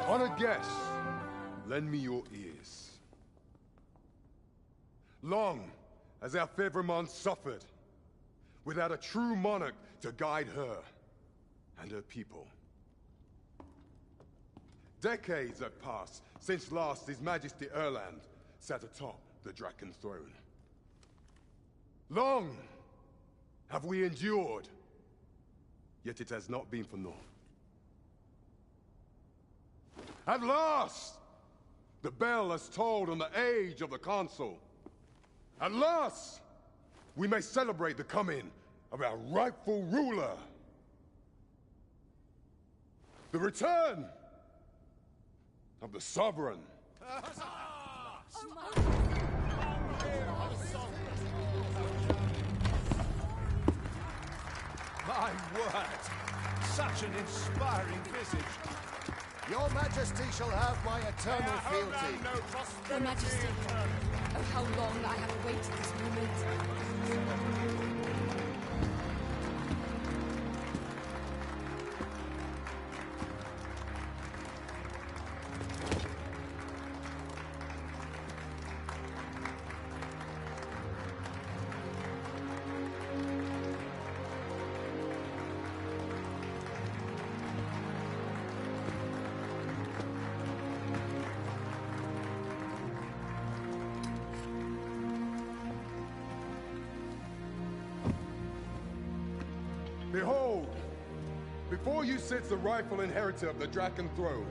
Honored guests, lend me your ears. Long has our Fevrimond suffered, without a true monarch to guide her and her people. Decades have passed since last His Majesty Erland sat atop the Draken throne. Long have we endured, yet it has not been for naught. At last, the bell has tolled on the age of the Council. At last, we may celebrate the coming of our rightful ruler. The return of the Sovereign. My word! Such an inspiring visage. Your Majesty shall have my eternal fealty. Your Majesty, oh how long I have awaited this moment. Behold, before you sits the rightful inheritor of the Draken throne,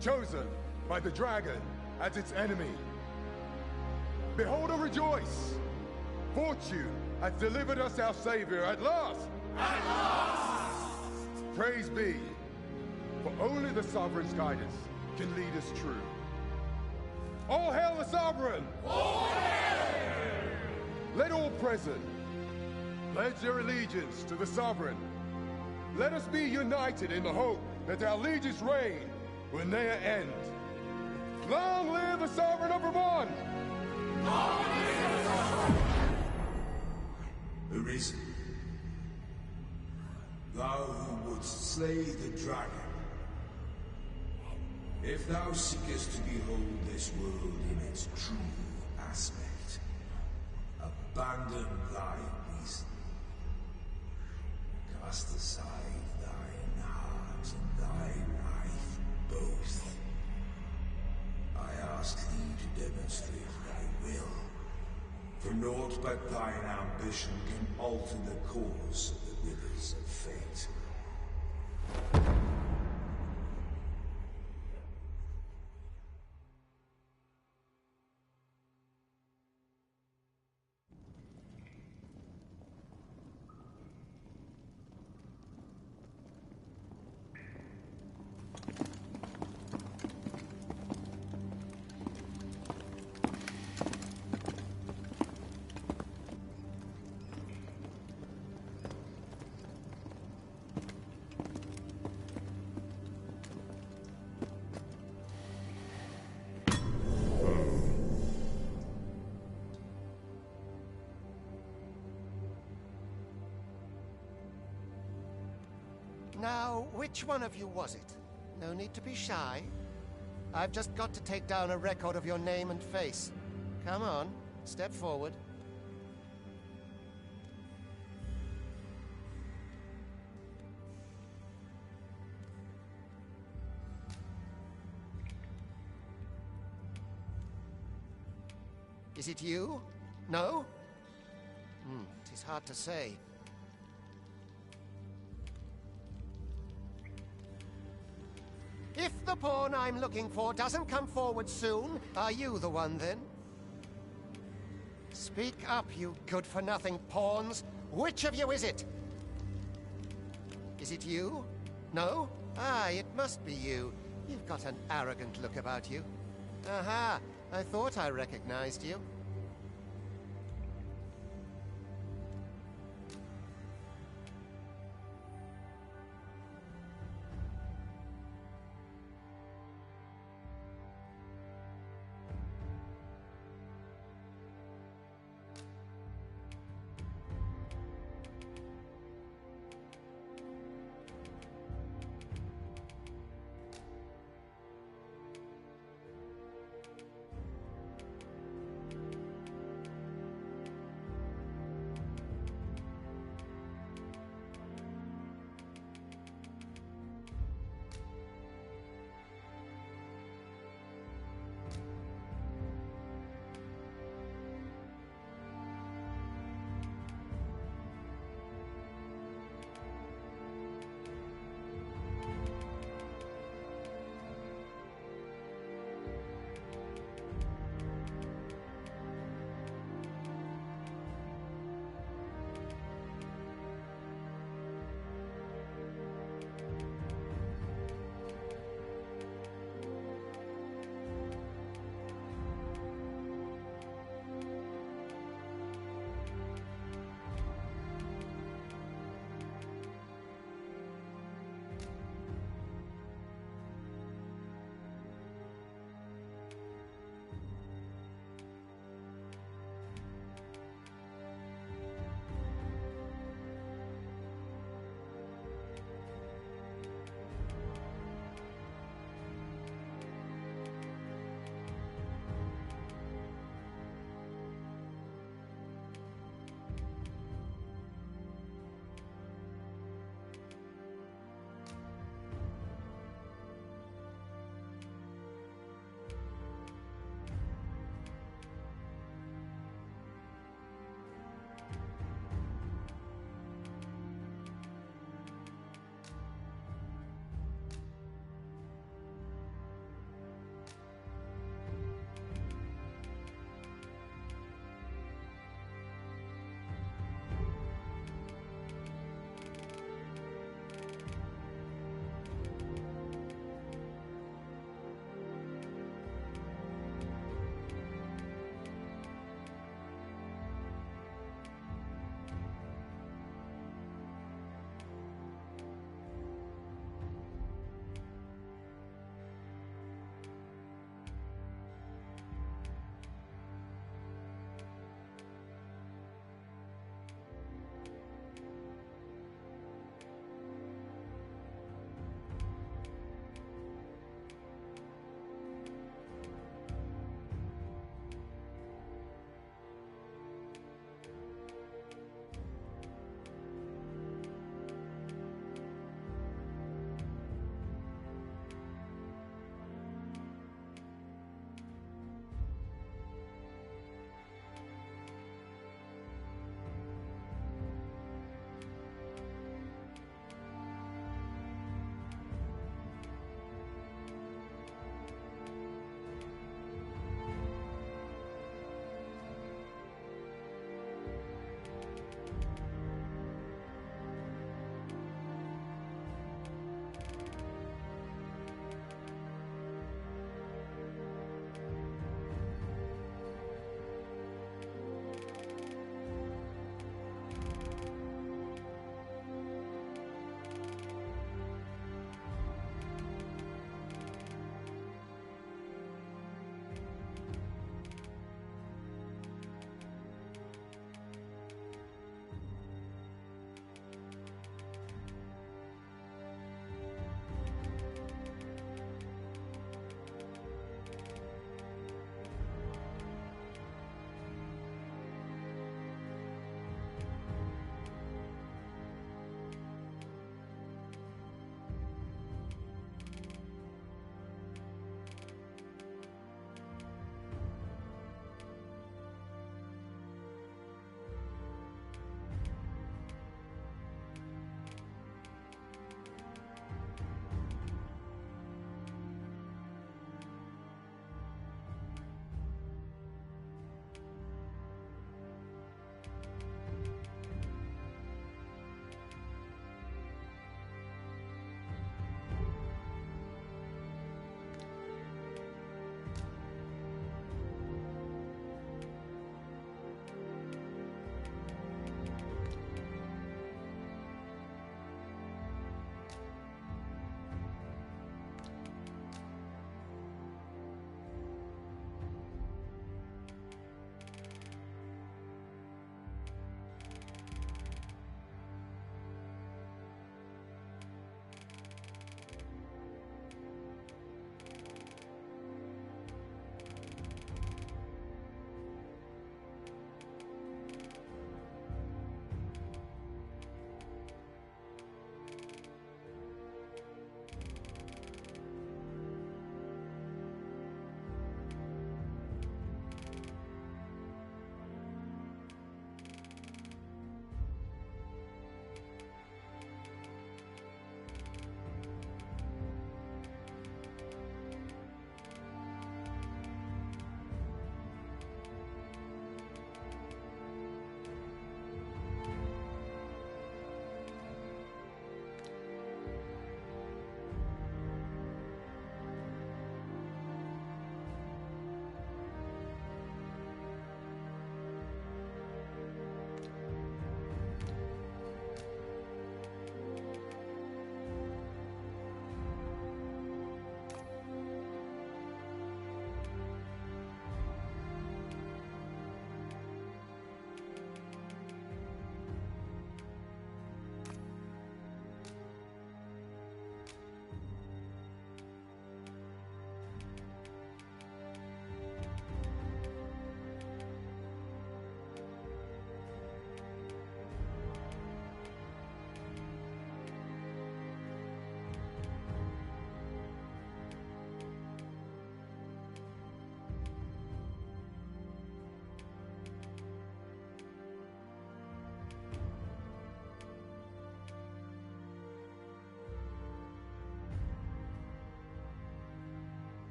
chosen by the dragon as its enemy. Behold and rejoice! Fortune has delivered us our savior at last! At last! Praise be, for only the Sovereign's guidance can lead us true. All hail the Sovereign! All hail! Let all present pledge their allegiance to the Sovereign. Let us be united in the hope that our liege's reign will ne'er end. Long live the Sovereign of Vermont! Long live the Sovereign! Arisen, thou who wouldst slay the dragon, if thou seekest to behold this world in its true aspect, abandon thy reason. Cast aside thine heart and thy life both. I ask thee to demonstrate thy will, for naught but thine ambition can alter the course of the rivers of fate. Now, which one of you was it? No need to be shy. I've just got to take down a record of your name and face. Come on, step forward. Is it you? No? It is hard to say. If the pawn I'm looking for doesn't come forward soon, are you the one then? Speak up, you good-for-nothing pawns. Which of you is it? Is it you? No? Ah, it must be you. You've got an arrogant look about you. Aha, I thought I recognized you.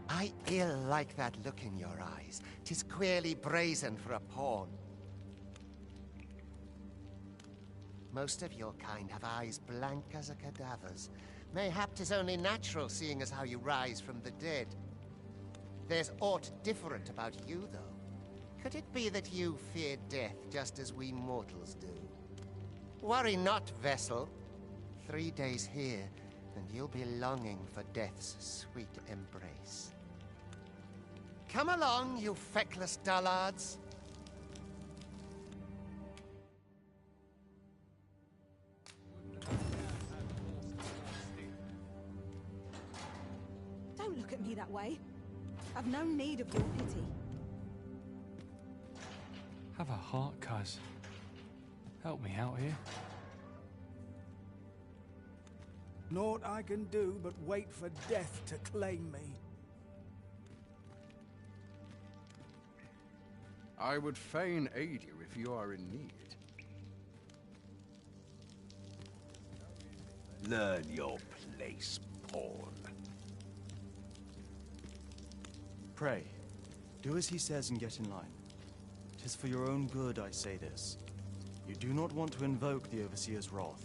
I ill like that look in your eyes. 'Tis queerly brazen for a pawn. Most of your kind have eyes blank as a cadaver's. Mayhap 'tis only natural, seeing as how you rise from the dead. There's aught different about you, though. Could it be that you fear death just as we mortals do? Worry not, vessel. 3 days here, and you'll be longing for death's sweet embrace. Come along, you feckless dullards. Don't look at me that way. I've no need of your pity. Have a heart, cuz. Help me out here. Naught I can do but wait for death to claim me. I would fain aid you if you are in need. Learn your place, pawn. Pray, do as he says and get in line. 'Tis for your own good I say this. You do not want to invoke the Overseer's wrath.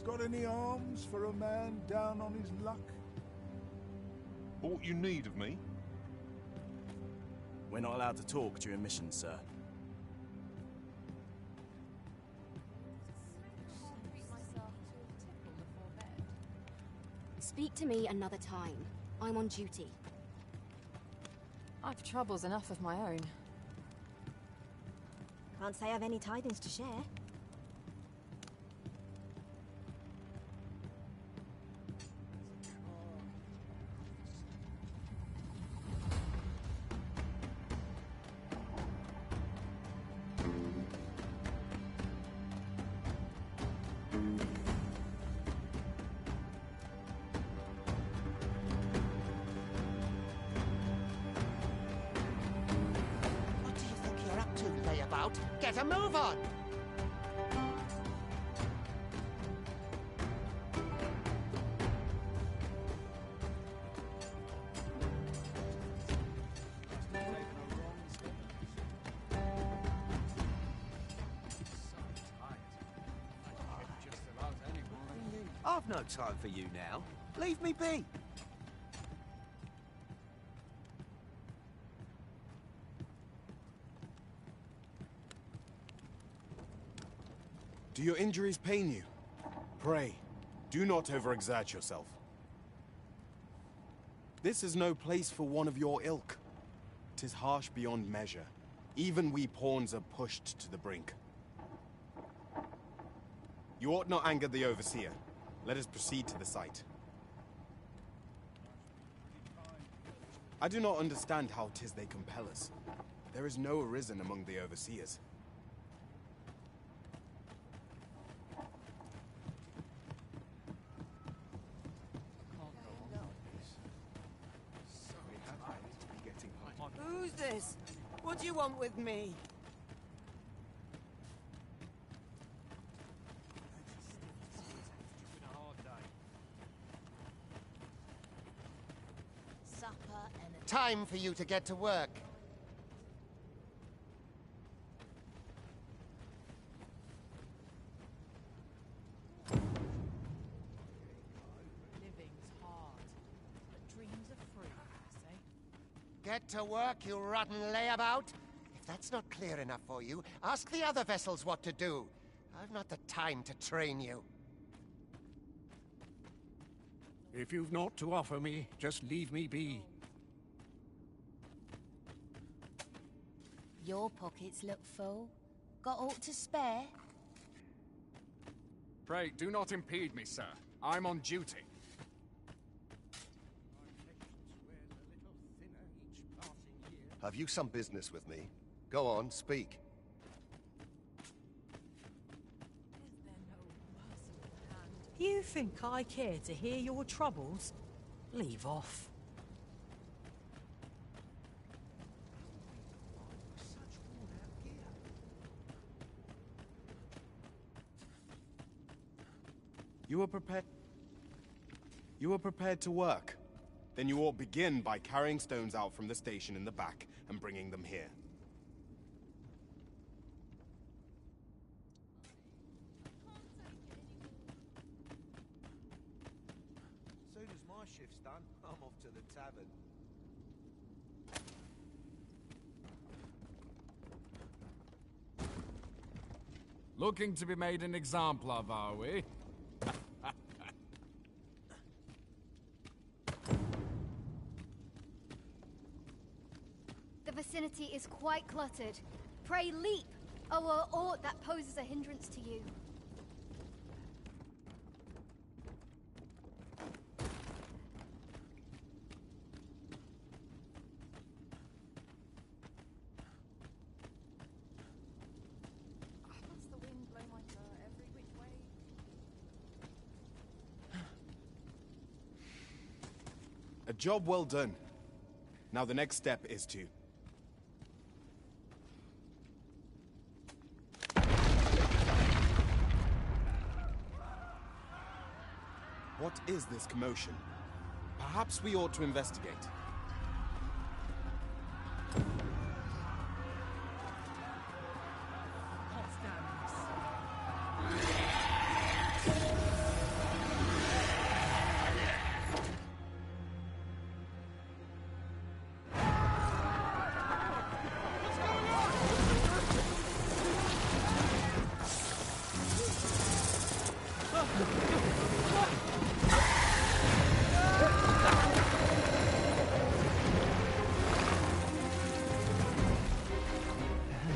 Got any arms for a man down on his luck? Aught you need of me? We're not allowed to talk during missions, sir. Speak to me another time. I'm on duty. I've troubles enough of my own. Can't say I've any tidings to share. What do you think you're up to, layabout? Get a move on! I've no time for you now. Leave me be. Do your injuries pain you? Pray, do not overexert yourself. This is no place for one of your ilk. 'Tis harsh beyond measure. Even we pawns are pushed to the brink. You ought not anger the Overseer. Let us proceed to the site. I do not understand how 'tis they compel us. There is no arisen among the Overseers. Who's this? What do you want with me? Time for you to get to work. Living's hard, but dreams are free, I say. Get to work, you rotten layabout. If that's not clear enough for you, ask the other vessels what to do. I've not the time to train you. If you've naught to offer me, just leave me be. Your pockets look full. Got aught to spare? Pray, do not impede me, sir. I'm on duty. Have you some business with me? Go on, speak. You think I care to hear your troubles? Leave off. You were prepared to work. Then you ought begin by carrying stones out from the station in the back and bringing them here. Soon as my shift's done, I'm off to the tavern. Looking to be made an example of, are we? The vicinity is quite cluttered. Pray leap, or aught that poses a hindrance to you. Must the wind blow my fur every which way? A job well done. Now the next step is to... What is this commotion? Perhaps we ought to investigate.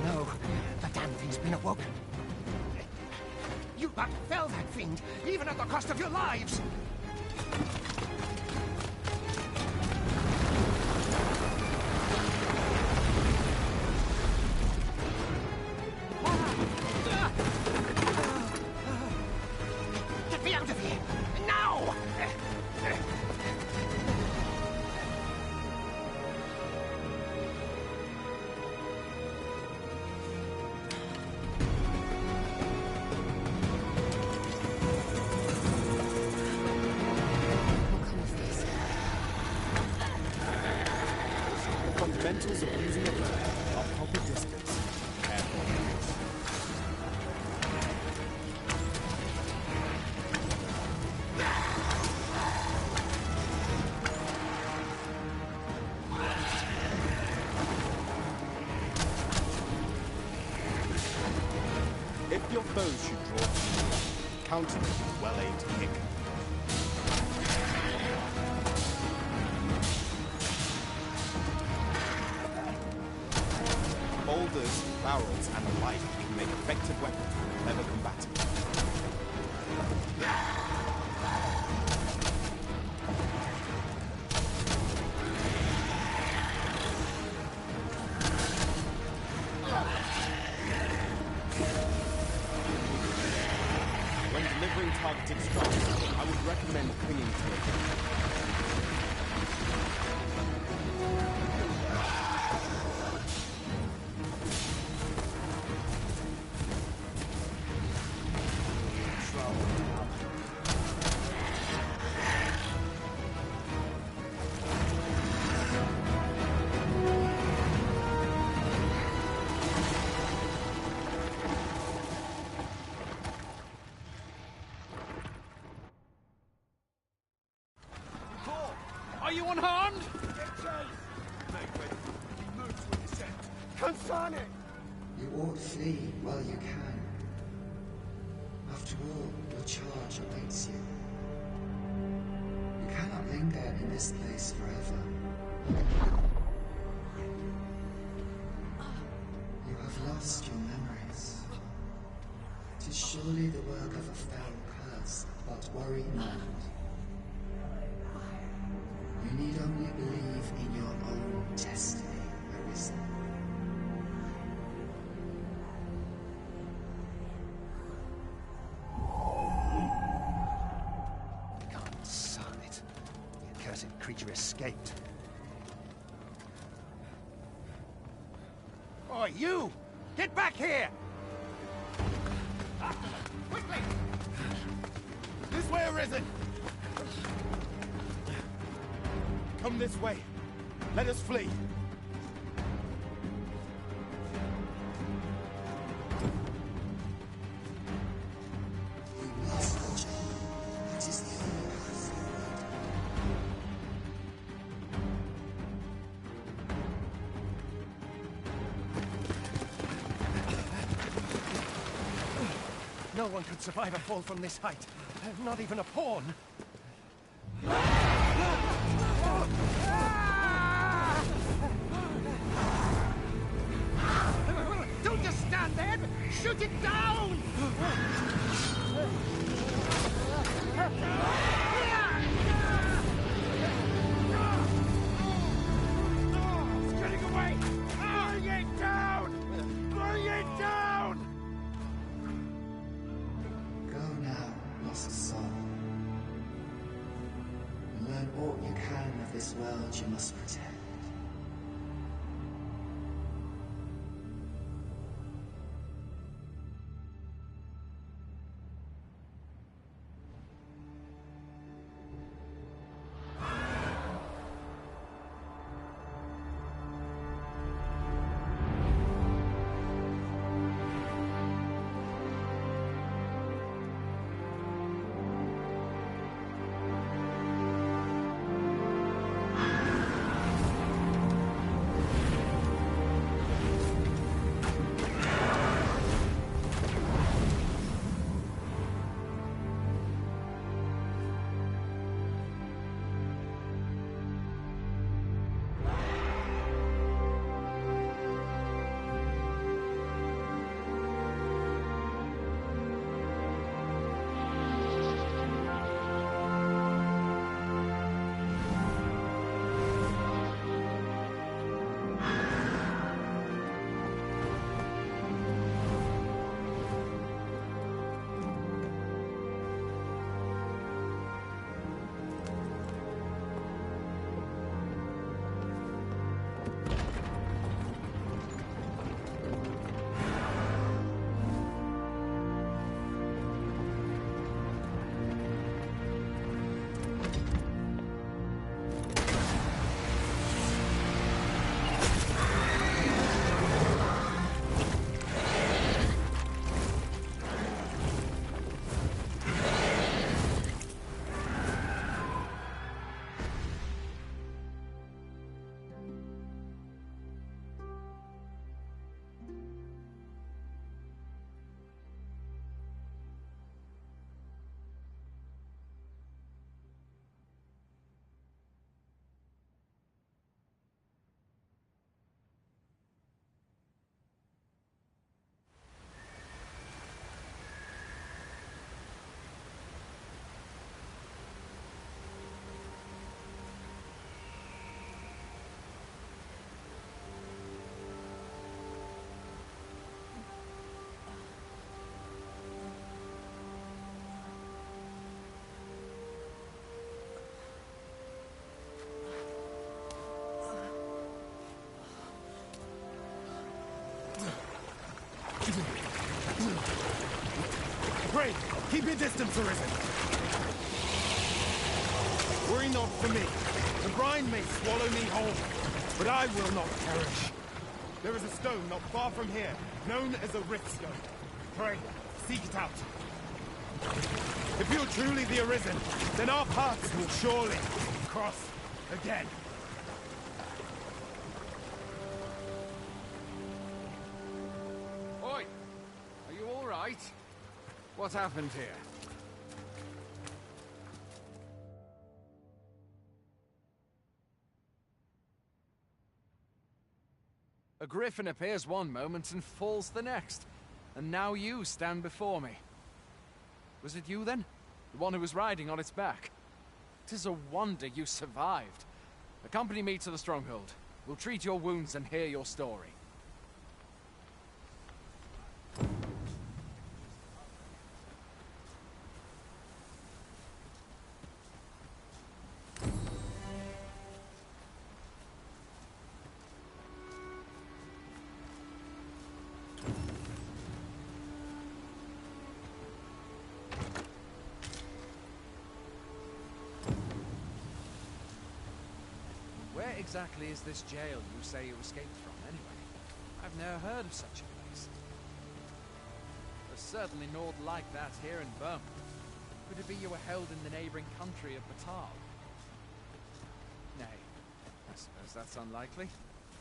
No, the damn thing's been awoken. You but fell that fiend, even at the cost of your lives! Get me out of here! Now! The fundamentals of using a bow are proper distance, careful release. foes should draw to you. Counter with a well-aimed kick. Boulders, barrels, and the like can make effective weapons for clever combatants. When delivering targeted strikes, I would recommend clinging to it. Are you unharmed? Consane! You ought flee while you can. After all, your charge awaits you. You cannot linger in this place forever. You have lost your memories. It is surely the work of a fell curse, but worry not. You need only believe in your own destiny, Arisen. God, son it. The accursed creature escaped. Oi, you! Get back here! Quickly! This way, Arisen! Come this way. Let us flee. We must, Hau-Jyun. That is the only path forward. No one could survive a fall from this height. Not even a pawn. Don't just stand there! Shoot it down! It's getting away! Bring it down! Bring it down! Go now, lost soul. Learn all you can of this world you must protect. Keep your distance, Arisen! Worry not for me. The brine may swallow me whole, but I will not perish. There is a stone not far from here, known as a rift stone. Pray, seek it out. If you're truly the Arisen, then our paths will surely cross again. Oi! Are you all right? What happened here? A griffin appears one moment and falls the next. And now you stand before me. Was it you then? The one who was riding on its back? 'Tis a wonder you survived. Accompany me to the stronghold. We'll treat your wounds and hear your story. Where exactly is this jail you say you escaped from, anyway? I've never heard of such a place. There's certainly naught like that here in Burma. Could it be you were held in the neighboring country of Batal? Nay, I suppose that's unlikely.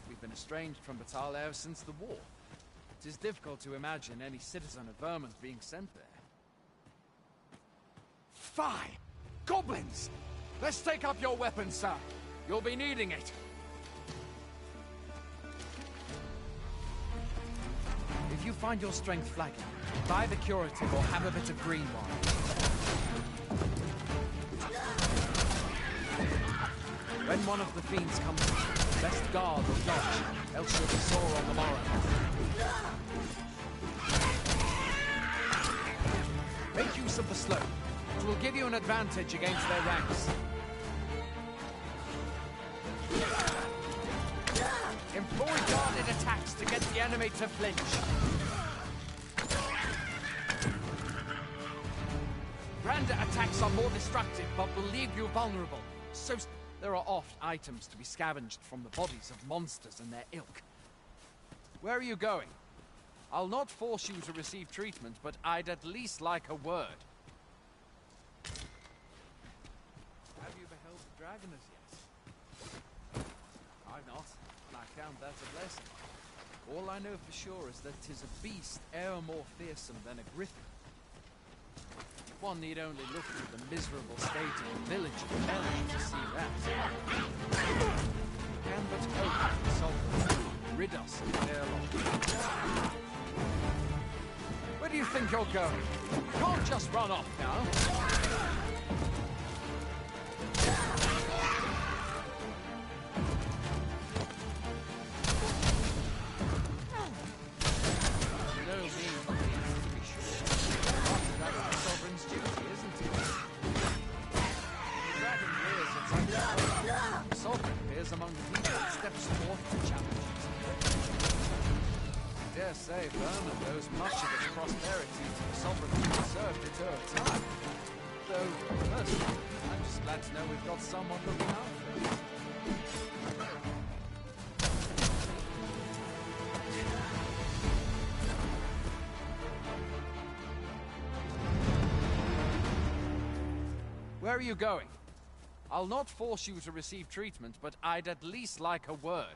We've been estranged from Batal ever since the war. It is difficult to imagine any citizen of Vermont being sent there. Fie! Goblins! Let's take up your weapons, sir. You'll be needing it. If you find your strength flagging, buy the curative or have a bit of green wine. When one of the fiends comes, best guard or dodge, else you'll be sore on the morrow. Make use of the slope. It will give you an advantage against their ranks. Employ guarded attacks to get the enemy to flinch. Grander attacks are more destructive, but will leave you vulnerable. So there are oft items to be scavenged from the bodies of monsters and their ilk. Where are you going? I'll not force you to receive treatment, but I'd at least like a word. Have you beheld the dragon as yet? I've not, and I count that a blessing. All I know for sure is that 'tis a beast e'er more fearsome than a griffin. One need only look through the miserable state of the village of Melon to see that. We can but hope that the Sultan will rid us of their lot. Where do you think you're going? You can't just run off now. Among the people that steps forth to challenge it. I dare say Vernon owes much of its prosperity to the sovereign who served it over time. Though, personally, I'm just glad to know we've got someone looking out for us. Where are you going? I'll not force you to receive treatment, but I'd at least like a word.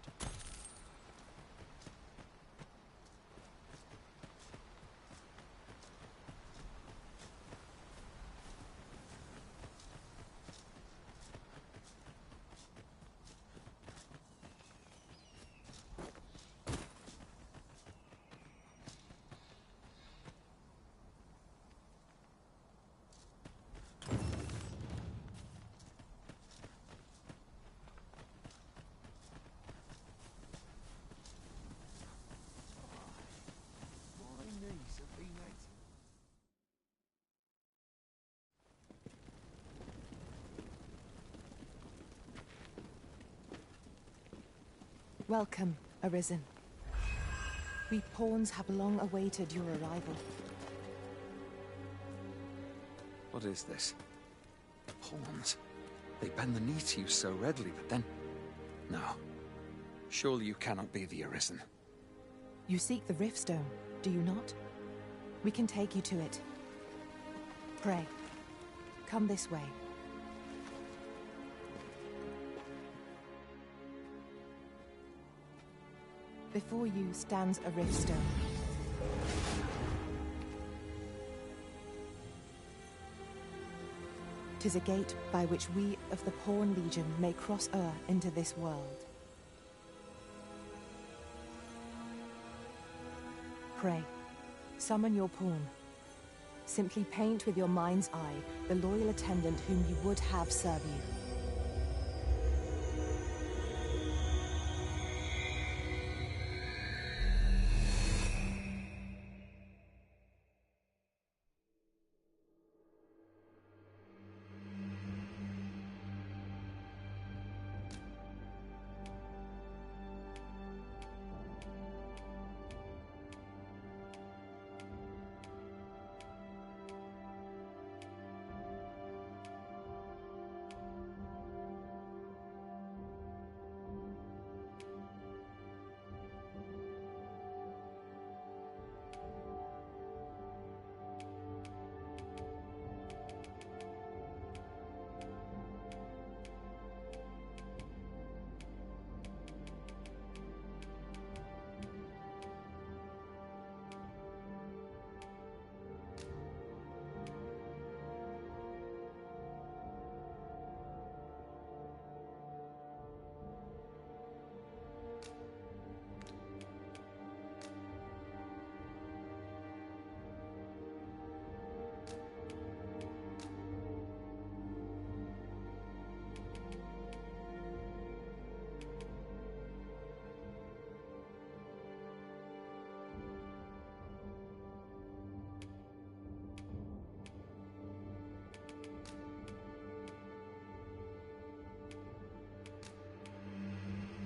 Welcome, Arisen. We pawns have long awaited your arrival. What is this? Pawns. They bend the knee to you so readily, but then... No. Surely you cannot be the Arisen. You seek the Riftstone, do you not? We can take you to it. Pray. Come this way. Before you stands a Riftstone. "'Tis a gate by which we of the Pawn Legion may cross o'er into this world. Pray, summon your pawn. Simply paint with your mind's eye the loyal attendant whom you would have serve you.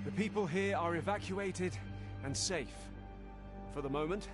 The people here are evacuated and safe. For the moment.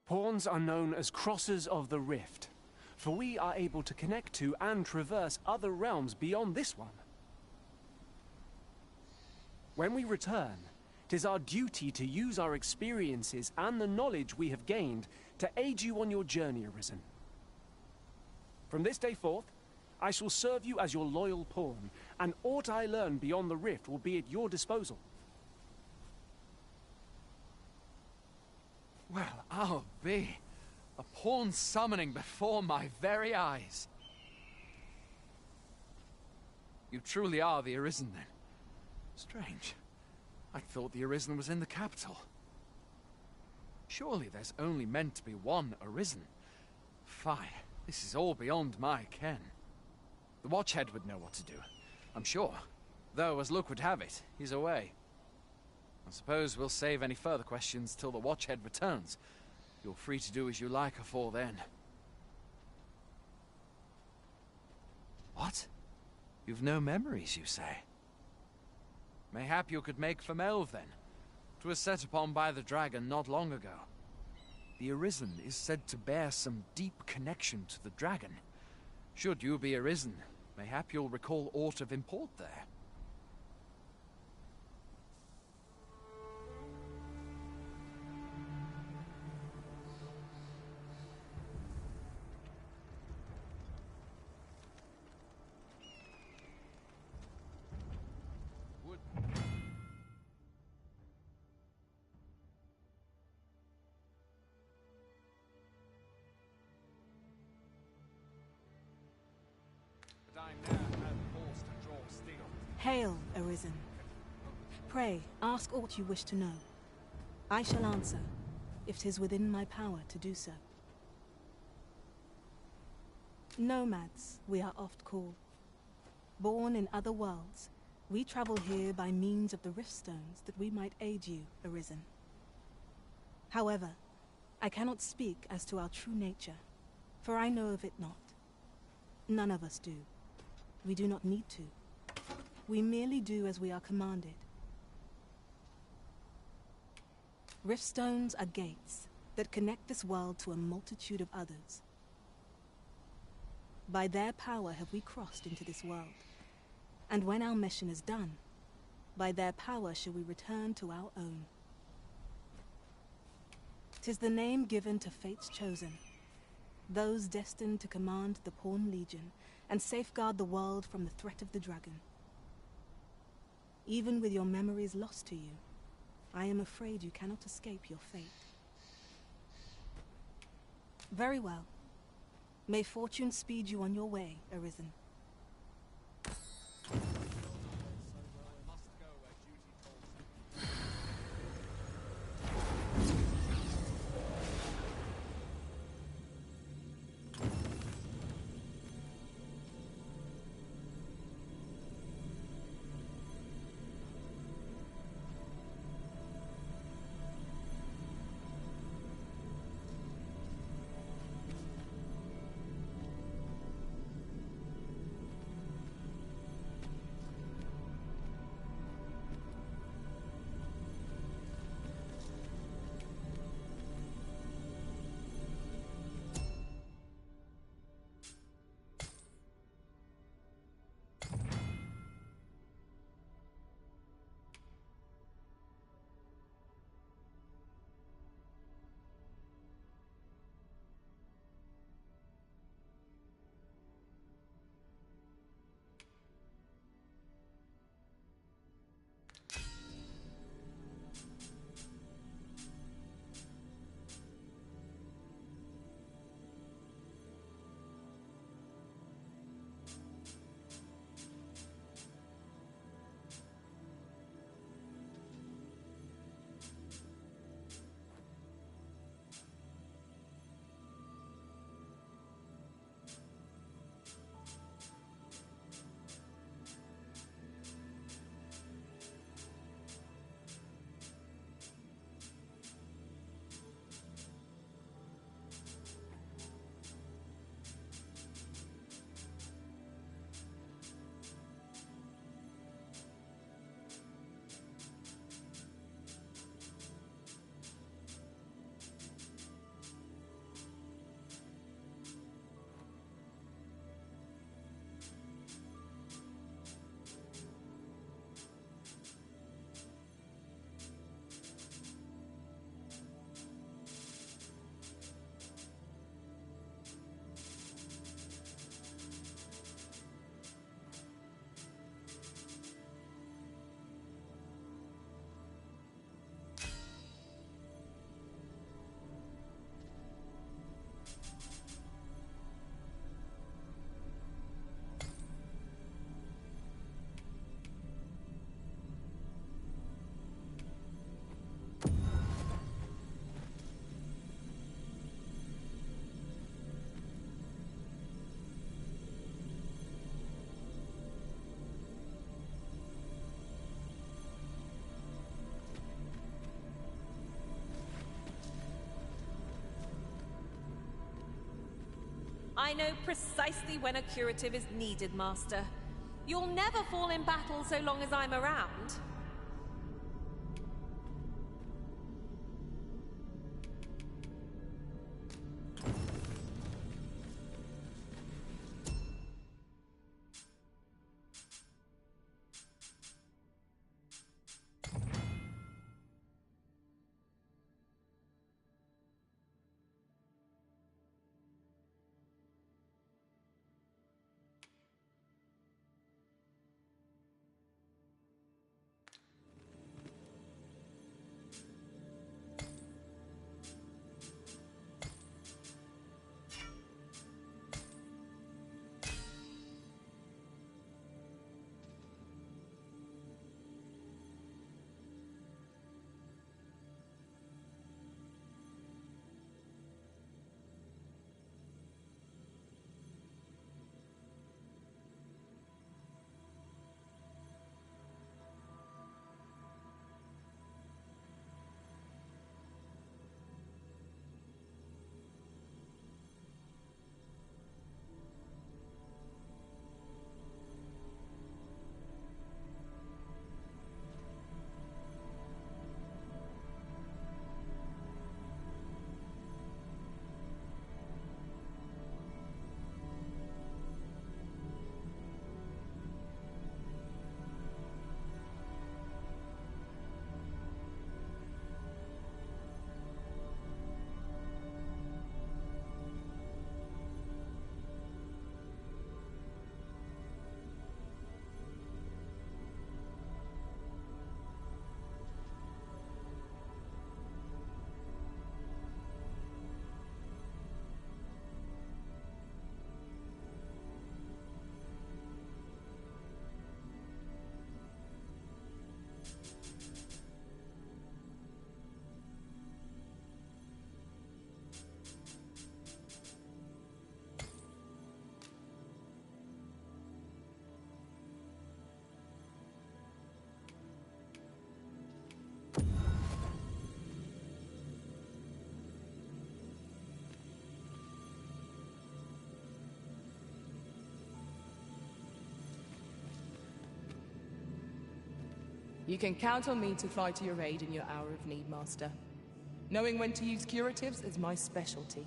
Pawns are known as Crossers of the Rift, for we are able to connect to and traverse other realms beyond this one. When we return, 'tis our duty to use our experiences and the knowledge we have gained to aid you on your journey, Arisen. From this day forth, I shall serve you as your loyal pawn, and aught I learn beyond the Rift will be at your disposal. Well, I'll be. A pawn summoning before my very eyes. You truly are the Arisen, then? Strange. I thought the Arisen was in the capital. Surely there's only meant to be one Arisen. Fine. This is all beyond my ken. The Watchhead would know what to do, I'm sure. Though, as luck would have it, he's away. I suppose we'll save any further questions till the Watchhead returns. You're free to do as you like afore then. What? You've no memories, you say? Mayhap you could make for Melve, then. 'Twas set upon by the dragon not long ago. The Arisen is said to bear some deep connection to the dragon. Should you be Arisen, mayhap you'll recall aught of import there. Hail, Arisen. Pray, ask aught you wish to know. I shall answer, if 'tis within my power to do so. Nomads, we are oft called. Born in other worlds, we travel here by means of the riftstones that we might aid you, Arisen. However, I cannot speak as to our true nature, for I know of it not. None of us do. We do not need to. We merely do as we are commanded. Riftstones are gates that connect this world to a multitude of others. By their power have we crossed into this world. And when our mission is done, by their power shall we return to our own. 'Tis the name given to fate's chosen, those destined to command the Pawn Legion and safeguard the world from the threat of the dragon. Even with your memories lost to you, I am afraid you cannot escape your fate. Very well. May fortune speed you on your way, Arisen. I know precisely when a curative is needed, Master. You'll never fall in battle so long as I'm around. You can count on me to fly to your aid in your hour of need, Master. Knowing when to use curatives is my specialty.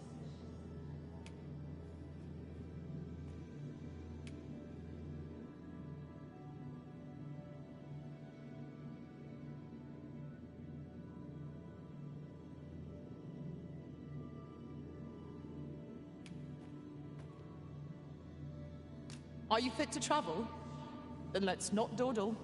Are you fit to travel? Then let's not dawdle.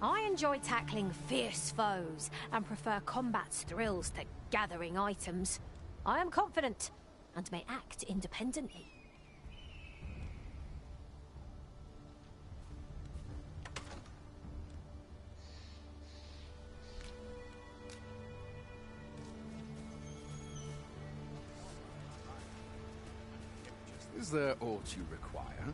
I enjoy tackling fierce foes and prefer combat's thrills to gathering items. I am confident and may act independently. Is there aught you require?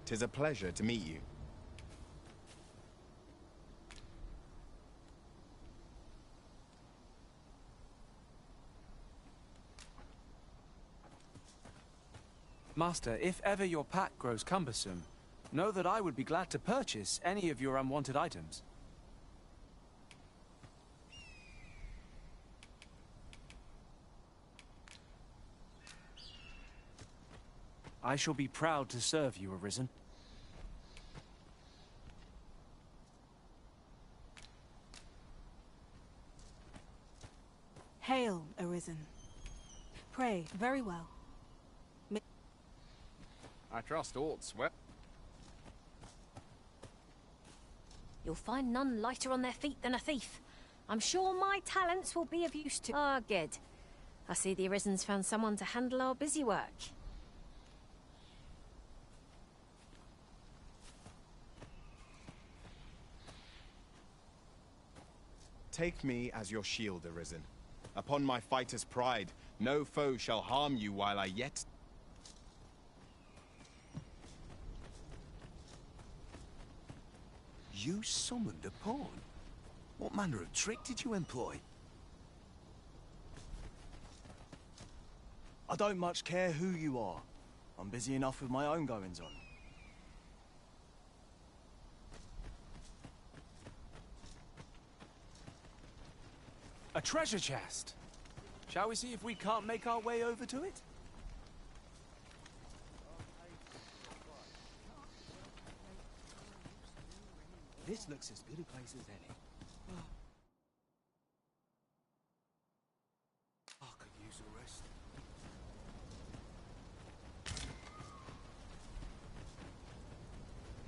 'Tis a pleasure to meet you. Master, if ever your pack grows cumbersome, know that I would be glad to purchase any of your unwanted items. I shall be proud to serve you, Arisen. Hail, Arisen. Pray very well. I trust aught, Sweat. You'll find none lighter on their feet than a thief. I'm sure my talents will be of use to— Ah, good. I see the Arisen's found someone to handle our busy work. Take me as your shield, Arisen. Upon my fighter's pride, no foe shall harm you while I yet... You summoned a pawn? What manner of trick did you employ? I don't much care who you are. I'm busy enough with my own goings-on. A treasure chest! Shall we see if we can't make our way over to it? This looks as good a place as any. I could use a rest.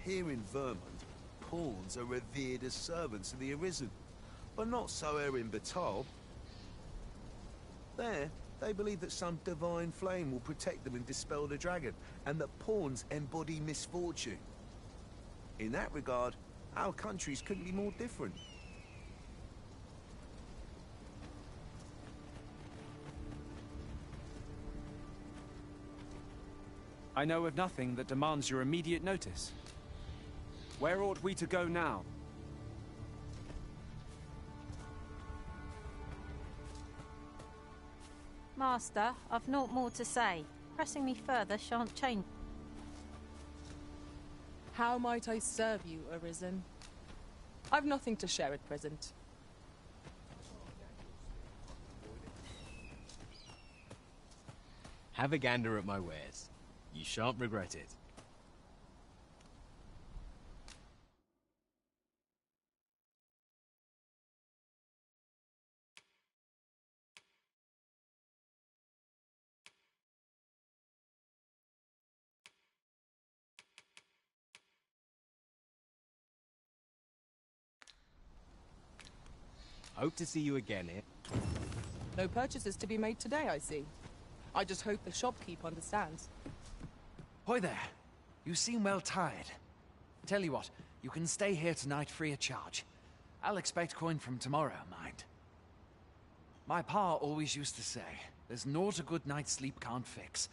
Here in Vermont, pawns are revered as servants of the Arisen, but not so here in Batal. There, they believe that some divine flame will protect them and dispel the dragon, and that pawns embody misfortune. In that regard, our countries couldn't be more different. I know of nothing that demands your immediate notice. Where ought we to go now? Master, I've naught more to say. Pressing me further shan't change. How might I serve you, Arisen? I've nothing to share at present. Have a gander at my wares. You shan't regret it. Hope to see you again here. No purchases to be made today, I see. I just hope the shopkeep understands. Hoy there. You seem well tired. Tell you what, you can stay here tonight free of charge. I'll expect coin from tomorrow, mind. My pa always used to say, there's naught a good night's sleep can't fix.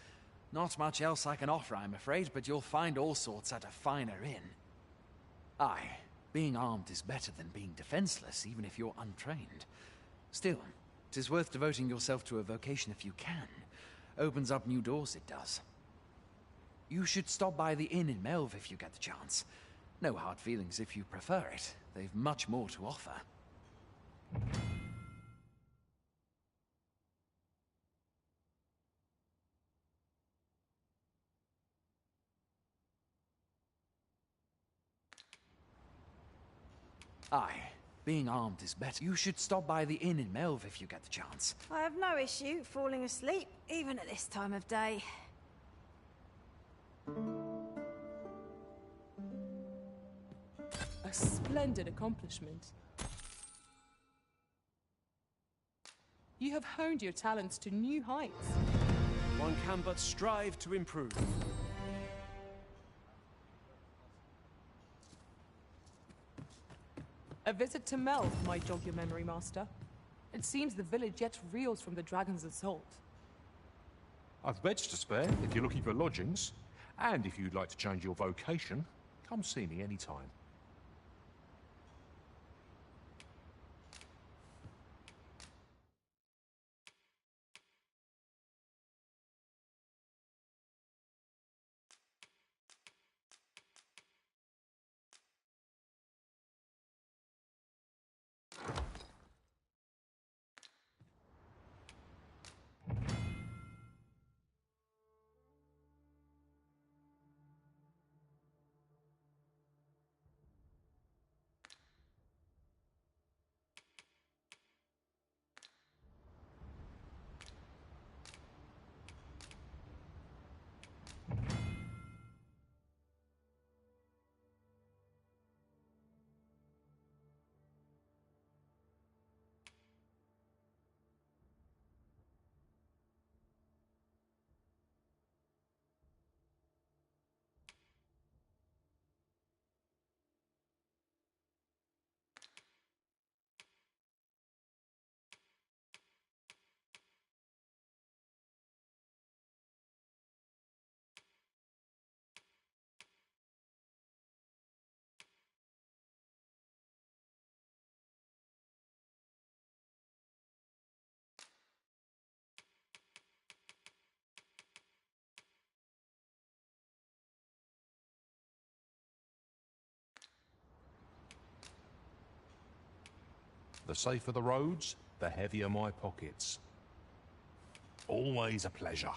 Not much else I can offer, I'm afraid, but you'll find all sorts at a finer inn. Aye, being armed is better than being defenseless, even if you're untrained. Still, 'tis worth devoting yourself to a vocation if you can. Opens up new doors, it does. You should stop by the inn in Melve if you get the chance. No hard feelings if you prefer it. They've much more to offer. Aye, being armed is better. You should stop by the inn in Melve if you get the chance. I have no issue falling asleep, even at this time of day. A splendid accomplishment. You have honed your talents to new heights. One can but strive to improve. A visit to Melve might jog your memory, Master. It seems the village yet reels from the dragon's assault. I've beds to spare if you're looking for lodgings. And if you'd like to change your vocation, come see me anytime. The safer the roads, the heavier my pockets. Always a pleasure.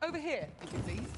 Over here, if you please.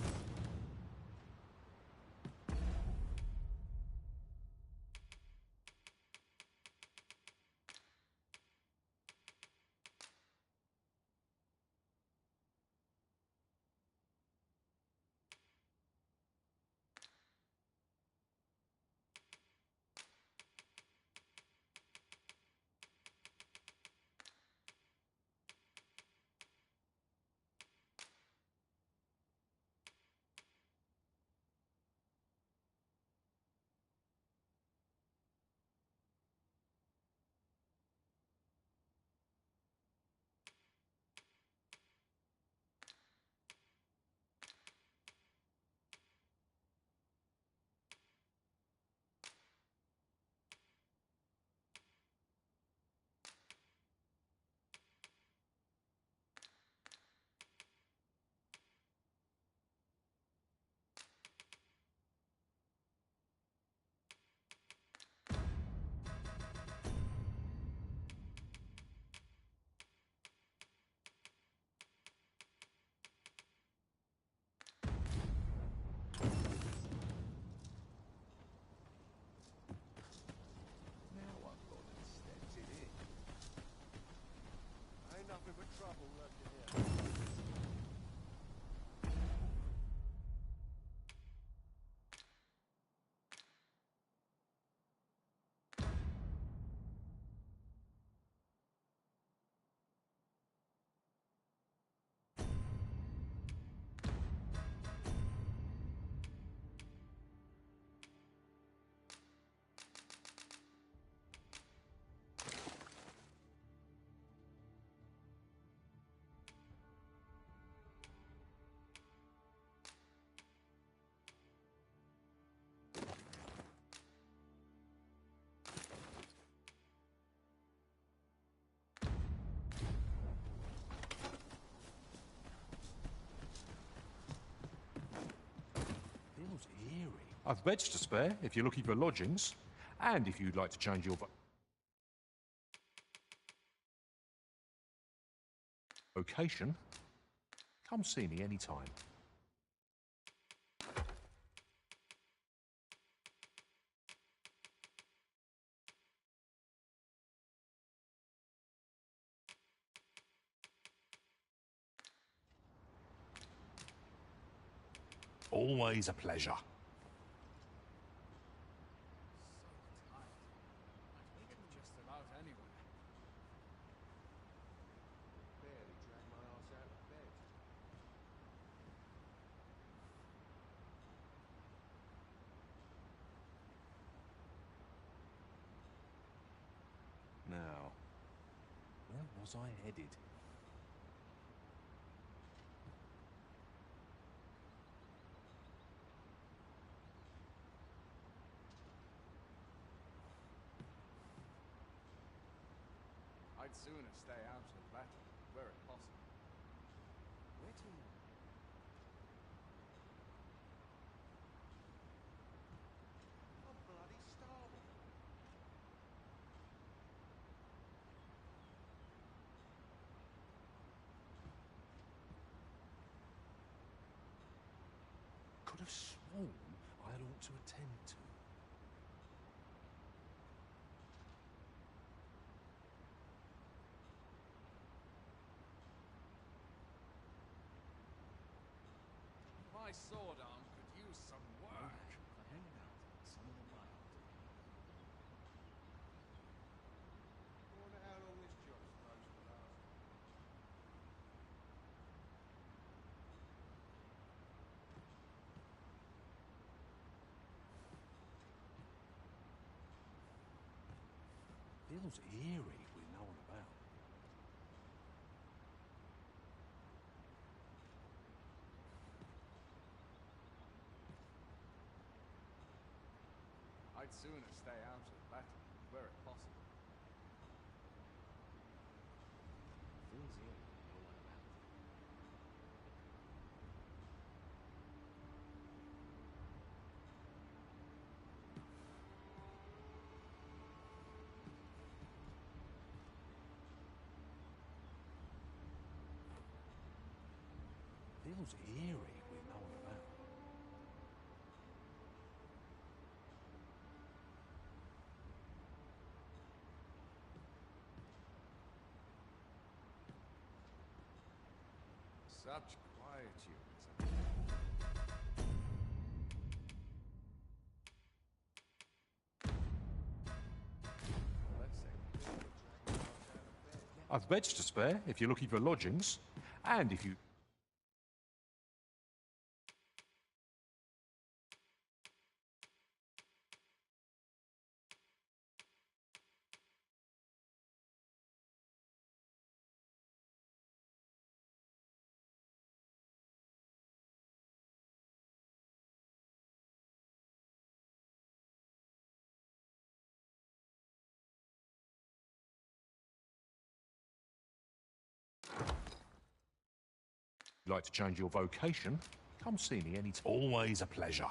I've beds to spare if you're looking for lodgings, and if you'd like to change your vocation, come see me anytime. Always a pleasure. Just about anywhere. Barely drag my ass out of bed. Now, where was I headed? I'd sooner stay out of battle, were it possible. Where to? I'm bloody starving. Could have sworn I had ought to attend to. My sword arm could use some work. For hanging out in some of the wild. Wonder how long this job's supposed to last. Feels eerie with no one about. I'd sooner stay out of battle, were it possible. Feels eerie with no one about. Feels eerie with no one about. Such quietude, isn't it? I've beds to spare if you're looking for lodgings, and if you... like to change your vocation, come see me anytime. Always a pleasure.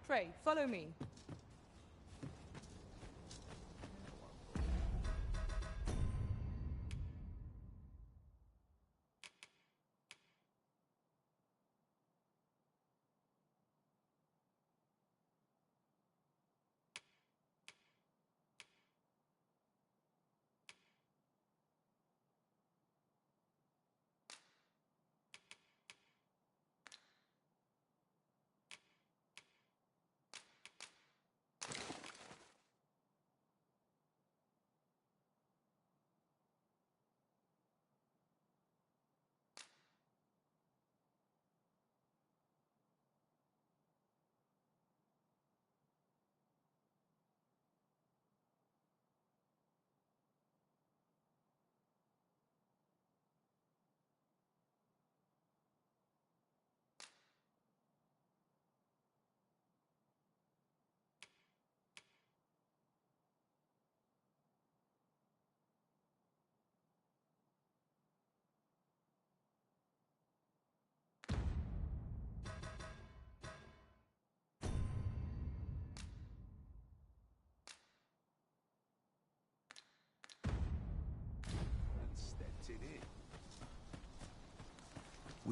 Pray, follow me.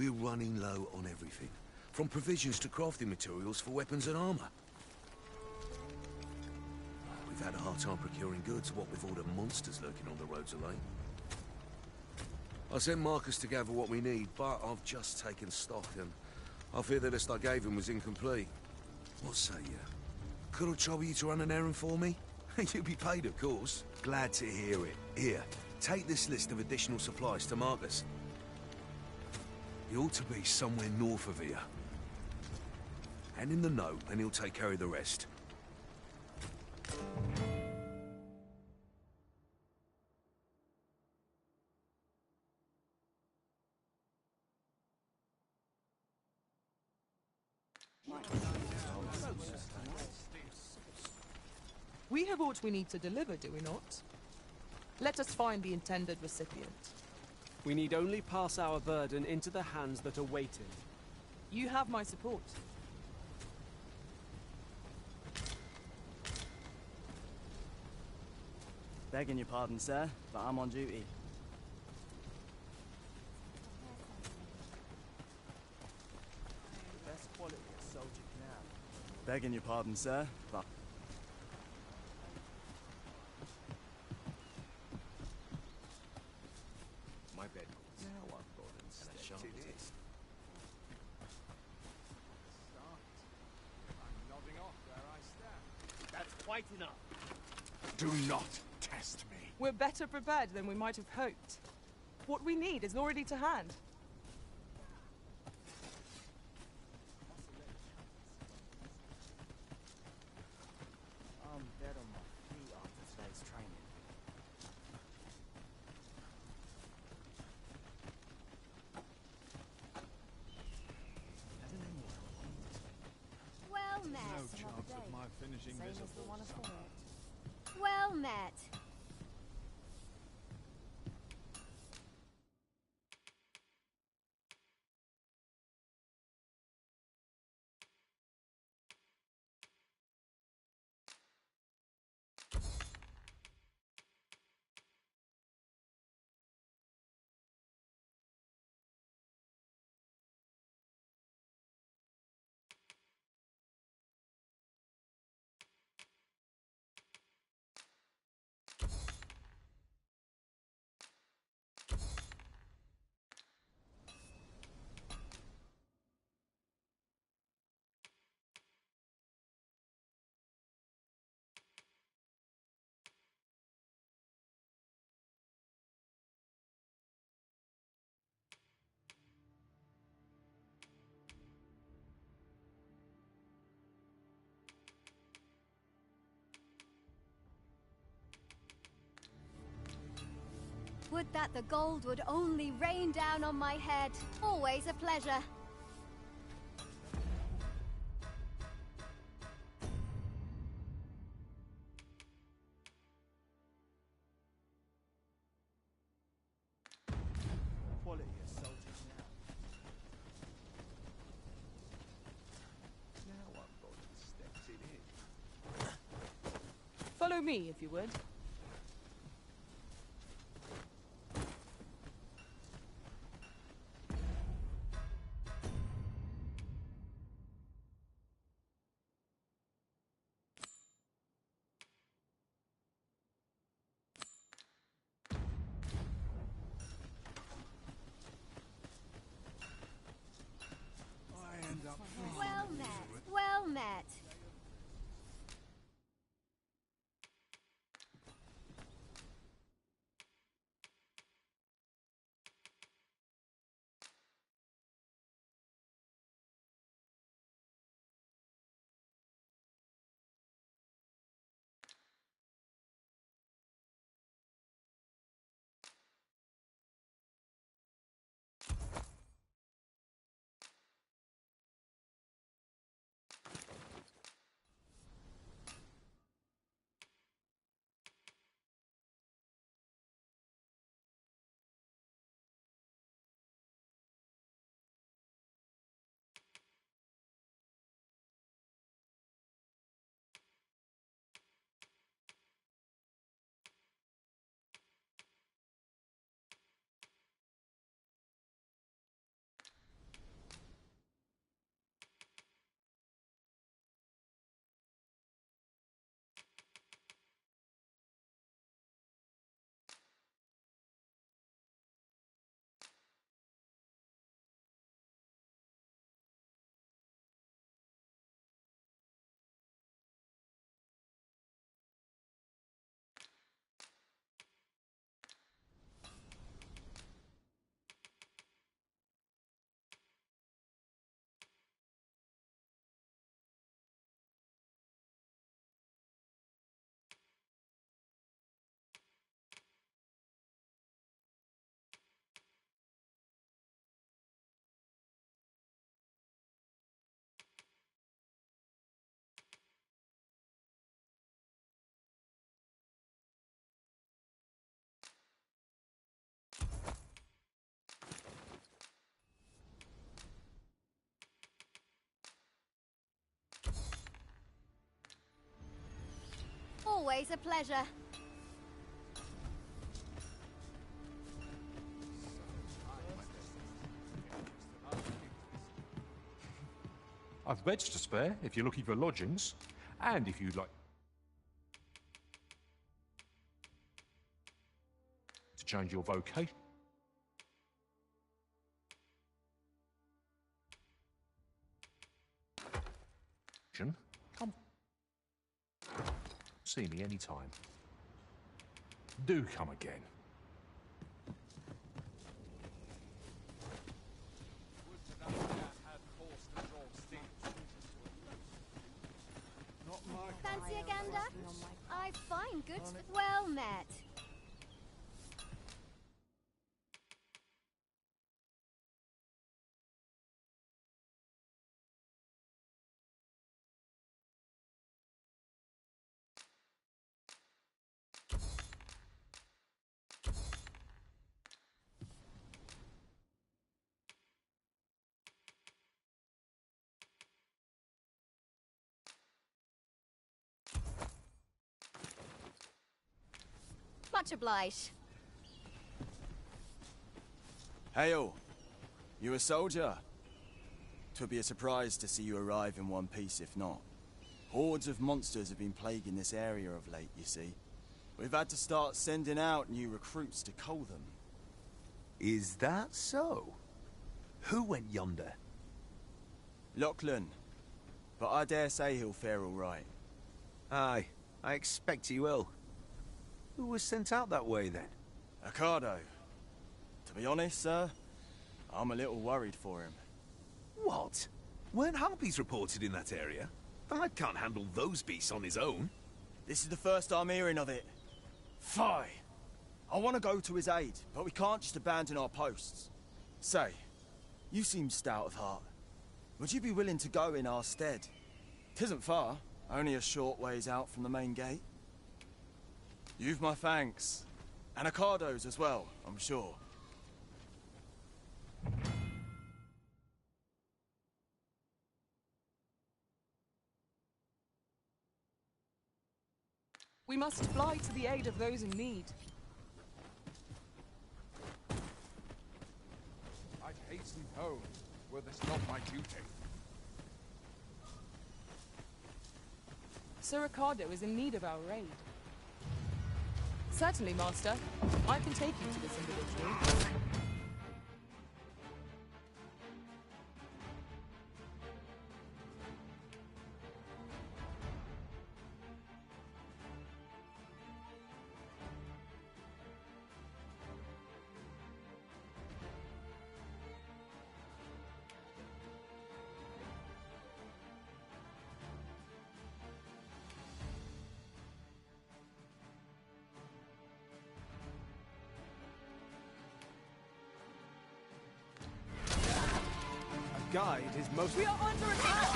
We're running low on everything, from provisions to crafting materials for weapons and armor. We've had a hard time procuring goods, what with all the monsters lurking on the roads of Lane. I sent Marcus to gather what we need, but I've just taken stock, and I fear the list I gave him was incomplete. What say you? Could I trouble you to run an errand for me? You'll be paid, of course. Glad to hear it. Here, take this list of additional supplies to Marcus. He ought to be somewhere north of here. Hand him the note, and he'll take care of the rest. We have what we need to deliver, do we not? Let us find the intended recipient. We need only pass our burden into the hands that await it. You have my support. Begging your pardon, sir, but I'm on duty. Best quality a soldier can have. Begging your pardon, sir, but... My bed. Now I've got and stepped it in. I'm nodding off where I stand. That's quite enough. Do not test me. We're better prepared than we might have hoped. What we need is already to hand. I'm dead on my feet after today's training. Well met. No chance of my finishing Same this as the at one all. before it. Well met. Would that the gold would only rain down on my head. Always a pleasure. Quality a soldier can have. Now I've got and stepped it in. Follow me, if you would. Well met. Well met. Always a pleasure. I've beds to spare if you're looking for lodgings, and if you'd like to change your vocation. Come see me anytime. Do come again. Fancy a gander? I find goods well met. Much obliged. Hail! You a soldier? 'Twould be a surprise to see you arrive in one piece if not. Hordes of monsters have been plaguing this area of late, you see. We've had to start sending out new recruits to cull them. Is that so? Who went yonder? Lachlan. But I dare say he'll fare all right. Aye, I expect he will. Who was sent out that way, then? Ricardo. To be honest, sir, I'm a little worried for him. What? Weren't harpies reported in that area? Thad can't handle those beasts on his own. This is the first I'm hearing of it. Fie! I want to go to his aid, but we can't just abandon our posts. Say, you seem stout of heart. Would you be willing to go in our stead? 'Tisn't far, only a short ways out from the main gate. You've my thanks. And Ricardo's as well, I'm sure. We must fly to the aid of those in need. I'd hasten home, were this not my duty. Sir Ricardo is in need of our aid. Certainly, Master. I can take you to this individual. Guide is most... We are under attack!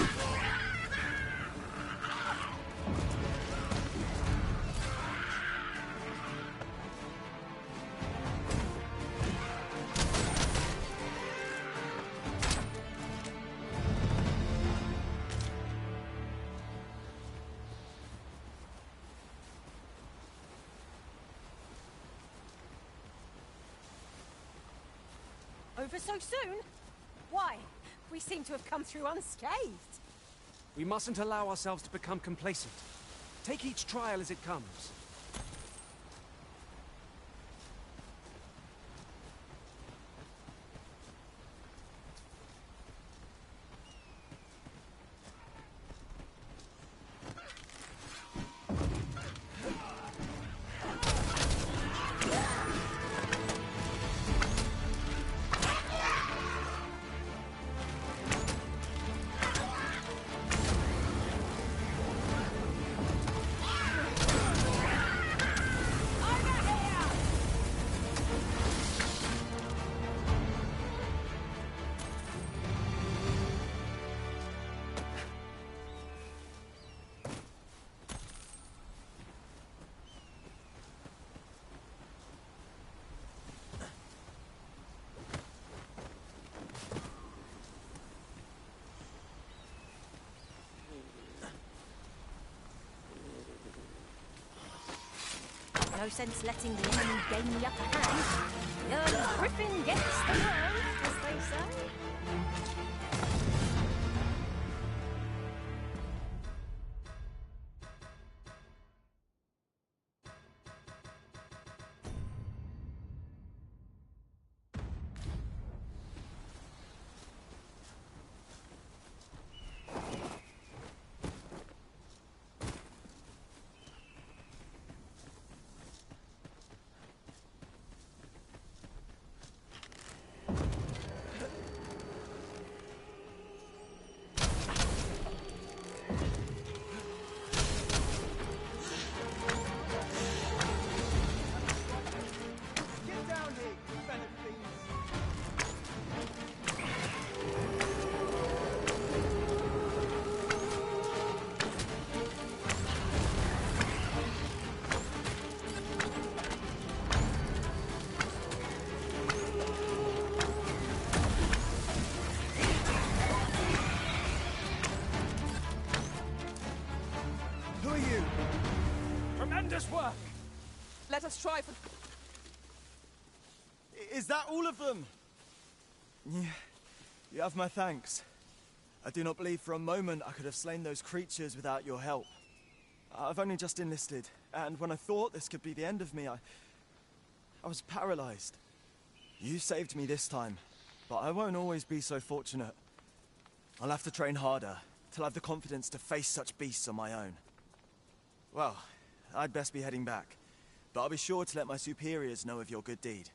Over so soon? Why? We seem to have come through unscathed. We mustn't allow ourselves to become complacent. Take each trial as it comes. No sense letting the enemy gain the upper hand. The early griffin gets the worm, as they say. Tremendous work! Let us try for... Is that all of them? Yeah, you have my thanks. I do not believe for a moment I could have slain those creatures without your help. I've only just enlisted, and when I thought this could be the end of me, I was paralyzed. You saved me this time, but I won't always be so fortunate. I'll have to train harder, till I have the confidence to face such beasts on my own. Well, I'd best be heading back, but I'll be sure to let my superiors know of your good deed.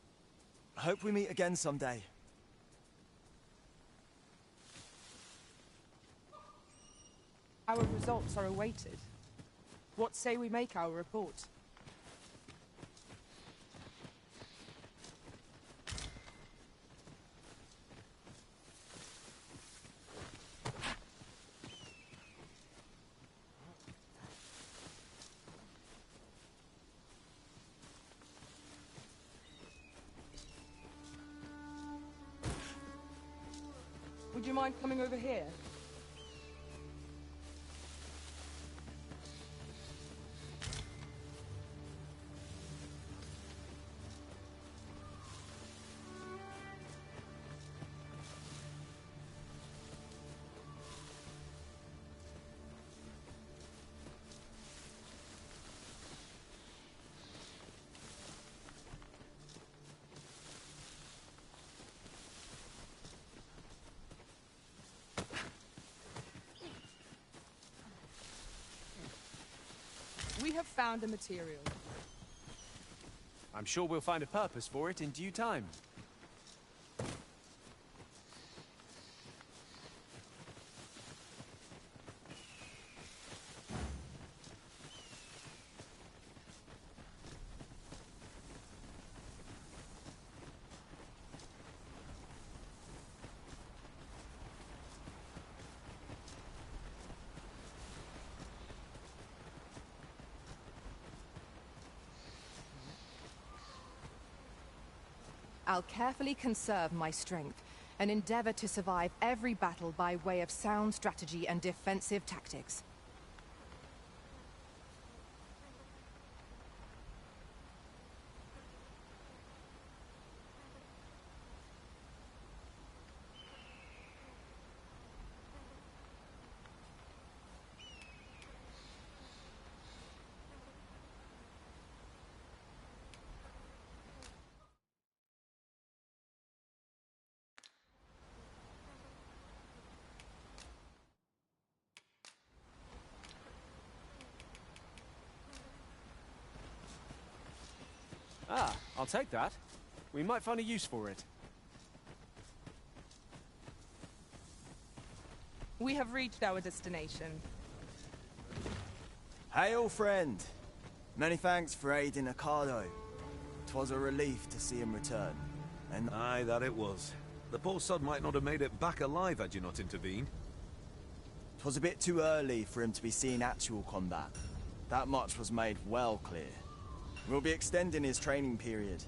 I hope we meet again someday. Our results are awaited. What say we make our report? Would you mind coming over here? We have found a material. I'm sure we'll find a purpose for it in due time. I'll carefully conserve my strength and endeavor to survive every battle by way of sound strategy and defensive tactics. Ah, I'll take that. We might find a use for it. We have reached our destination. Hail, friend. Many thanks for aiding Ocado. 'Twas a relief to see him return. And aye, that it was. The poor sod might not have made it back alive had you not intervened. 'twas a bit too early for him to be seeing actual combat. That much was made well clear. We'll be extending his training period.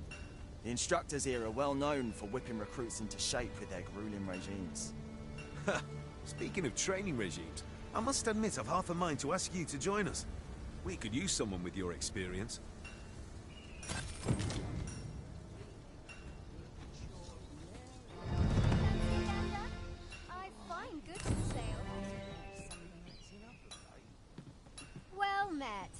The instructors here are well known for whipping recruits into shape with their grueling regimes. Speaking of training regimes, I must admit I've half a mind to ask you to join us. We could use someone with your experience. I find goods for sale. Well met.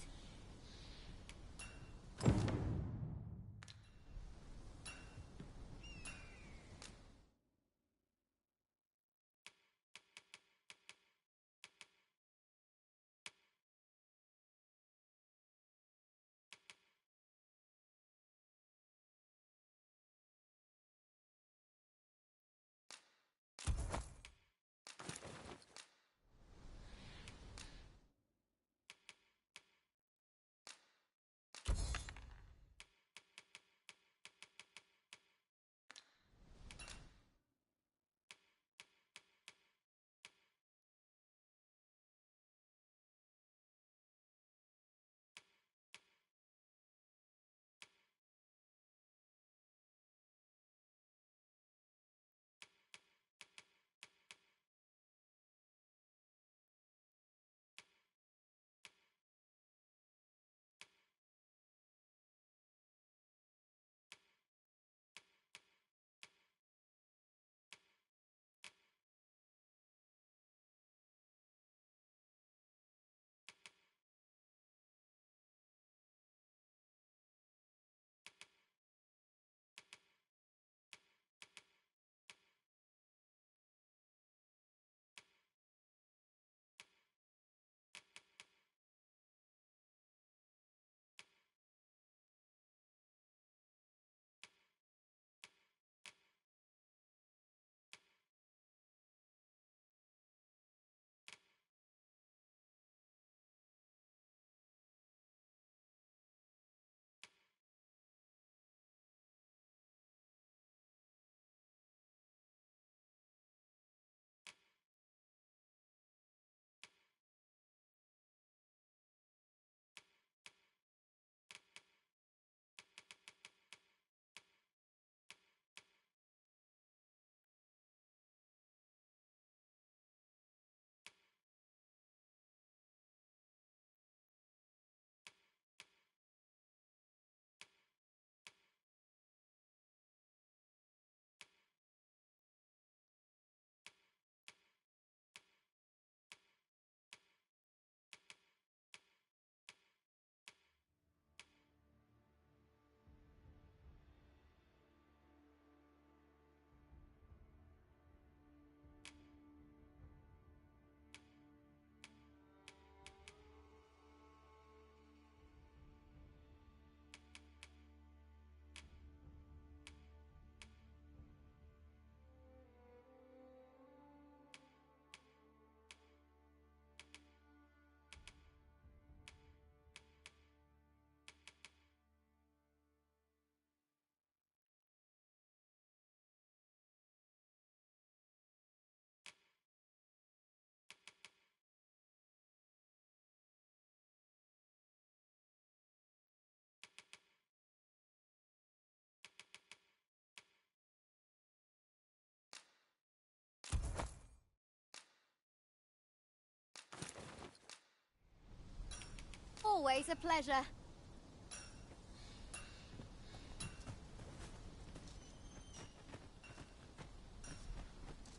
Always a pleasure.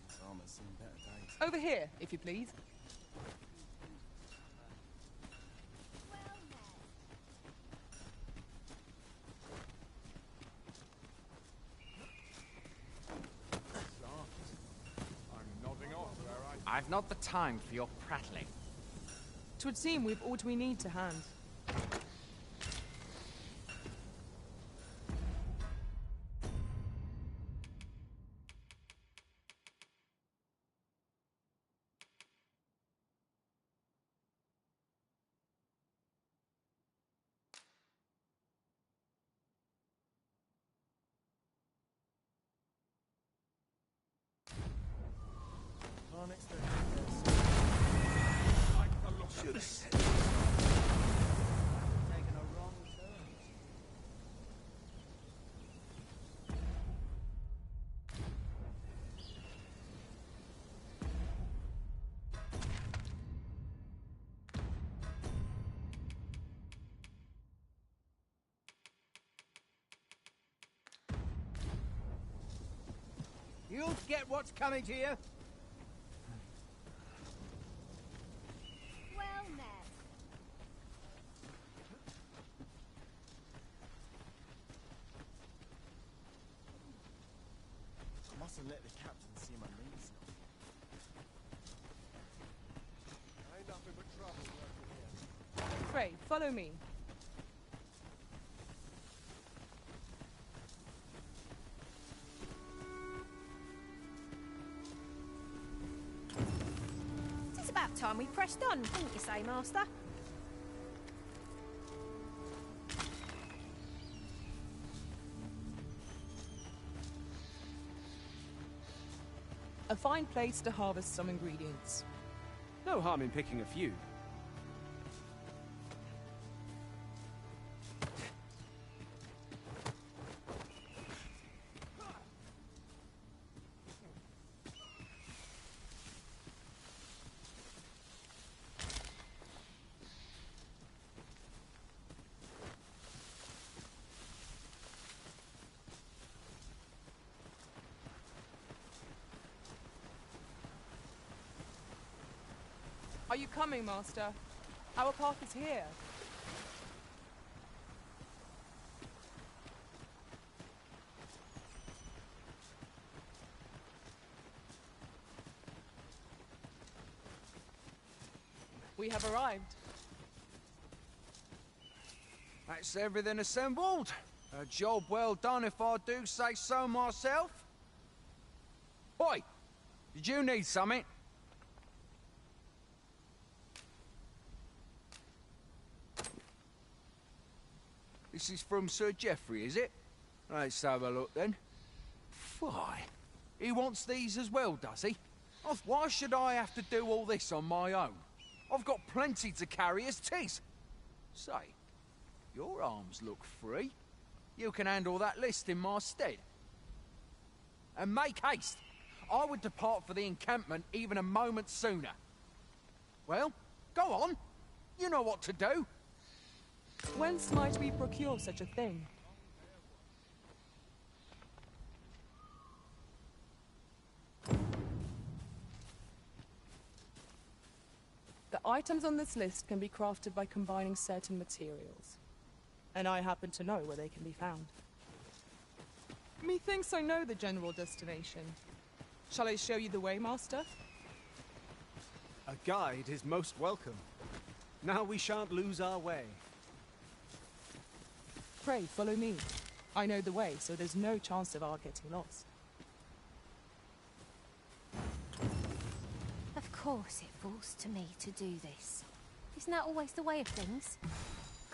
This armor's seen better days. Over here, if you please. I've not the time for your prattling. 'Twould seem we've all we need to hand. Can't expect this. Like the look of this. You'll get what's coming to you. Well met. I mustn't let the captain see my knees. Ain't nothing but trouble working here. Pray, follow me. It's about time we pressed on, didn't you say, Master? A fine place to harvest some ingredients. No harm in picking a few. Are you coming, Master? Our path is here. We have arrived. That's everything assembled. A job well done if I do say so myself. Oi! Did you need something? This is from Sir Geoffrey, is it? Let's have a look then. Fie. He wants these as well, does he? Why should I have to do all this on my own? I've got plenty to carry as tis. Say, your arms look free. You can handle that list in my stead. And make haste. I would depart for the encampment even a moment sooner. Well, go on. You know what to do. Whence might we procure such a thing? The items on this list can be crafted by combining certain materials. And I happen to know where they can be found. Methinks I know the general destination. Shall I show you the way, Master? A guide is most welcome. Now we shan't lose our way. Pray, follow me. I know the way, so there's no chance of our getting lost. Of course it falls to me to do this. Isn't that always the way of things?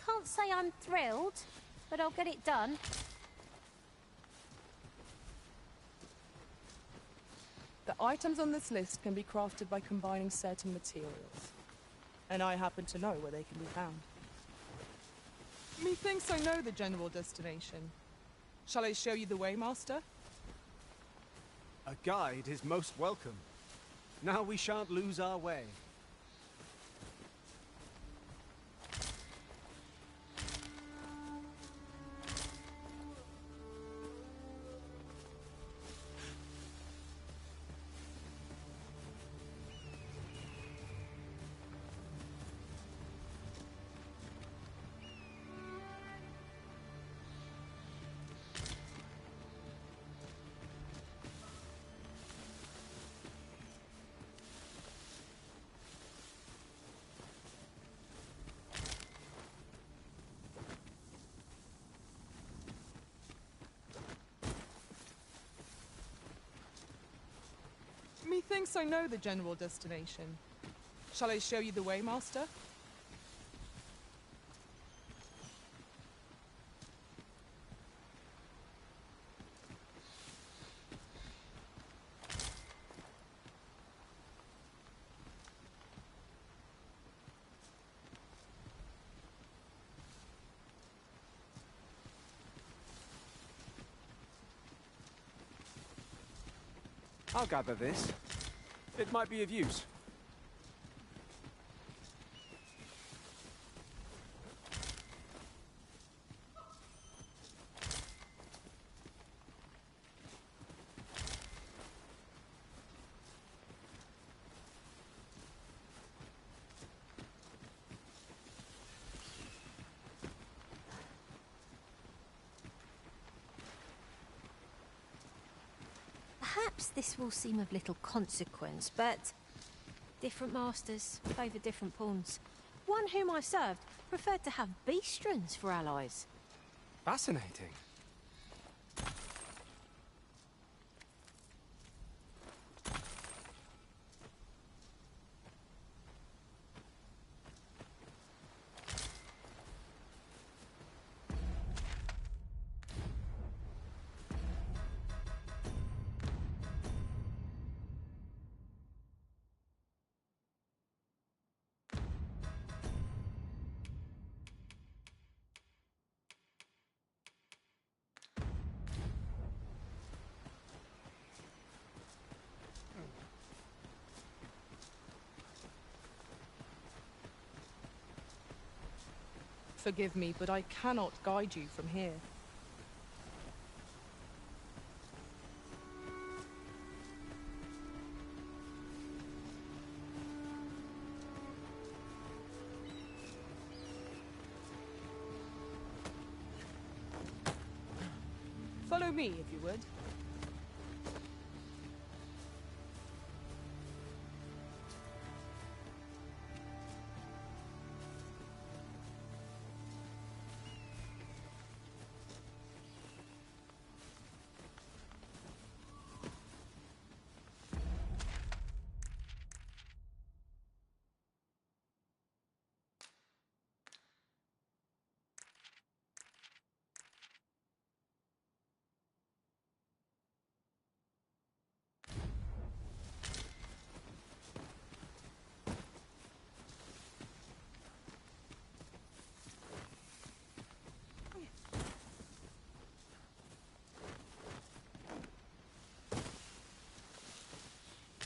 Can't say I'm thrilled, but I'll get it done. The items on this list can be crafted by combining certain materials. And I happen to know where they can be found. Methinks I know the general destination. Shall I show you the way, Master? A guide is most welcome. Now we shan't lose our way. Methinks I know the general destination. Shall I show you the way, Master? I'll gather this. It might be of use. Perhaps this will seem of little consequence, but different masters favour different pawns. One whom I served preferred to have beastrons for allies. Fascinating. Forgive me, but I cannot guide you from here. Follow me, if you would.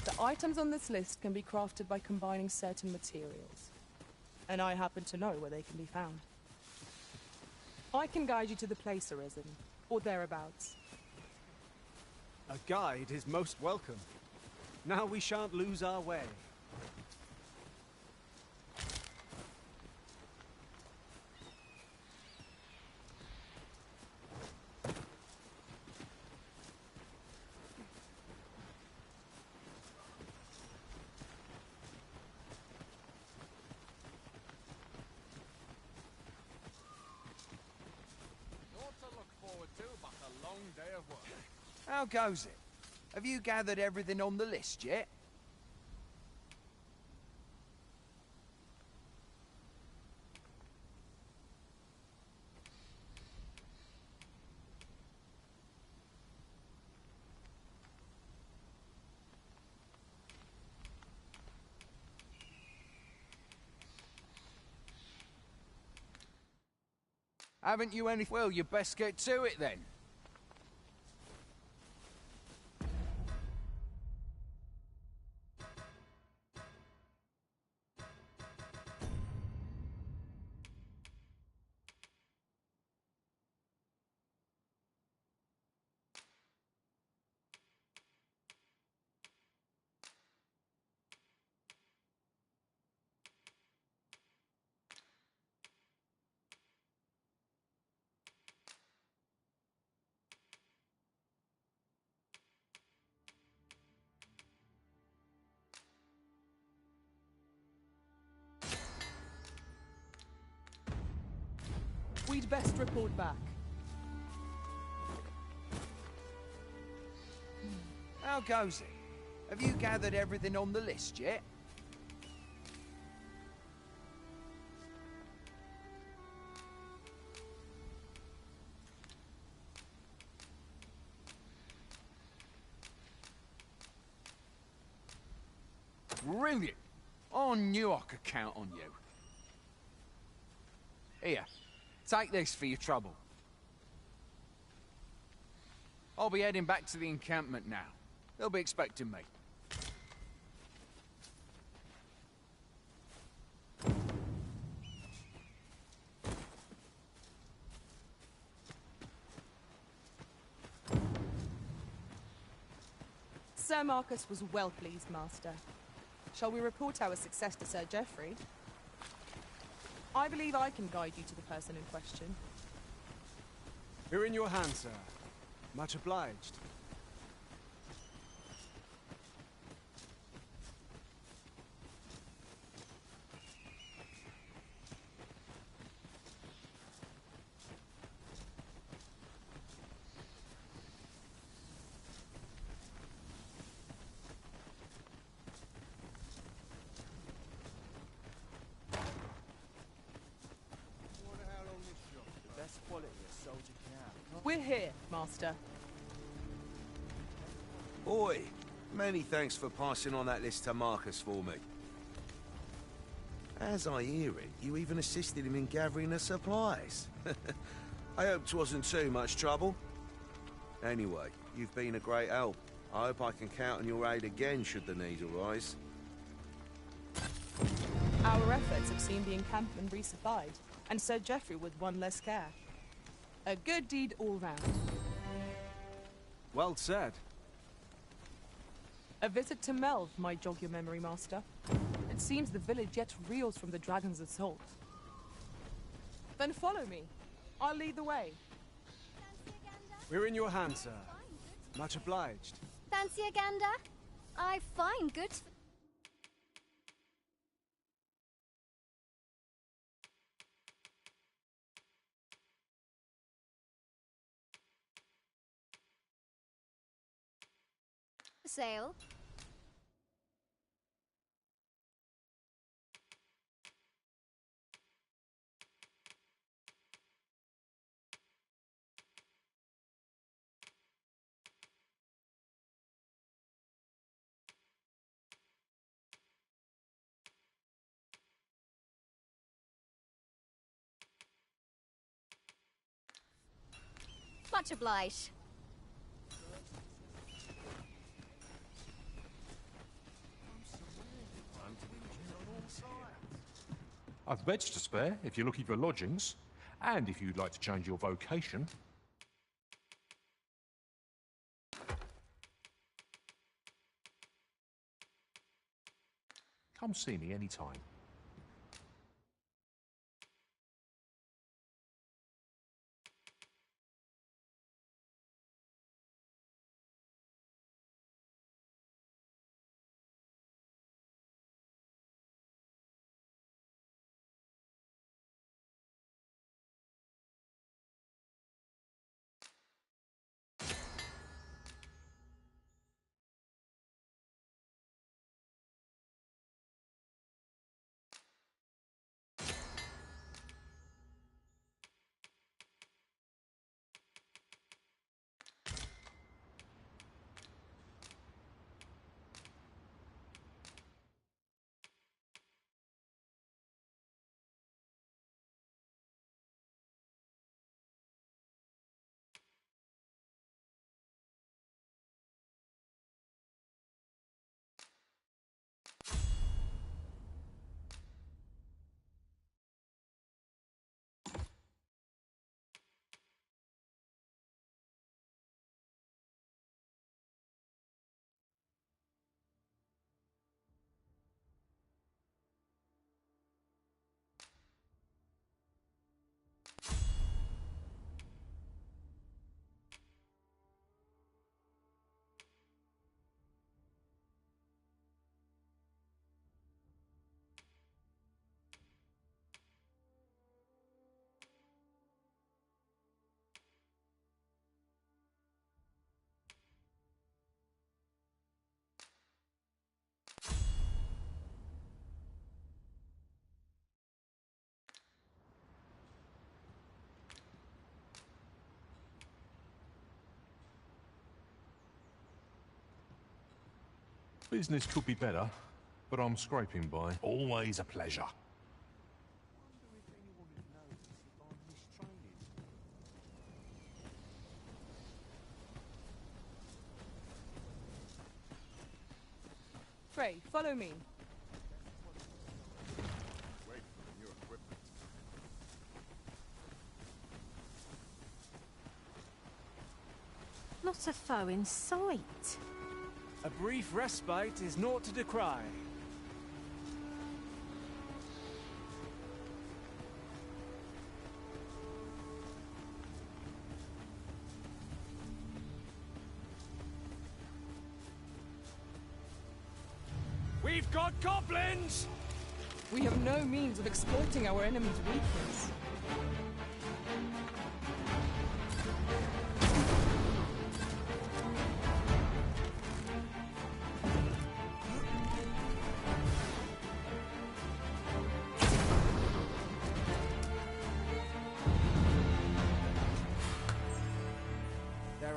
The items on this list can be crafted by combining certain materials, and I happen to know where they can be found. I can guide you to the place, Arisen, or thereabouts. A guide is most welcome. Now we shan't lose our way. How goes it? Have you gathered everything on the list yet? Haven't you any? Well, you best get to it then. We'd best report back. How goes it? Have you gathered everything on the list yet? Brilliant! I knew I could count on you. Here, take this for your trouble. I'll be heading back to the encampment now. They'll be expecting me. Sir Marcus was well pleased, Master. Shall we report our success to Sir Geoffrey? I believe I can guide you to the person in question. You're in your hands, sir. Much obliged. We're here, Master. Oi, many thanks for passing on that list to Marcus for me. As I hear it, you even assisted him in gathering the supplies. I hope 'twasn't too much trouble. Anyway, you've been a great help. I hope I can count on your aid again should the need arise. Our efforts have seen the encampment resupplied, and Sir Geoffrey with one less care. A good deed all round. Well said. A visit to Melv might jog your memory, Master. It seems the village yet reels from the dragon's assault. Then follow me. I'll lead the way. We're in your hands, sir. Much obliged. Fancy a gander? I find goods for sale. Much obliged. I've beds to spare if you're looking for lodgings, and if you'd like to change your vocation. Come see me anytime. Business could be better, but I'm scraping by. Always a pleasure. Frey, follow me. Not a foe in sight. A brief respite is naught to decry. We've got goblins! We have no means of exploiting our enemy's weakness.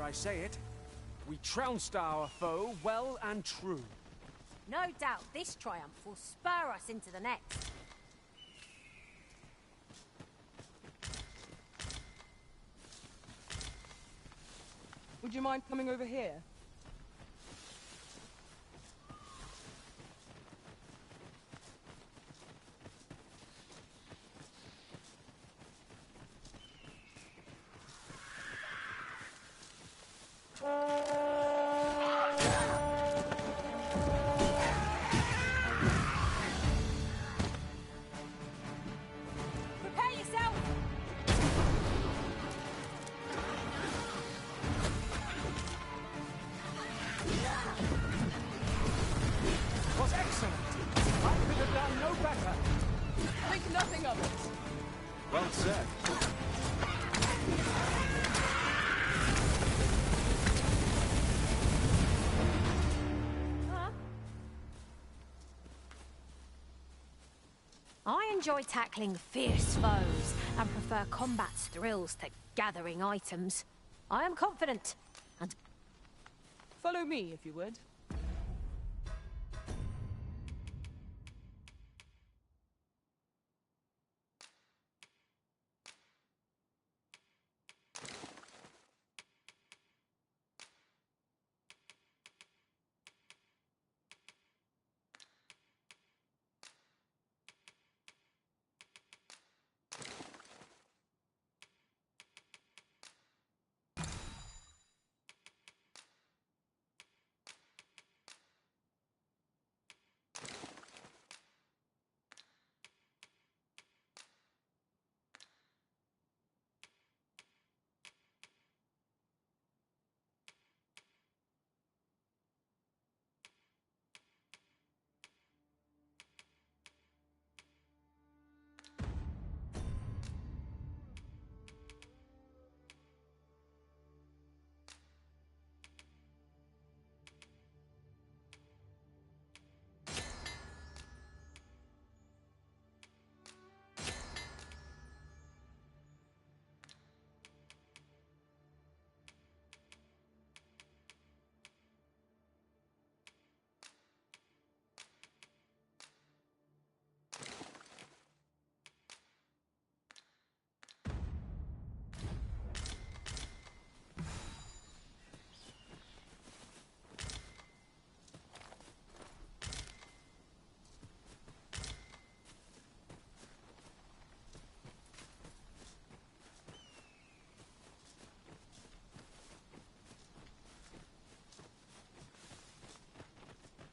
I say it. We trounced our foe well and true. No doubt this triumph will spur us into the next. Would you mind coming over here? Prepare yourself! Was excellent. I could have done no better. Think nothing of it. Well said. I enjoy tackling fierce foes and prefer combat's thrills to gathering items. I am confident and... Follow me, if you would.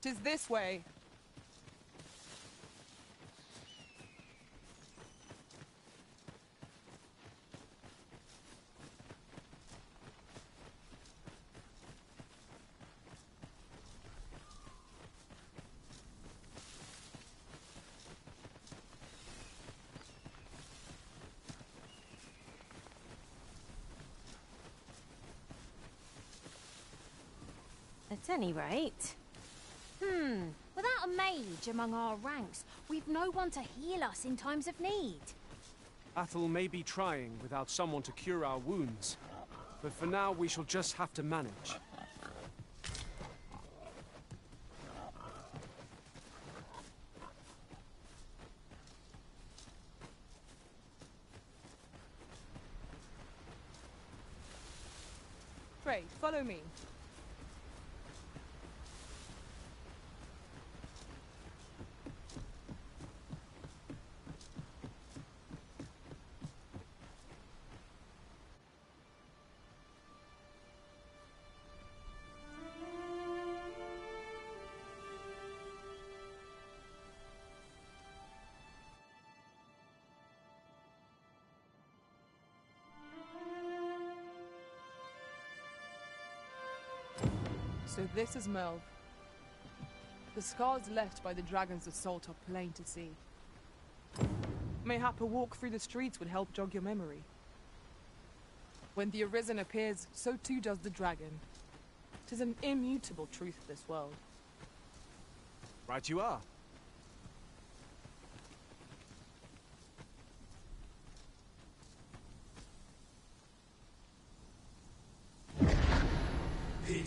Tis this way. At any rate... without a mage among our ranks, we've no one to heal us in times of need. Battle may be trying without someone to cure our wounds, but for now we shall just have to manage. Pray, follow me. So this is Melv. The scars left by the dragon's assault are plain to see. Mayhap a walk through the streets would help jog your memory. When the Arisen appears, so too does the dragon. 'Tis an immutable truth of this world. Right you are.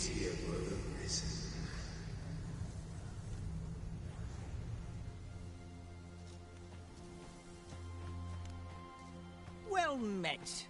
here, brother risen. Well met.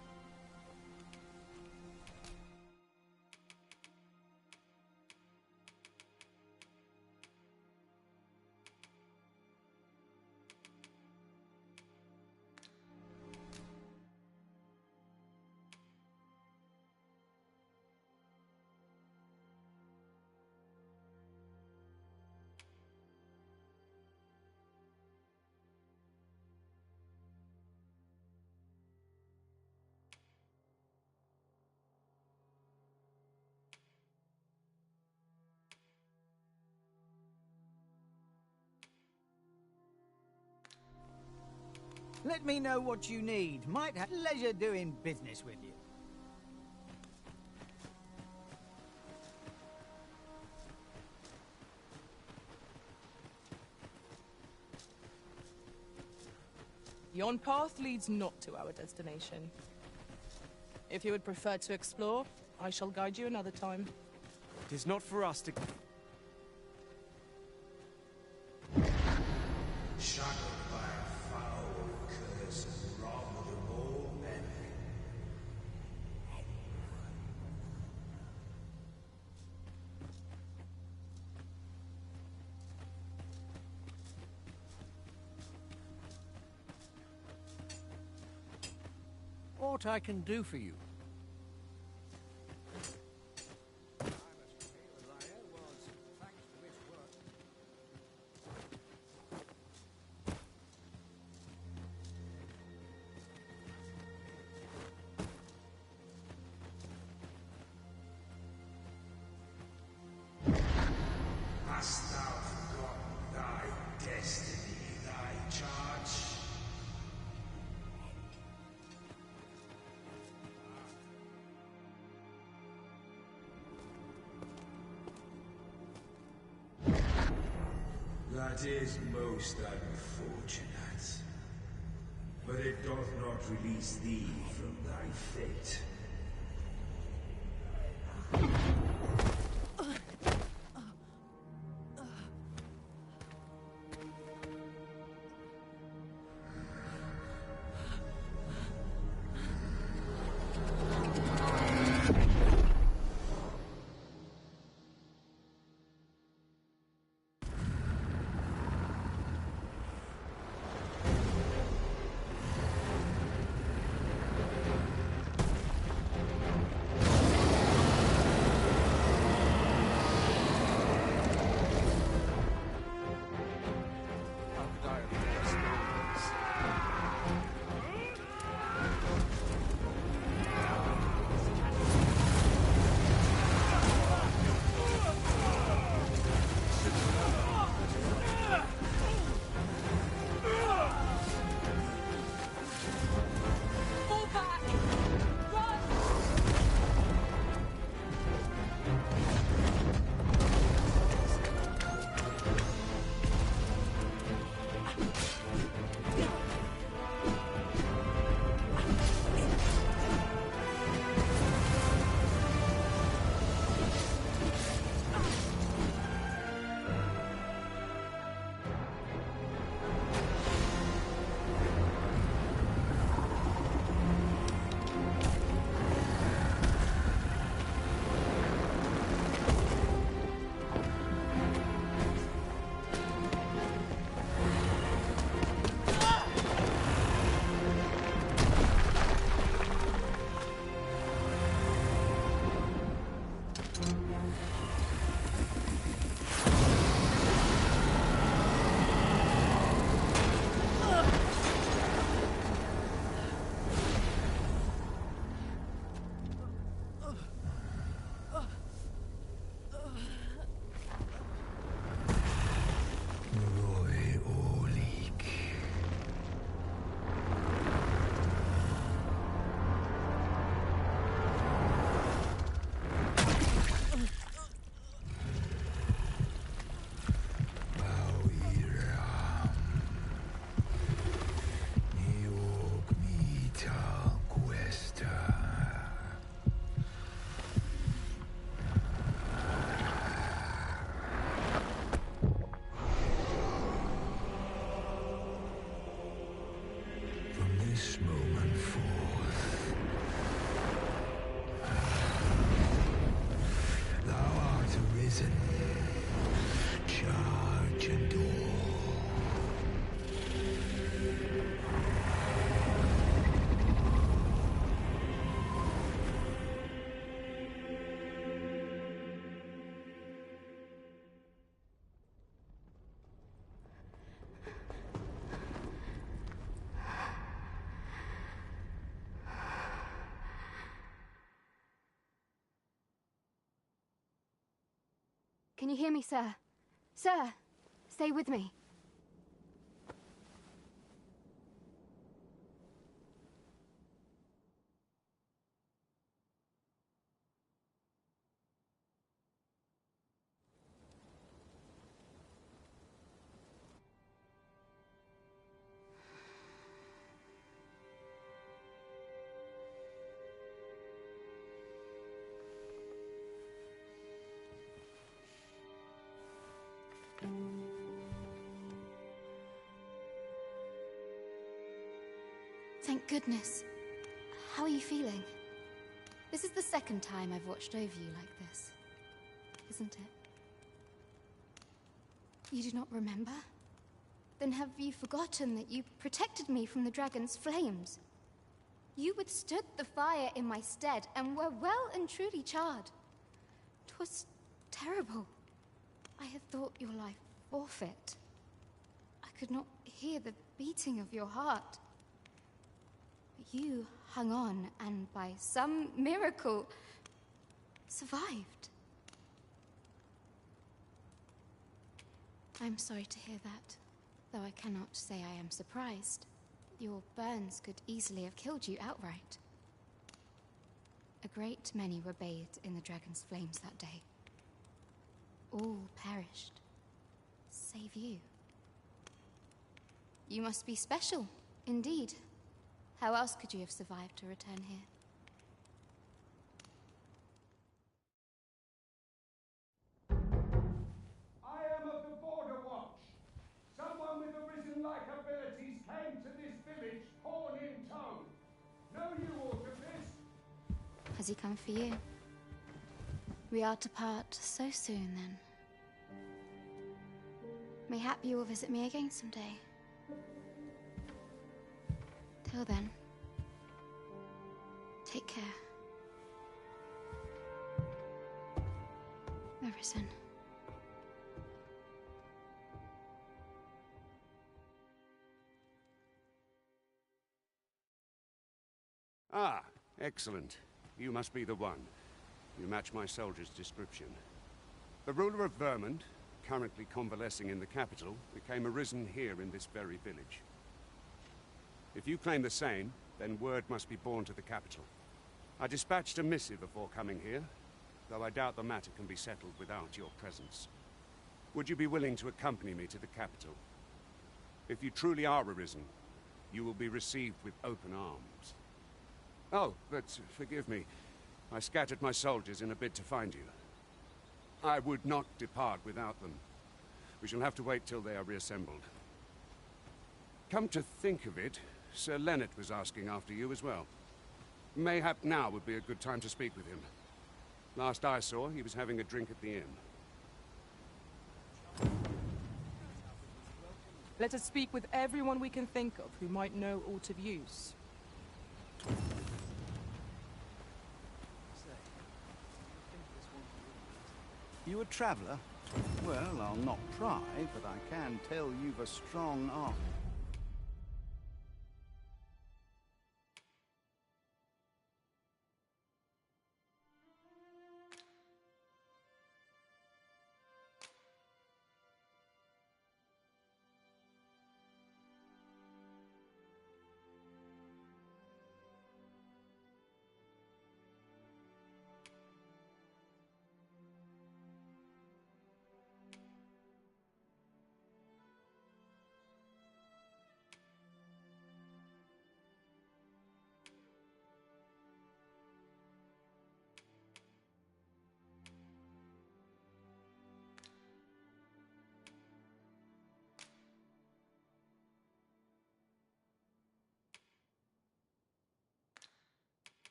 Let me know what you need. Might have pleasure doing business with you. Yon path leads not to our destination. If you would prefer to explore, I shall guide you another time. It is not for us to... Shackled by a foul curse and robbed of all men. What I can do for you? Hast thou forgotten thy destiny, thy charge? That is most unfortunate. But it doth not release thee from thy fate. Can you hear me, sir? Sir, stay with me. Thank goodness. How are you feeling? This is the second time I've watched over you like this, isn't it? You do not remember? Then have you forgotten that you protected me from the dragon's flames? You withstood the fire in my stead and were well and truly charred. 'Twas terrible. I had thought your life forfeit. I could not hear the beating of your heart. But you hung on and by some miracle survived. I'm sorry to hear that, though I cannot say I am surprised. Your burns could easily have killed you outright. A great many were bathed in the dragon's flames that day. All perished, save you. You must be special, indeed. How else could you have survived to return here? I am of the Border Watch. Someone with Arisen-like abilities came to this village, horn in tow. Know you aught of this? Has he come for you? We are to part so soon, then. Mayhap you will visit me again someday. Till then, take care. Arisen. Ah, excellent. You must be the one. You match my soldier's description. The ruler of Vermund, currently convalescing in the capital, became arisen here in this very village. If you claim the same, then word must be borne to the capital. I dispatched a missive before coming here, though I doubt the matter can be settled without your presence. Would you be willing to accompany me to the capital? If you truly are arisen, you will be received with open arms. Oh, but forgive me. I scattered my soldiers in a bid to find you. I would not depart without them. We shall have to wait till they are reassembled. Come to think of it, Sir Leonard was asking after you as well. Mayhap now would be a good time to speak with him. Last I saw, he was having a drink at the inn. Let us speak with everyone we can think of who might know aught of use. You a traveller? Well, I'll not pry, but I can tell you've a strong arm.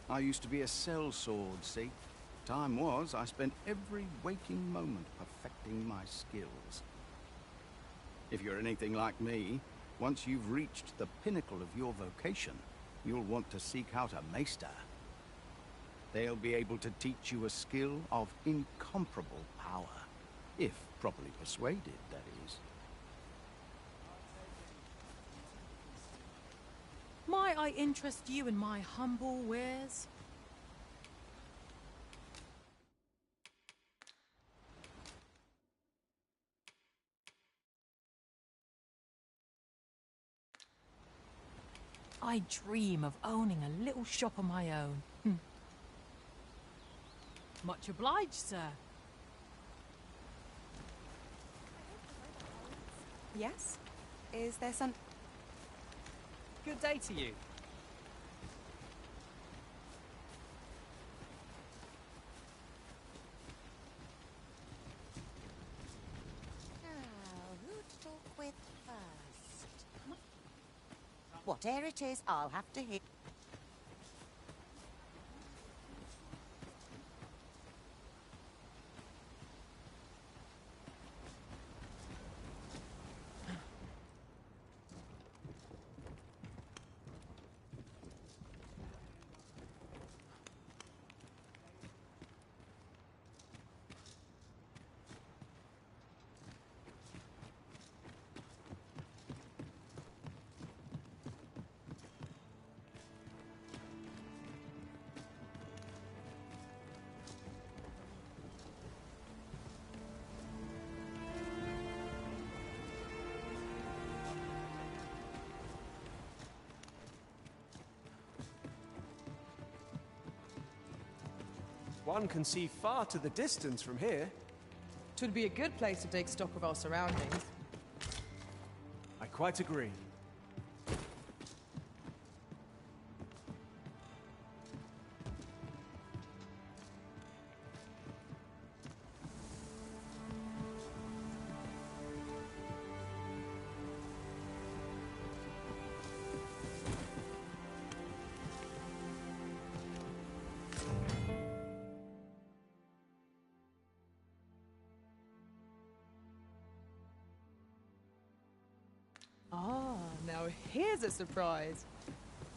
I used to be a sellsword, see? Time was, I spent every waking moment perfecting my skills. If you're anything like me, once you've reached the pinnacle of your vocation, you'll want to seek out a maester. They'll be able to teach you a skill of incomparable power. If properly persuaded, that is. Might I interest you in my humble wares? I dream of owning a little shop of my own. Much obliged, sir. Yes? Is there some... Good day to you. Now, who to talk with first? Whatever it is, I'll have to hear. One can see far to the distance from here. 'Twould be a good place to take stock of our surroundings. I quite agree. Ah, now here's a surprise.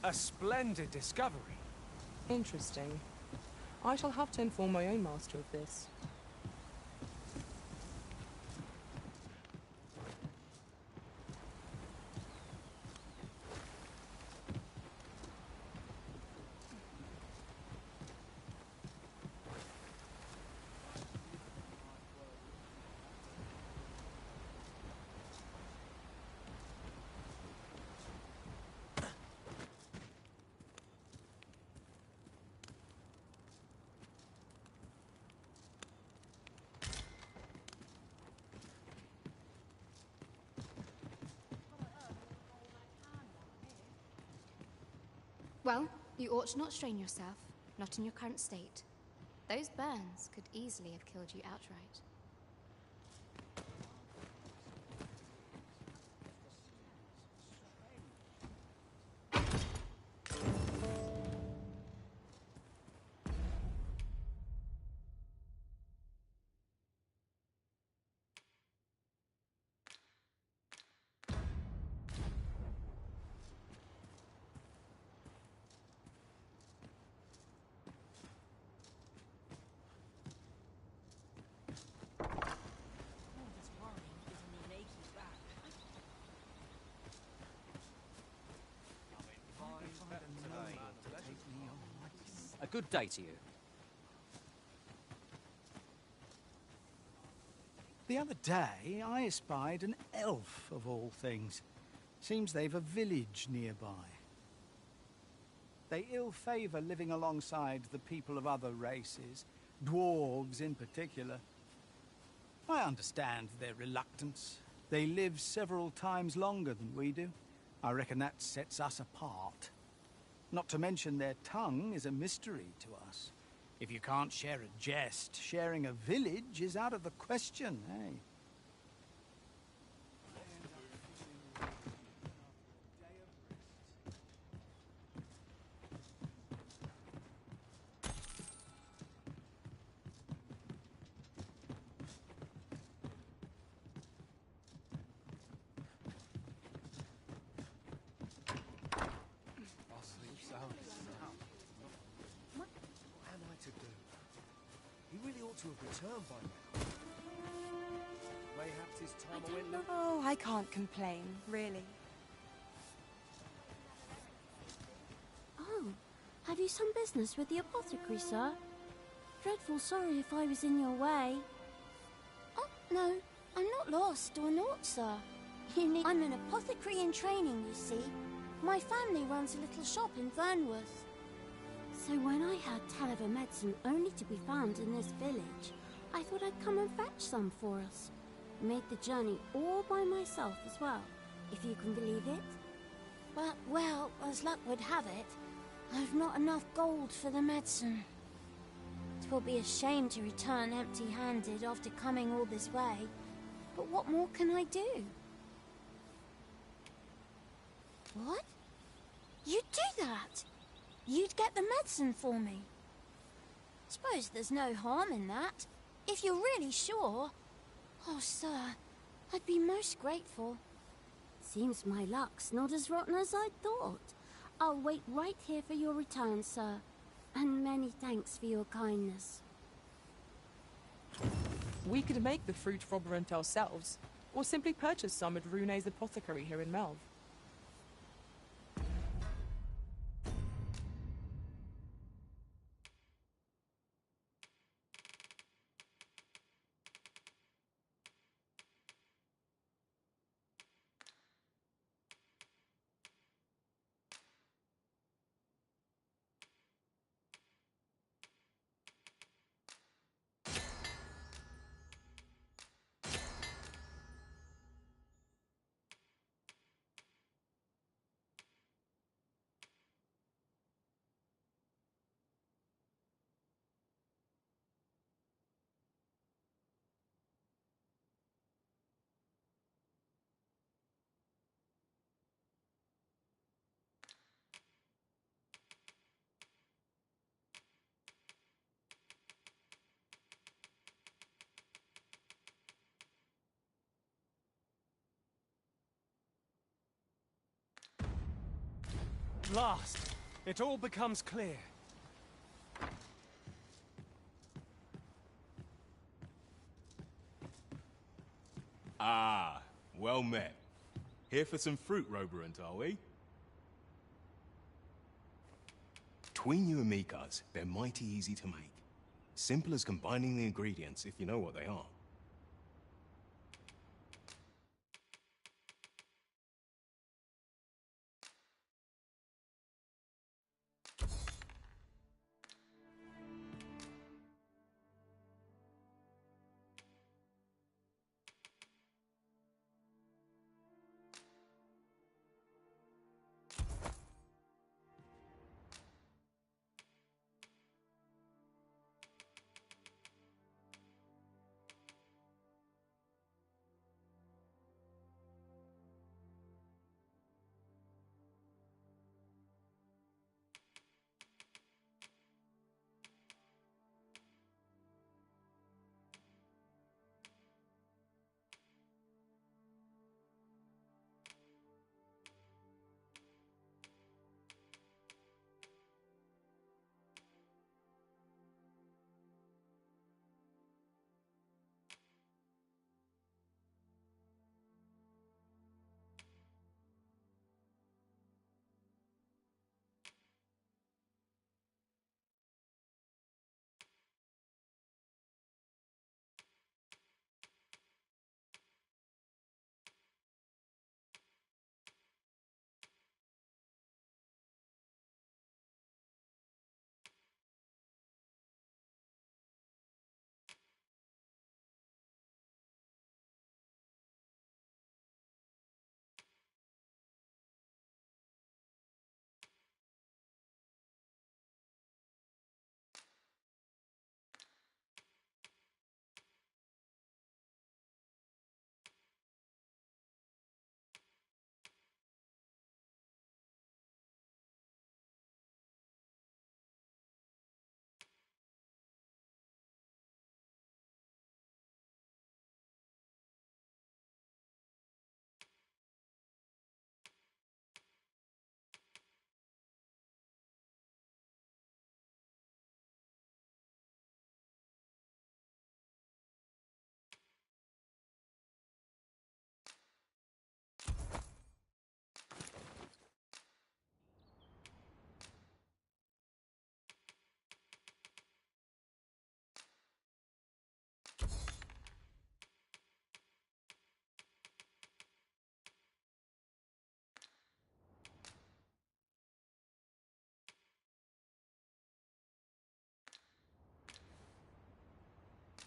A splendid discovery. Interesting. I shall have to inform my own master of this. Well, you ought not strain yourself, not in your current state. Those burns could easily have killed you outright. A good day to you. The other day, I espied an elf, of all things. Seems they've a village nearby. They ill favor living alongside the people of other races, dwarves in particular. I understand their reluctance. They live several times longer than we do. I reckon that sets us apart. Not to mention their tongue is a mystery to us. If you can't share a jest, sharing a village is out of the question, eh? to have returned by now. Mayhaps his time I went looking. Oh, I can't complain, really. Oh, have you some business with the apothecary, sir? Dreadful sorry if I was in your way. Oh, no, I'm not lost or naught, sir. I'm an apothecary in training, you see. My family runs a little shop in Vernworth. So when I heard tell of a medicine only to be found in this village, I thought I'd come and fetch some for us. Made the journey all by myself as well, if you can believe it. But, well, as luck would have it, I've not enough gold for the medicine. 'Twill be a shame to return empty-handed after coming all this way, but what more can I do? What? You'd do that? You'd get the medicine for me? Suppose there's no harm in that, if you're really sure. Oh, sir, I'd be most grateful. Seems my luck's not as rotten as I'd thought. I'll wait right here for your return, sir. And many thanks for your kindness. We could make the fruit robberant ourselves, or simply purchase some at Rune's apothecary here in Melv. At last, it all becomes clear. Ah, well met. Here for some fruit roberant, are we? Between you and me, cuz, they're mighty easy to make. Simple as combining the ingredients if you know what they are.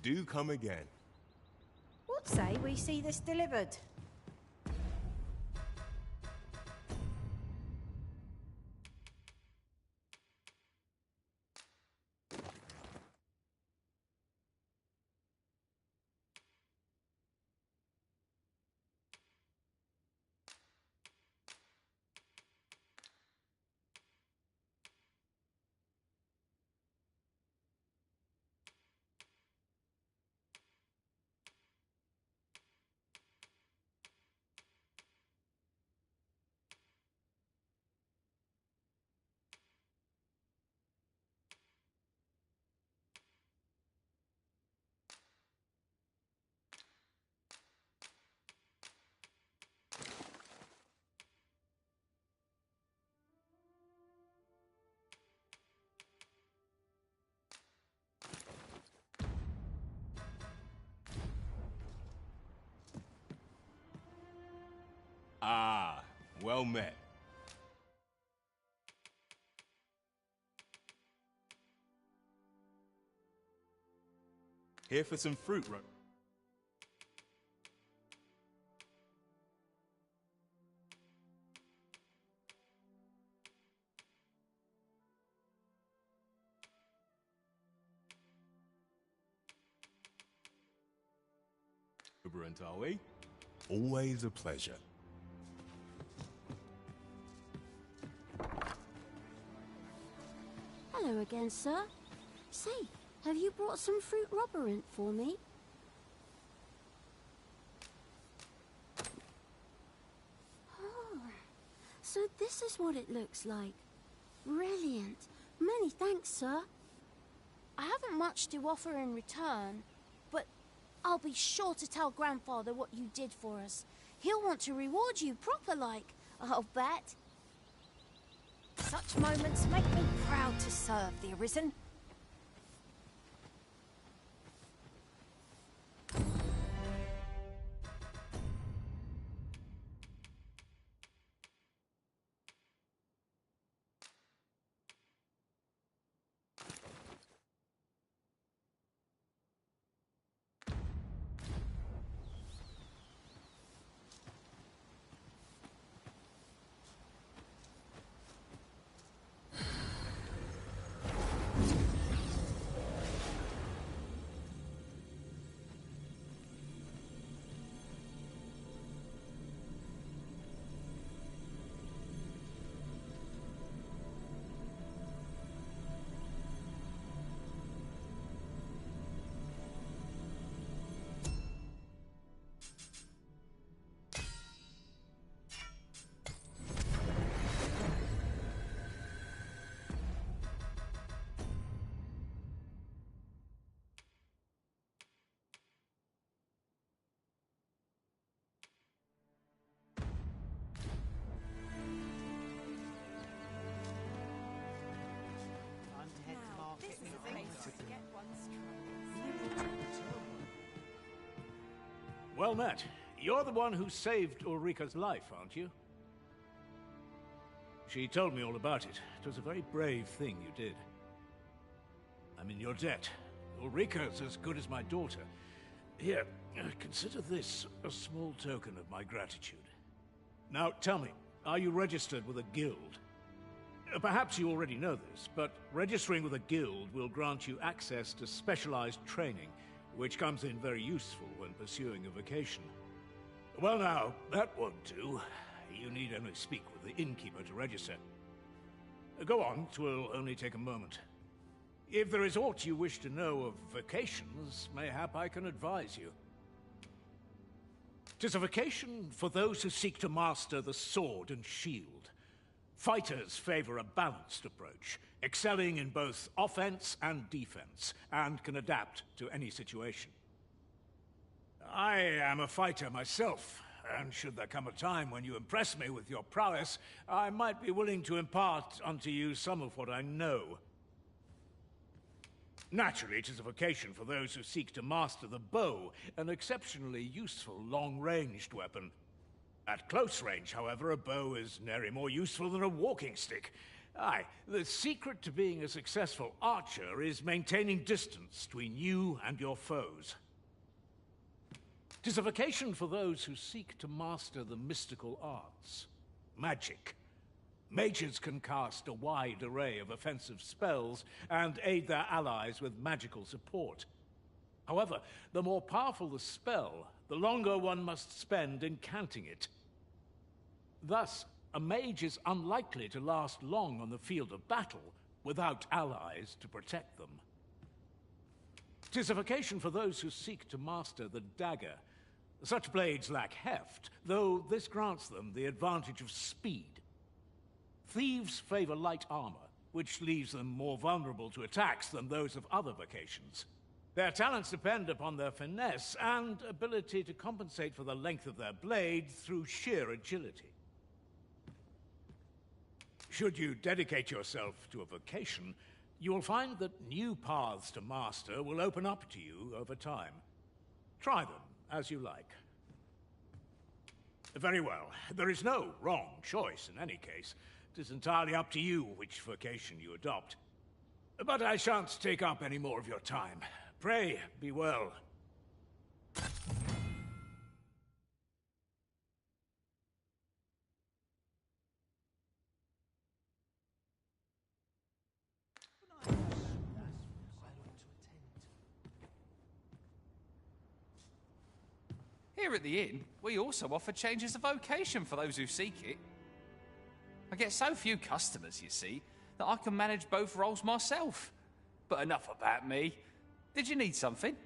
Do come again. What say we see this delivered? Ah, well met. Here for some fruit, Exuberant, are we? Always a pleasure. Hello again, sir. Say, have you brought some fruit robberant for me? Oh, so this is what it looks like. Brilliant. Many thanks, sir. I haven't much to offer in return, but I'll be sure to tell Grandfather what you did for us. He'll want to reward you proper like, I'll bet. Such moments make me proud to serve the Arisen. Well met. You're the one who saved Ulrika's life, aren't you? She told me all about it. It was a very brave thing you did. I'm in your debt. Ulrika's as good as my daughter. Here, consider this a small token of my gratitude. Now, tell me, are you registered with a guild? Perhaps you already know this, but registering with a guild will grant you access to specialized training, which comes in very useful when pursuing a vocation. Well now, that won't do. You need only speak with the innkeeper to register. Go on, 'twill only take a moment. If there is aught you wish to know of vocations, mayhap I can advise you. 'Tis a vocation for those who seek to master the sword and shield. Fighters favor a balanced approach, excelling in both offense and defense, and can adapt to any situation. I am a fighter myself, and should there come a time when you impress me with your prowess, I might be willing to impart unto you some of what I know. Naturally, it is a vocation for those who seek to master the bow, an exceptionally useful long-ranged weapon. At close range, however, a bow is nary more useful than a walking stick. Aye, the secret to being a successful archer is maintaining distance between you and your foes. 'Tis a vocation for those who seek to master the mystical arts. Magic. Mages can cast a wide array of offensive spells and aid their allies with magical support. However, the more powerful the spell, the longer one must spend incanting it. Thus, a mage is unlikely to last long on the field of battle without allies to protect them. 'Tis a vocation for those who seek to master the dagger. Such blades lack heft, though this grants them the advantage of speed. Thieves favor light armor, which leaves them more vulnerable to attacks than those of other vocations. Their talents depend upon their finesse and ability to compensate for the length of their blade through sheer agility. Should you dedicate yourself to a vocation, you will find that new paths to master will open up to you over time. Try them as you like. Very well. There is no wrong choice in any case. It is entirely up to you which vocation you adopt. But I shan't take up any more of your time. Pray, be well. Here at the inn, we also offer changes of vocation for those who seek it. I get so few customers, you see, that I can manage both roles myself. But enough about me. Did you need something?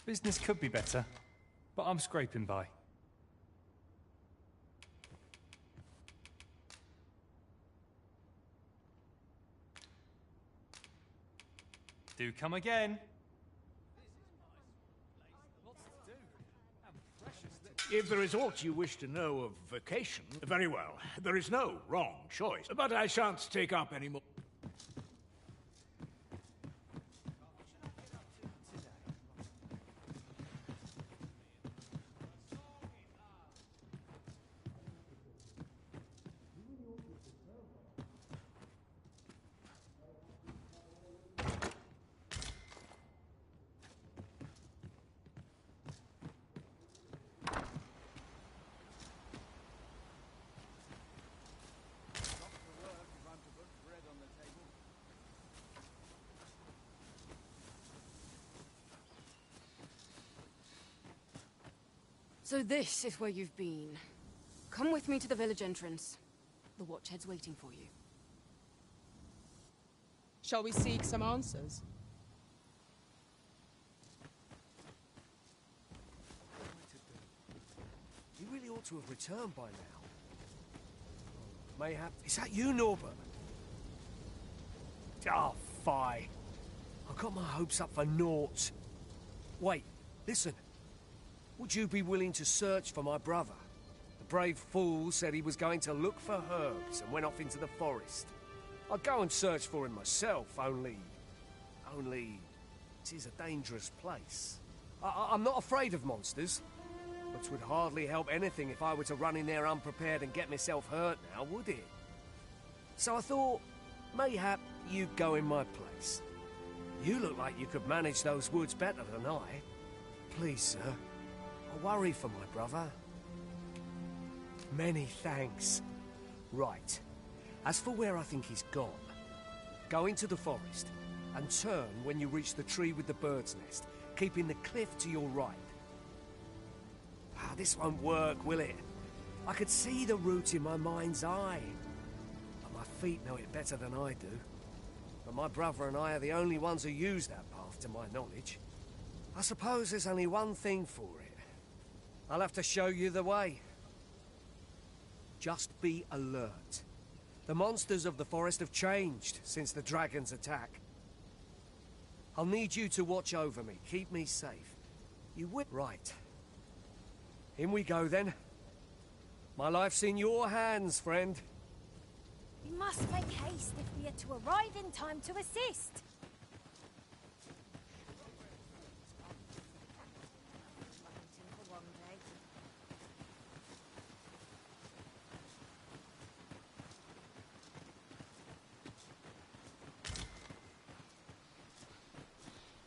Business could be better, but I'm scraping by. Do come again. If there is aught you wish to know of vocation, very well. There is no wrong choice, but I shan't take up any more. So this is where you've been. Come with me to the village entrance. The Watchhead's waiting for you. Shall we seek some answers? You really ought to have returned by now. Mayhap... Is that you, Norbert? Ah, fie. I got my hopes up for naught. Wait, listen. Would you be willing to search for my brother? The brave fool said he was going to look for herbs and went off into the forest. I'd go and search for him myself, only... it is a dangerous place. I'm not afraid of monsters, but 'twould hardly help anything if I were to run in there unprepared and get myself hurt now, would it? So I thought, mayhap you'd go in my place. You look like you could manage those woods better than I. Please, sir, I worry for my brother. Many thanks. Right. As for where I think he's gone, go into the forest and turn when you reach the tree with the bird's nest, keeping the cliff to your right. This won't work, will it? I could see the route in my mind's eye. But my feet know it better than I do. But my brother and I are the only ones who use that path, to my knowledge. I suppose there's only one thing for it. I'll have to show you the way. Just be alert. The monsters of the forest have changed since the dragon's attack. I'll need you to watch over me, keep me safe. You will... Right. In we go, then. My life's in your hands, friend. We must make haste if we are to arrive in time to assist.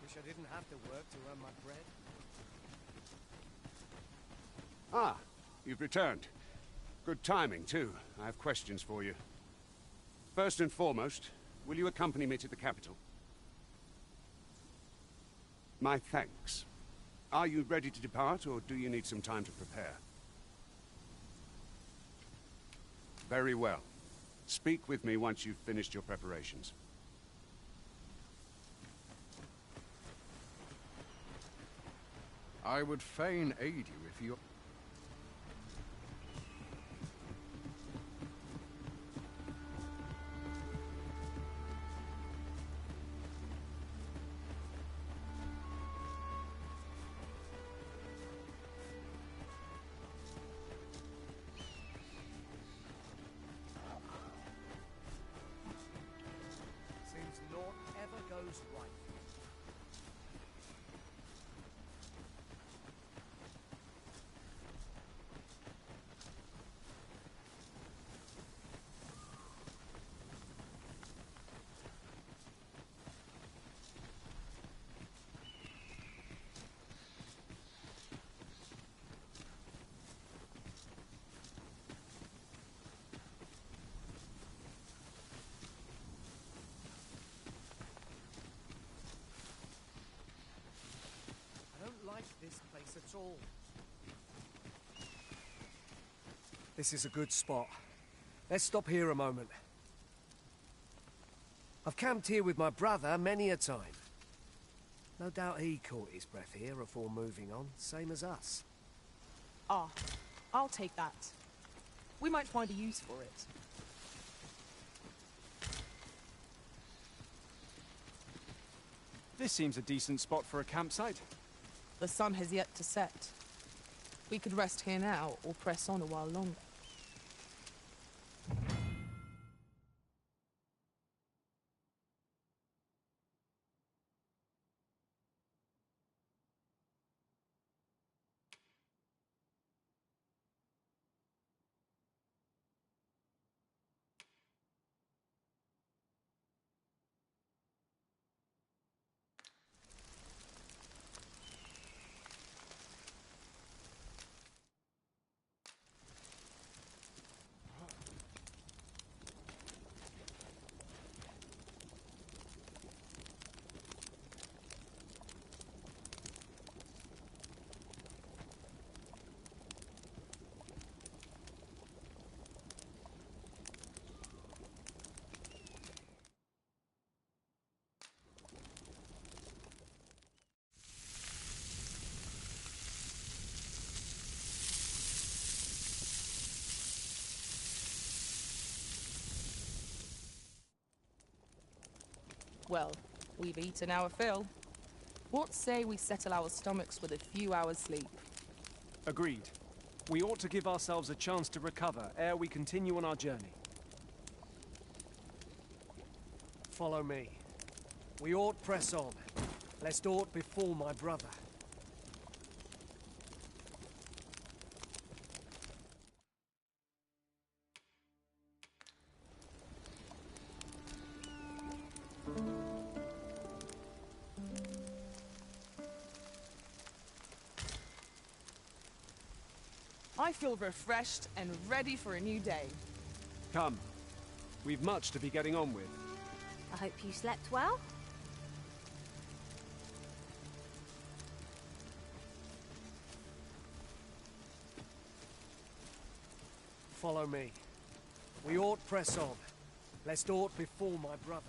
Wish I didn't have to work to earn my bread. Ah, you've returned. Good timing, too. I have questions for you. First and foremost, will you accompany me to the capital? My thanks. Are you ready to depart, or do you need some time to prepare? Very well. Speak with me once you've finished your preparations. I would fain aid you if you... Seems naught ever goes right. Like this place at all. This is a good spot. Let's stop here a moment. I've camped here with my brother many a time. No doubt he caught his breath here before moving on, same as us. Ah, I'll take that. We might find a use for it. This seems a decent spot for a campsite. The sun has yet to set. We could rest here now, or press on a while longer. Well, We've eaten our fill. What say we settle our stomachs with a few hours' sleep? Agreed. We ought to give ourselves a chance to recover ere we continue on our journey. Follow me. We ought press on, lest aught befall my brother. I feel refreshed and ready for a new day. Come. We've much to be getting on with. I hope you slept well. Follow me. We ought press on, lest aught befall my brother.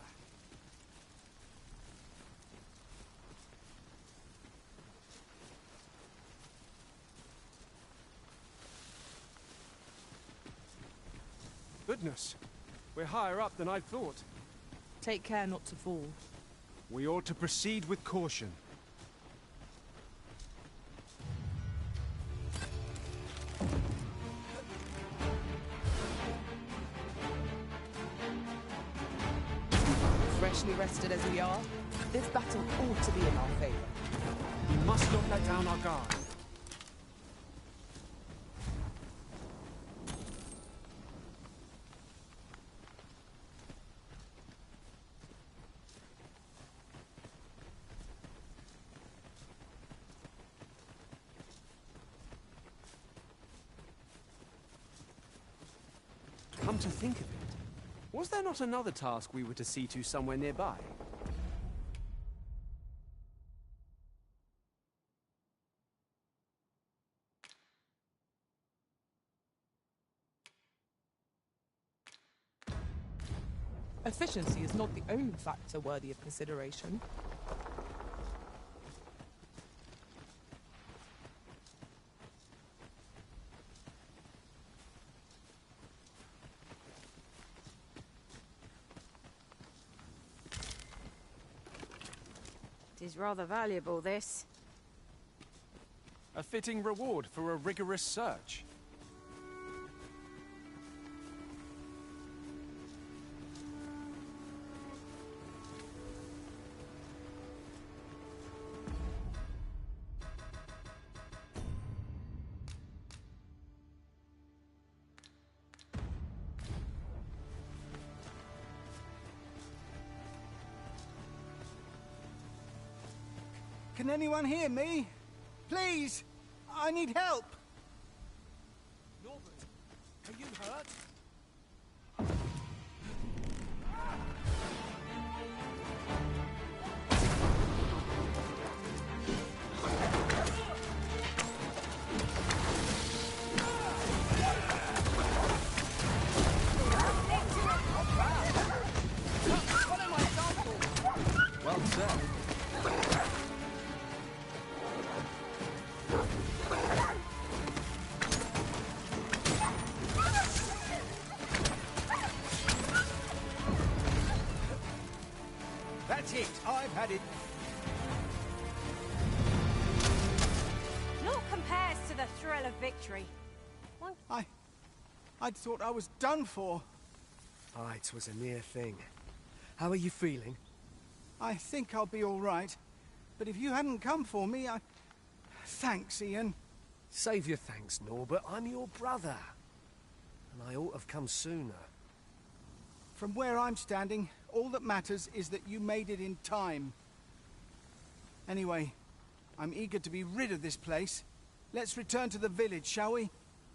Goodness. We're higher up than I thought. Take care not to fall. We ought to proceed with caution. Freshly rested as we are, this battle ought to be in our favor. We must not let down our guard. Come to think of it, was there not another task we were to see to somewhere nearby? Efficiency is not the only factor worthy of consideration. It is rather valuable, this. A fitting reward for a rigorous search. Can anyone hear me? Please! I need help! Norbert, are you hurt? Well said. That's it! I've had it! Naught compares to the thrill of victory. I'd thought I was done for. Aye, it was a near thing. How are you feeling? I think I'll be all right. But if you hadn't come for me, Thanks, Ian. Save your thanks, Norbert. I'm your brother. And I ought to have come sooner. From where I'm standing, all that matters is that you made it in time. Anyway, I'm eager to be rid of this place. Let's return to the village, shall we?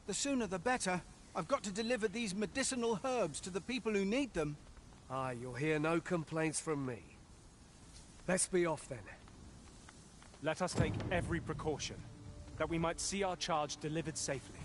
The sooner the better. I've got to deliver these medicinal herbs to the people who need them. Aye, you'll hear no complaints from me. Let's be off then. Let us take every precaution, that we might see our charge delivered safely.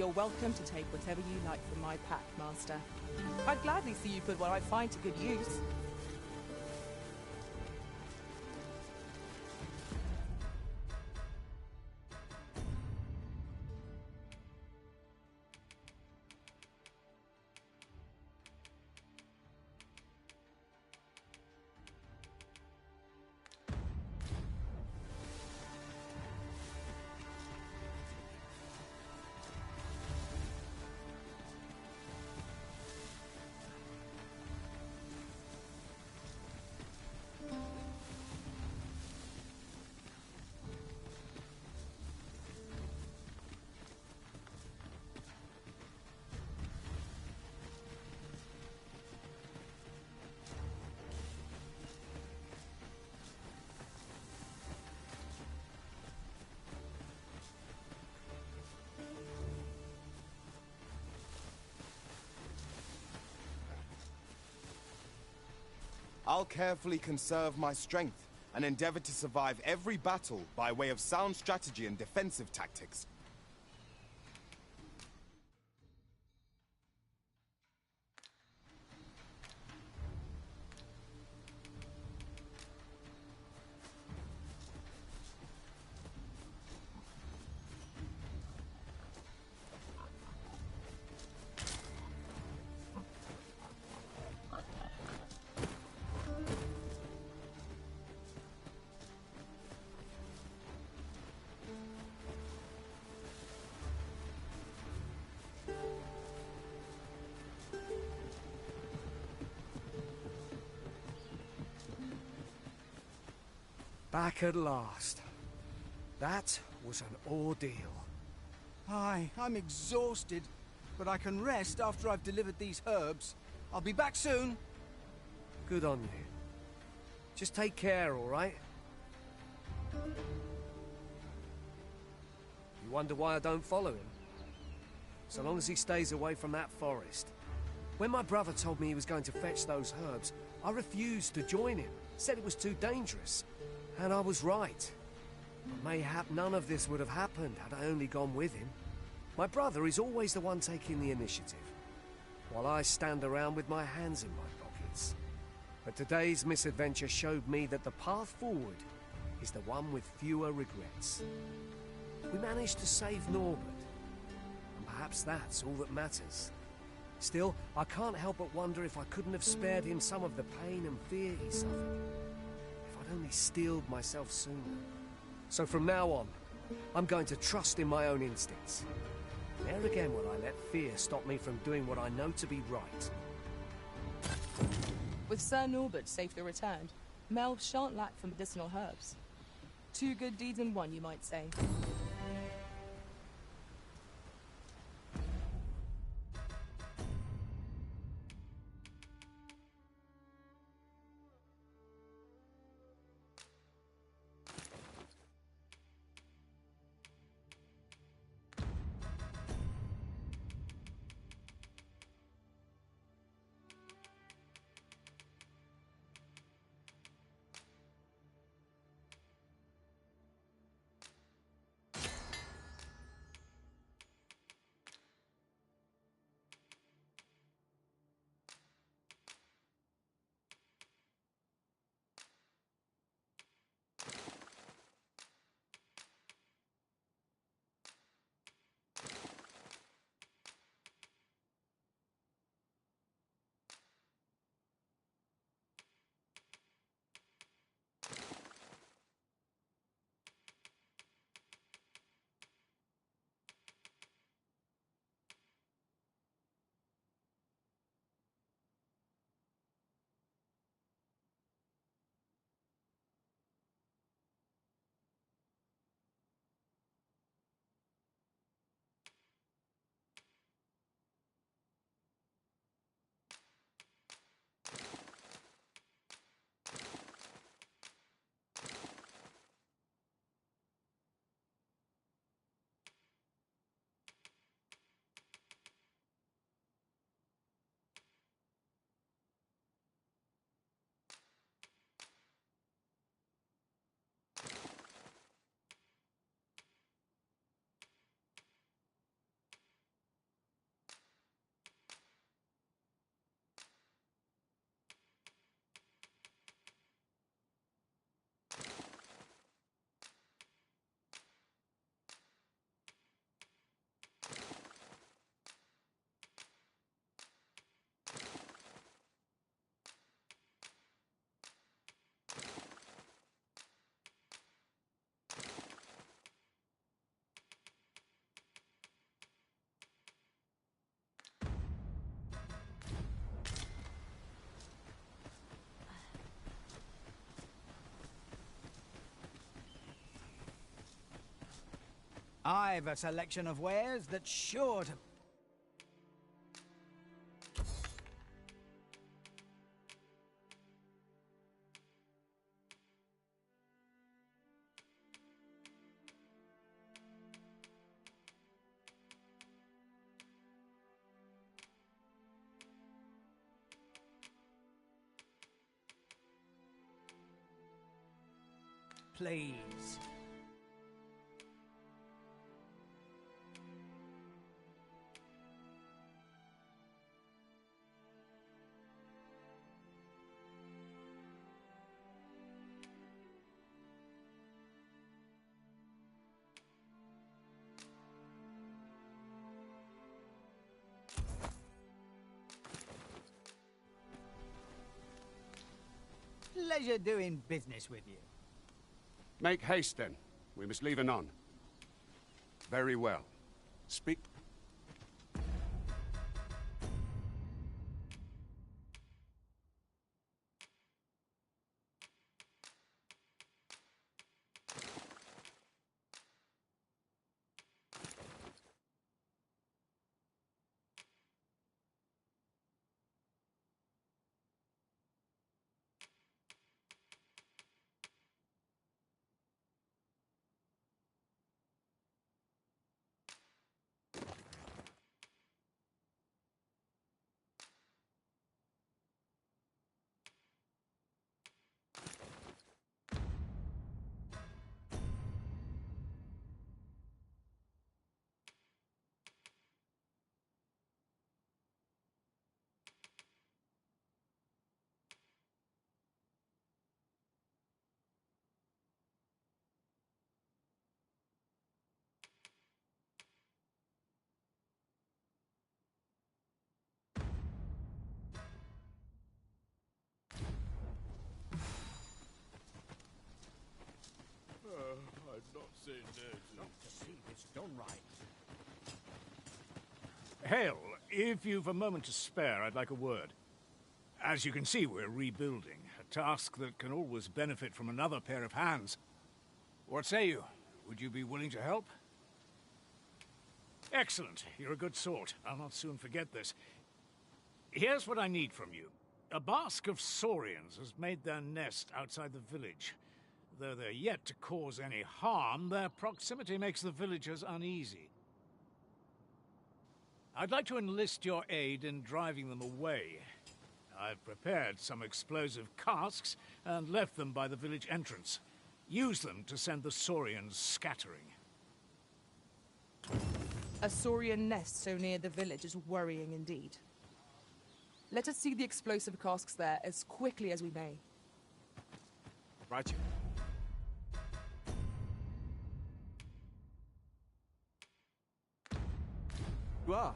You're welcome to take whatever you like from my pack, Master. I'd gladly see you put what I find to good use. I'll carefully conserve my strength and endeavor to survive every battle by way of sound strategy and defensive tactics. Back at last. That was an ordeal. Aye, I'm exhausted, but I can rest after I've delivered these herbs. I'll be back soon. Good on you. Just take care, all right? You wonder why I don't follow him? So long as he stays away from that forest. When my brother told me he was going to fetch those herbs, I refused to join him. Said it was too dangerous. And I was right. But mayhap none of this would have happened had I only gone with him. My brother is always the one taking the initiative, while I stand around with my hands in my pockets. But today's misadventure showed me that the path forward is the one with fewer regrets. We managed to save Norbert, and perhaps that's all that matters. Still, I can't help but wonder if I couldn't have spared him some of the pain and fear he suffered. If I'd only steeled myself sooner. So from now on, I'm going to trust in my own instincts. Never again will I let fear stop me from doing what I know to be right. With Sir Norbert safely returned, Mel shan't lack for medicinal herbs. Two good deeds in one, you might say. I've a selection of wares that's sure to... Please. Pleasure doing business with you. Make haste, then. We must leave anon. Very well. Speak... I've not seen this. Not to see this done right. Hale, if you've a moment to spare, I'd like a word. As you can see, we're rebuilding. A task that can always benefit from another pair of hands. What say you? Would you be willing to help? Excellent. You're a good sort. I'll not soon forget this. Here's what I need from you. A basque of saurians has made their nest outside the village. Though they're yet to cause any harm, their proximity makes the villagers uneasy. I'd like to enlist your aid in driving them away. I've prepared some explosive casks and left them by the village entrance. Use them to send the saurians scattering. A saurian nest so near the village is worrying indeed. Let us see the explosive casks there as quickly as we may. Right. You are.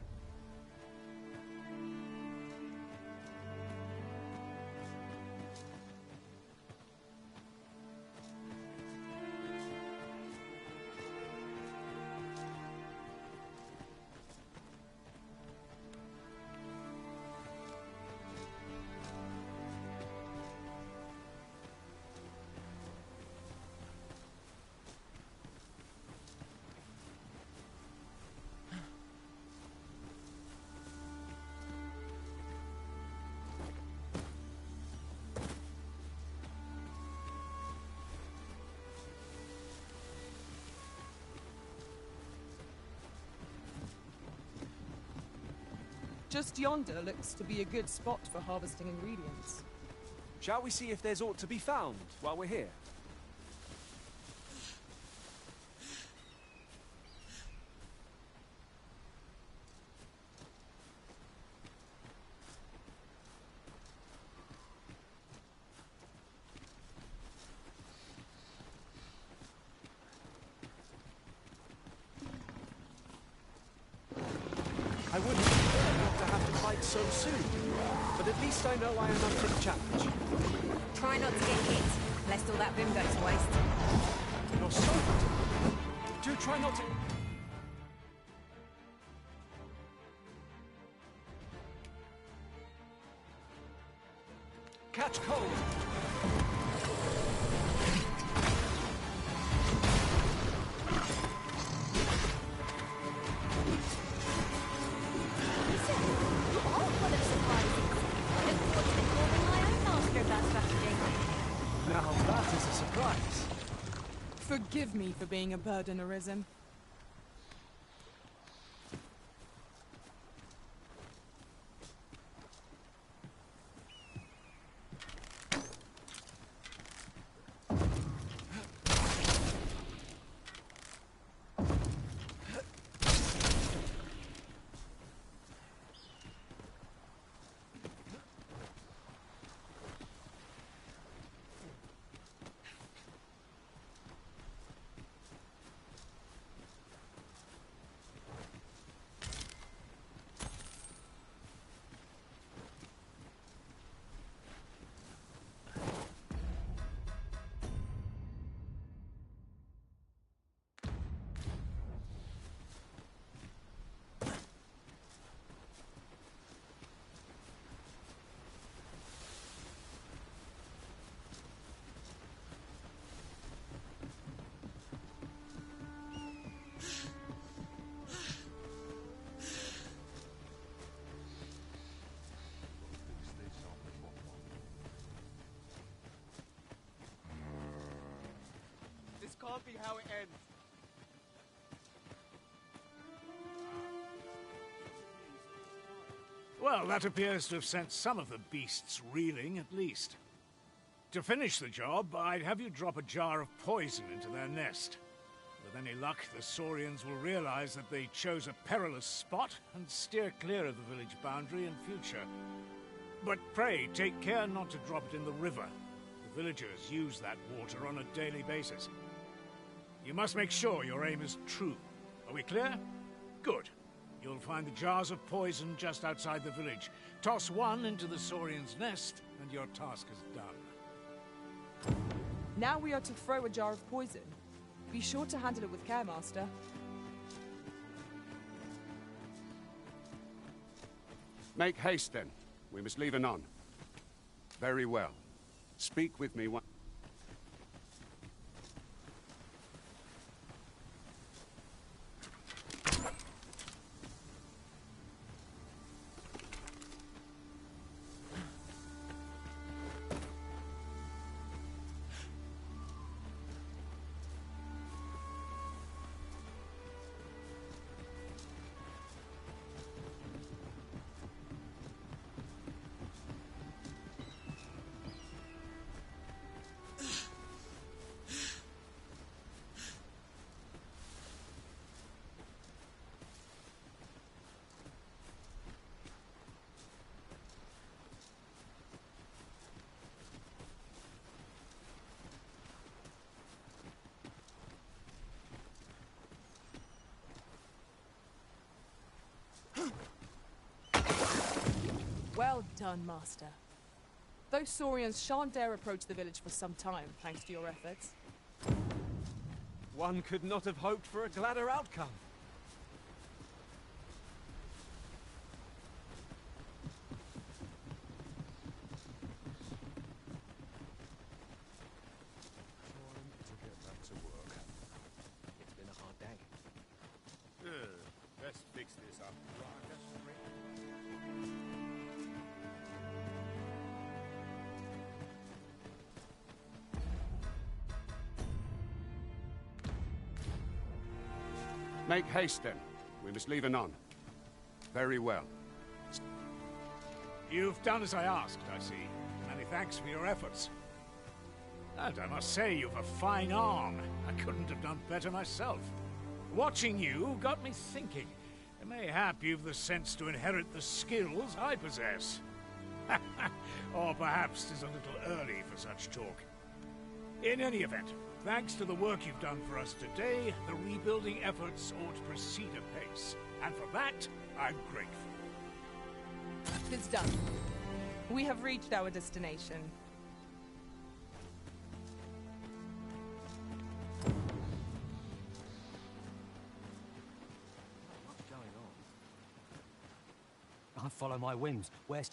Just yonder looks to be a good spot for harvesting ingredients. Shall we see if there's aught to be found while we're here? I wouldn't prefer not to have to fight so soon, but at least I know I am up to the challenge. Try not to get hit, lest all that vim go to waste. You're so good. Do try not to... Catch cold! That is a surprise. Forgive me for being a burden, Arisen. Can't be how it ends. Well, that appears to have sent some of the beasts reeling, at least. To finish the job, I'd have you drop a jar of poison into their nest. With any luck, the Saurians will realize that they chose a perilous spot and steer clear of the village boundary in future. But pray, take care not to drop it in the river. The villagers use that water on a daily basis. You must make sure your aim is true. Are we clear? Good. You'll find the jars of poison just outside the village. Toss one into the Saurian's nest, and your task is done. Now we are to throw a jar of poison. Be sure to handle it with care, Master. Make haste, then. We must leave anon. Very well. Speak with me one... Well done, Master. Those Saurians shan't dare approach the village for some time, thanks to your efforts. One could not have hoped for a gladder outcome. To get back to work. It's been a hard day. Let's fix this up. Make haste, then. We must leave anon. Very well. You've done as I asked, I see. Many thanks for your efforts. And I must say, you've a fine arm. I couldn't have done better myself. Watching you got me thinking. Mayhap you've the sense to inherit the skills I possess. Or perhaps 'tis a little early for such talk. In any event, thanks to the work you've done for us today, the rebuilding efforts ought to proceed apace. And for that, I'm grateful. It's done. We have reached our destination. What's going on? I follow my whims. Where's...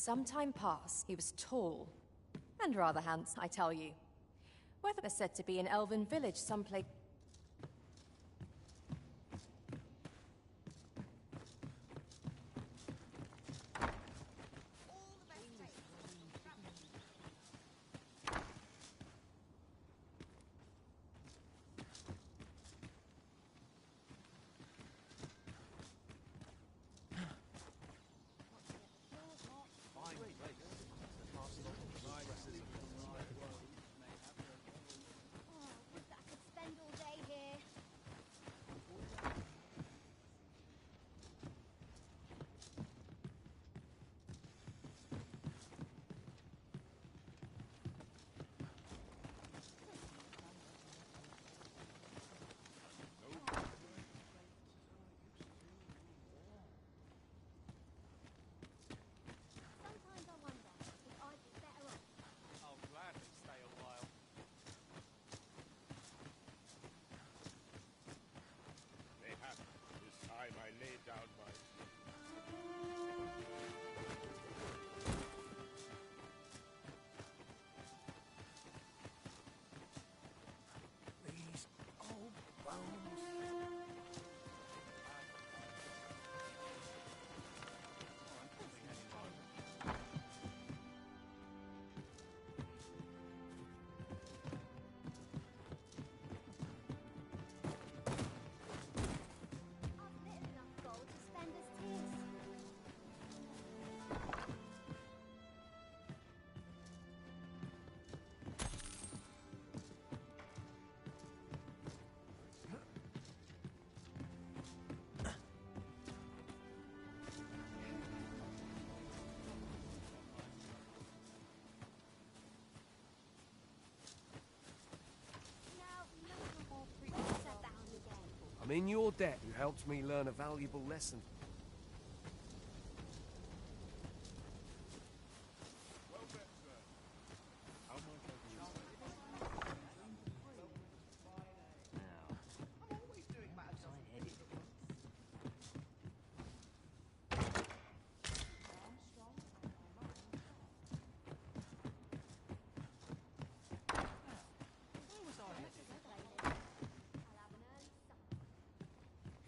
some time passed, he was tall and rather handsome, I tell you. Whether they're said to be an elven village someplace. I'm in your debt. You helped me learn a valuable lesson.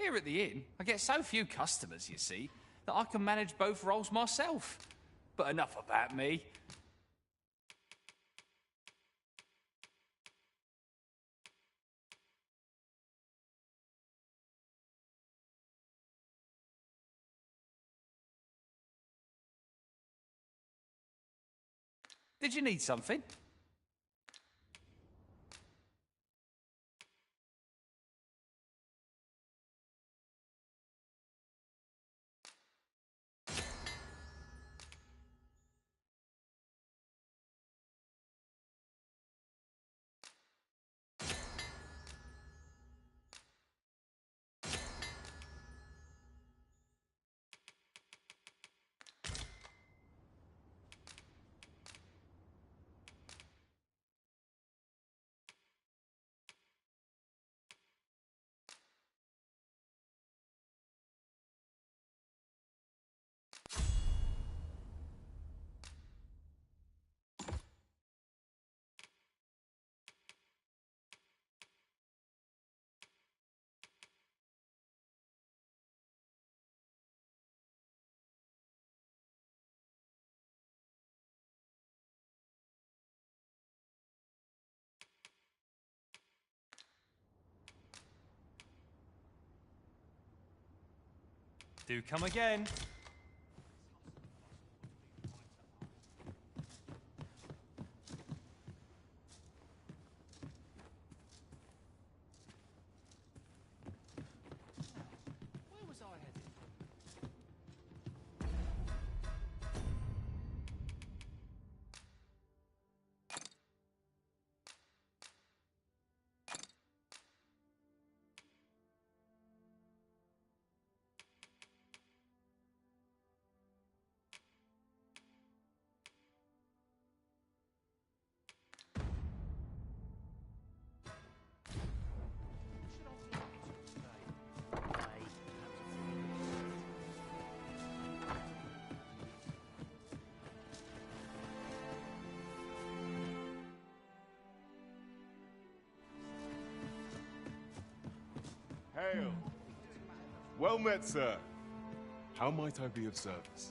Here at the inn, I get so few customers, you see, that I can manage both roles myself. But enough about me. Did you need something? Do come again. Where was I headed? Hail. Well met, sir. How might I be of service?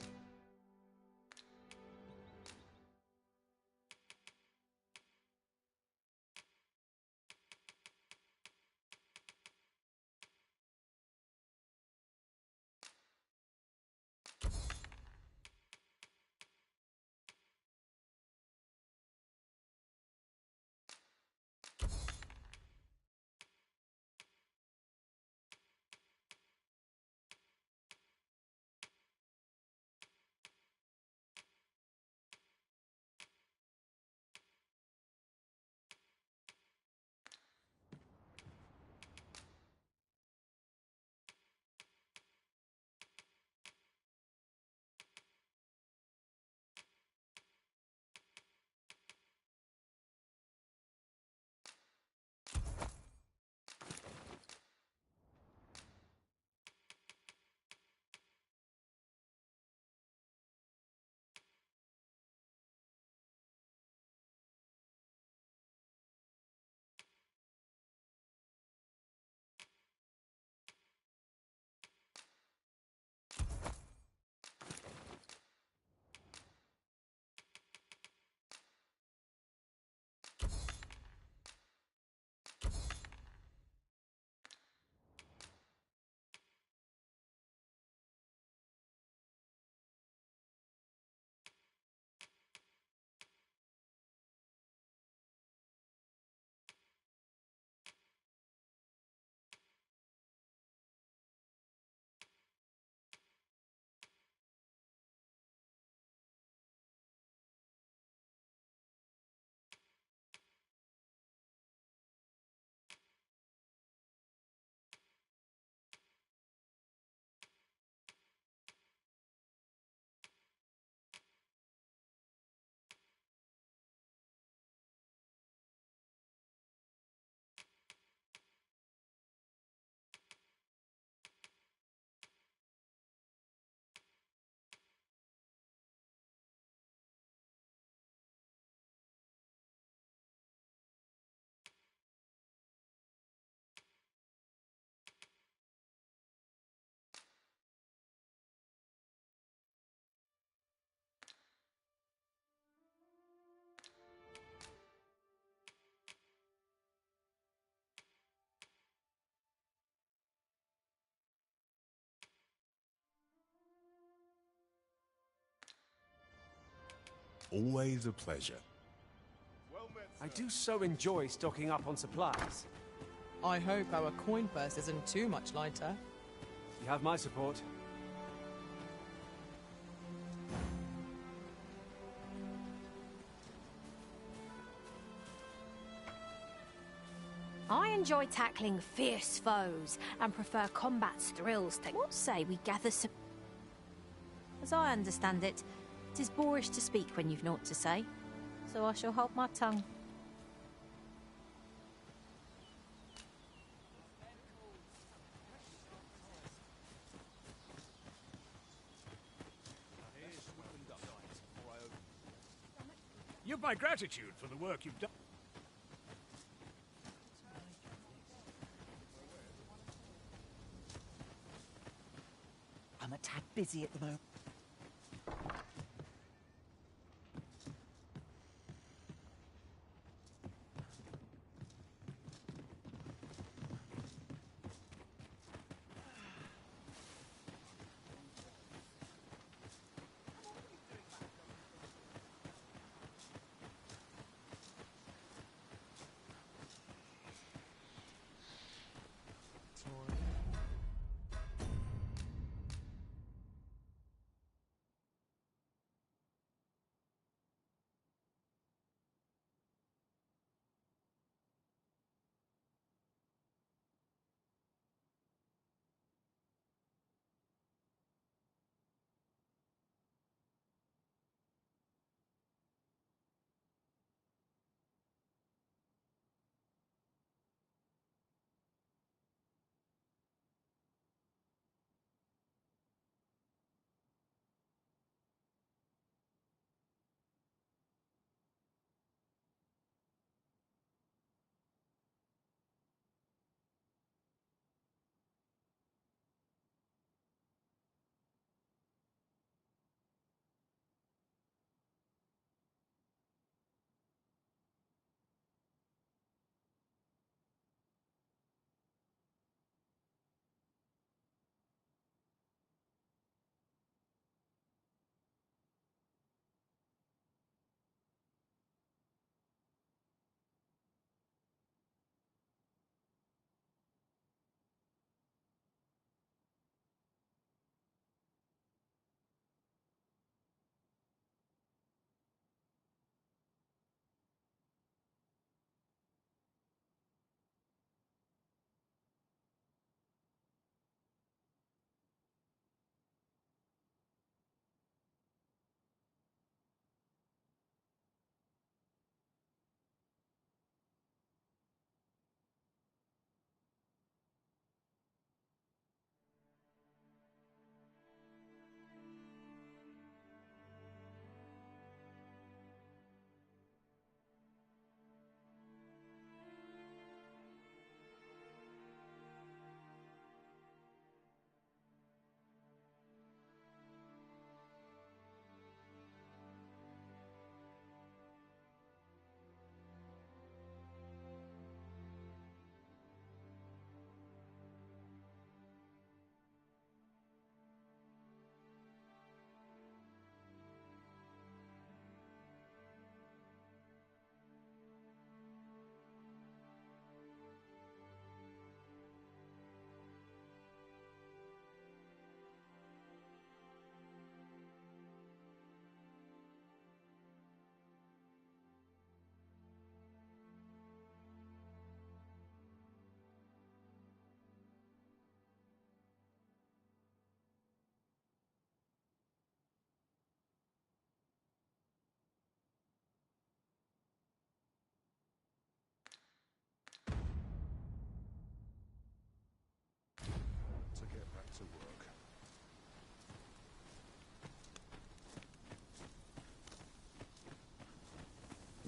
Always a pleasure. I do so enjoy stocking up on supplies. I hope our coin purse isn't too much lighter. You have my support. I enjoy tackling fierce foes and prefer combat's thrills to... What say we gather some... As I understand it, 'tis boorish to speak when you've naught to say, so I shall hold my tongue. You've my gratitude for the work you've done. I'm a tad busy at the moment.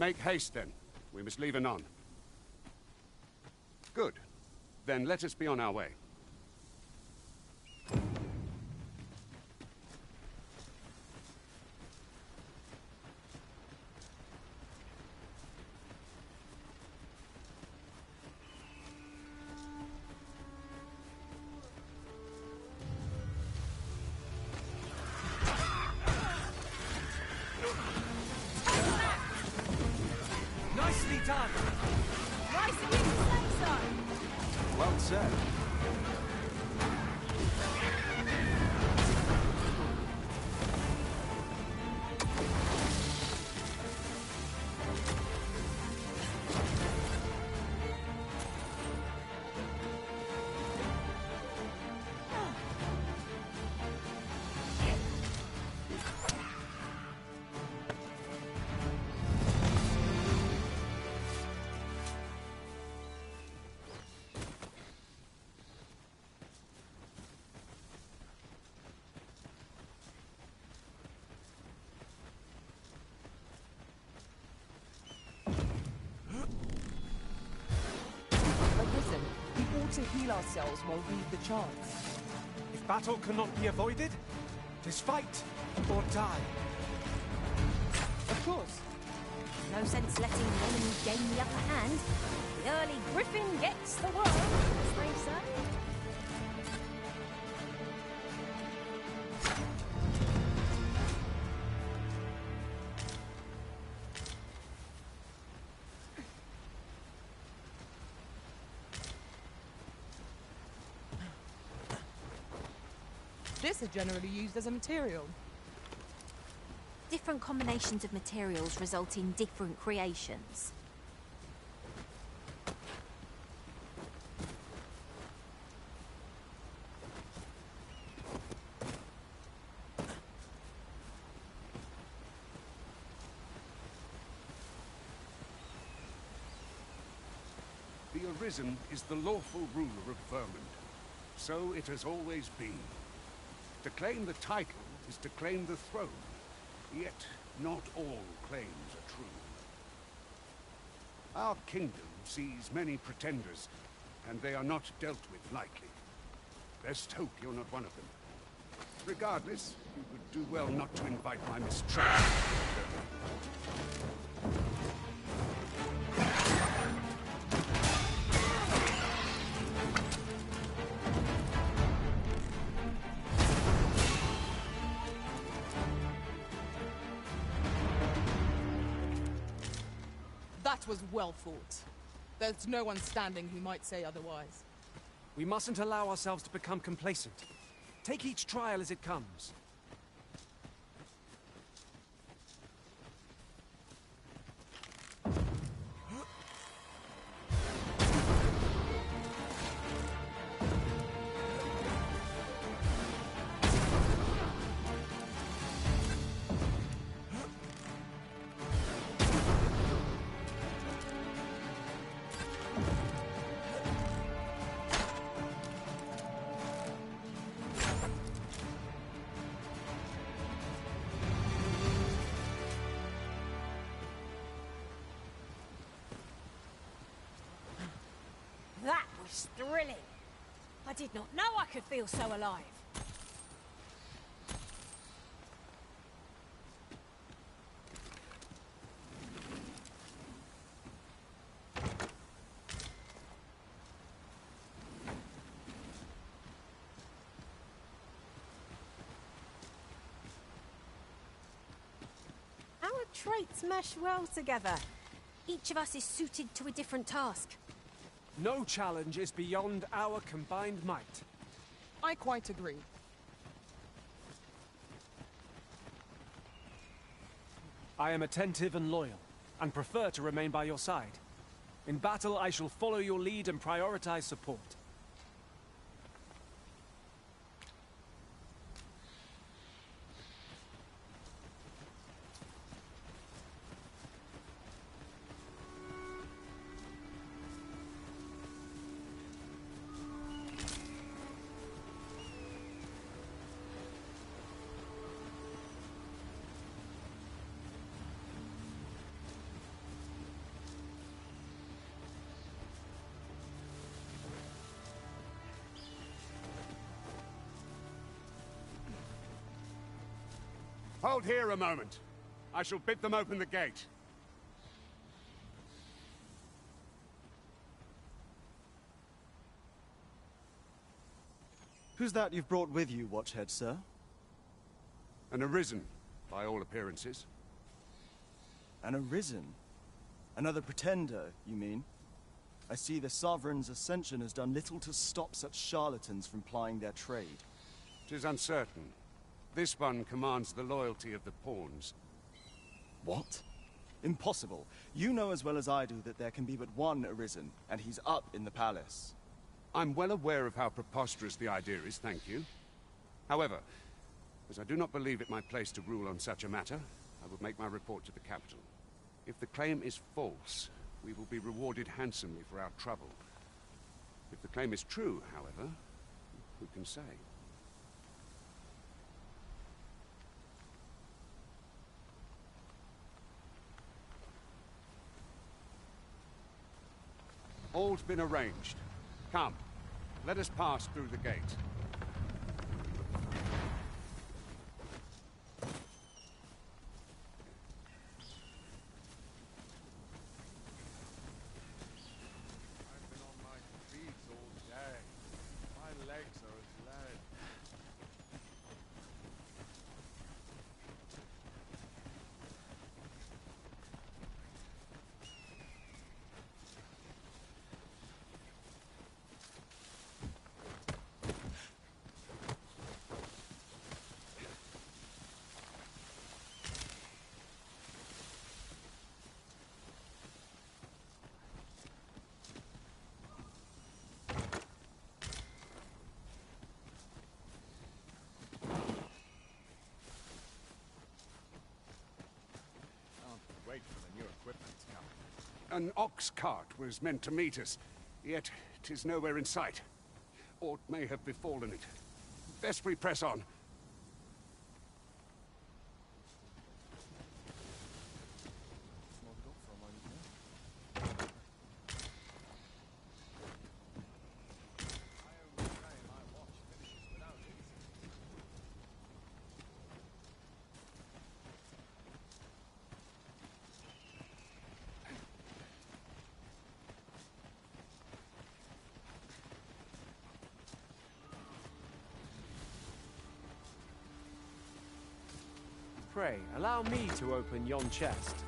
Make haste, then. We must leave anon. Good. Then let us be on our way. Nicely done! Nice of you to say so! Well said. To heal ourselves while we read the chants. If battle cannot be avoided, 'tis fight or die. Of course. No sense letting the enemy gain the upper hand. The early griffin gets the worm, as they say. This is generally used as a material. Different combinations of materials result in different creations. The Arisen is the lawful ruler of Vermund. So it has always been. To claim the title is to claim the throne, yet not all claims are true. Our kingdom sees many pretenders, and they are not dealt with lightly. Best hope you're not one of them. Regardless, you would do well not to invite my mistrust. That was well fought. There's no one standing who might say otherwise. We mustn't allow ourselves to become complacent. Take each trial as it comes. That was thrilling. I did not know I could feel so alive. Our traits mesh well together. Each of us is suited to a different task. No challenge is beyond our combined might. I quite agree. I am attentive and loyal, and prefer to remain by your side. In battle, I shall follow your lead and prioritize support. Hold here a moment. I shall bid them open the gate. Who's that you've brought with you, Watchhead, sir? An Arisen, by all appearances. An Arisen? Another pretender, you mean? I see the Sovereign's ascension has done little to stop such charlatans from plying their trade. 'Tis uncertain. This one commands the loyalty of the pawns. What? Impossible. You know as well as I do that there can be but one Arisen, and he's up in the palace. I'm well aware of how preposterous the idea is, thank you. However, as I do not believe it my place to rule on such a matter, I will make my report to the capital. If the claim is false, we will be rewarded handsomely for our trouble. If the claim is true, however, who can say? All's been arranged. Come, let us pass through the gate. I've been on my feet all day. My legs are as lead. Wait for the new equipment to come. An ox cart was meant to meet us, yet 'tis nowhere in sight. Aught may have befallen it. Best we press on. Pray, allow me to open yon chest.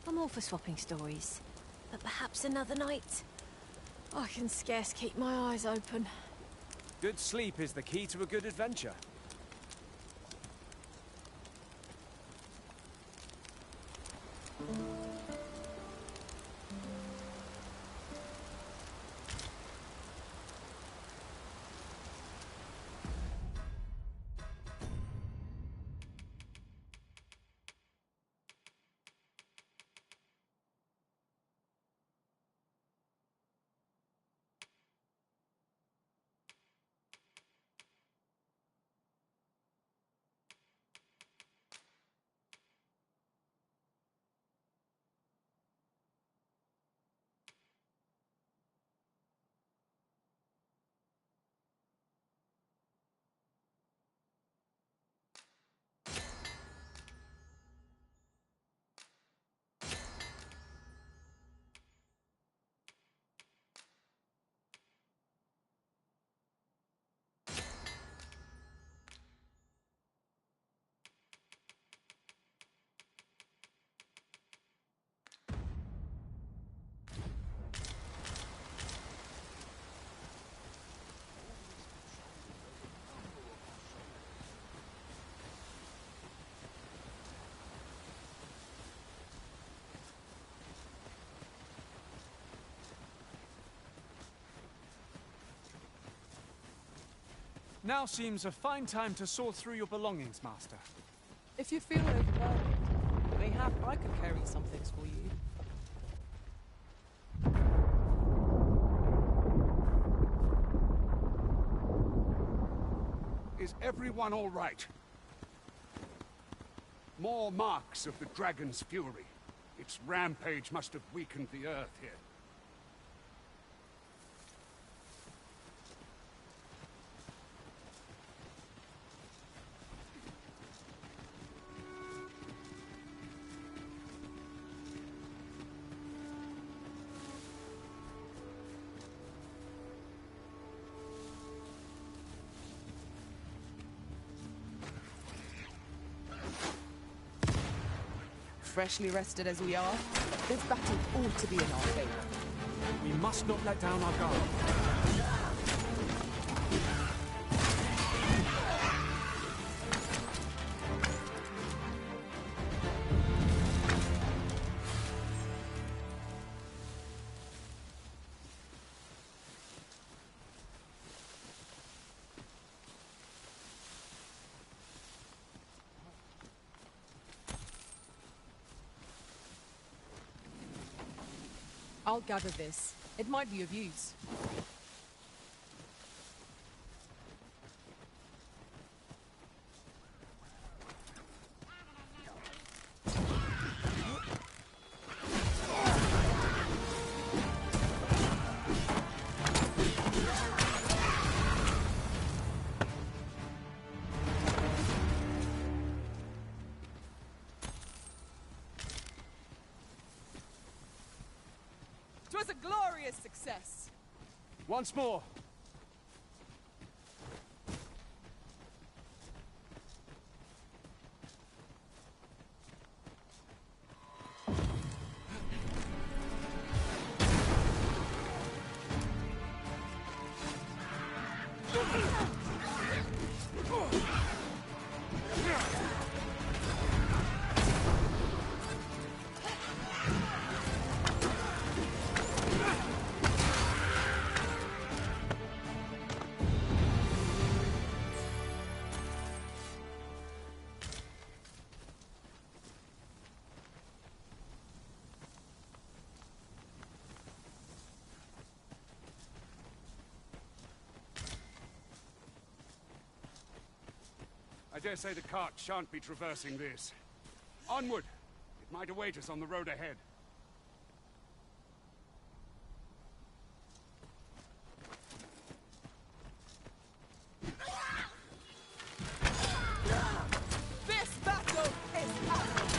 I'm all for swapping stories, but perhaps another night. I can scarce keep my eyes open. Good sleep is the key to a good adventure. Now seems a fine time to sort through your belongings, Master. If you feel overwhelmed, mayhap I could carry some things for you. Is everyone all right? More marks of the dragon's fury. Its rampage must have weakened the earth here. Freshly rested as we are, this battle ought to be in our favor. We must not let down our guard. I'll gather this. It might be of use. It was a glorious success. Once more. I dare say the cart shan't be traversing this. Onward! It might await us on the road ahead. This battle is ours!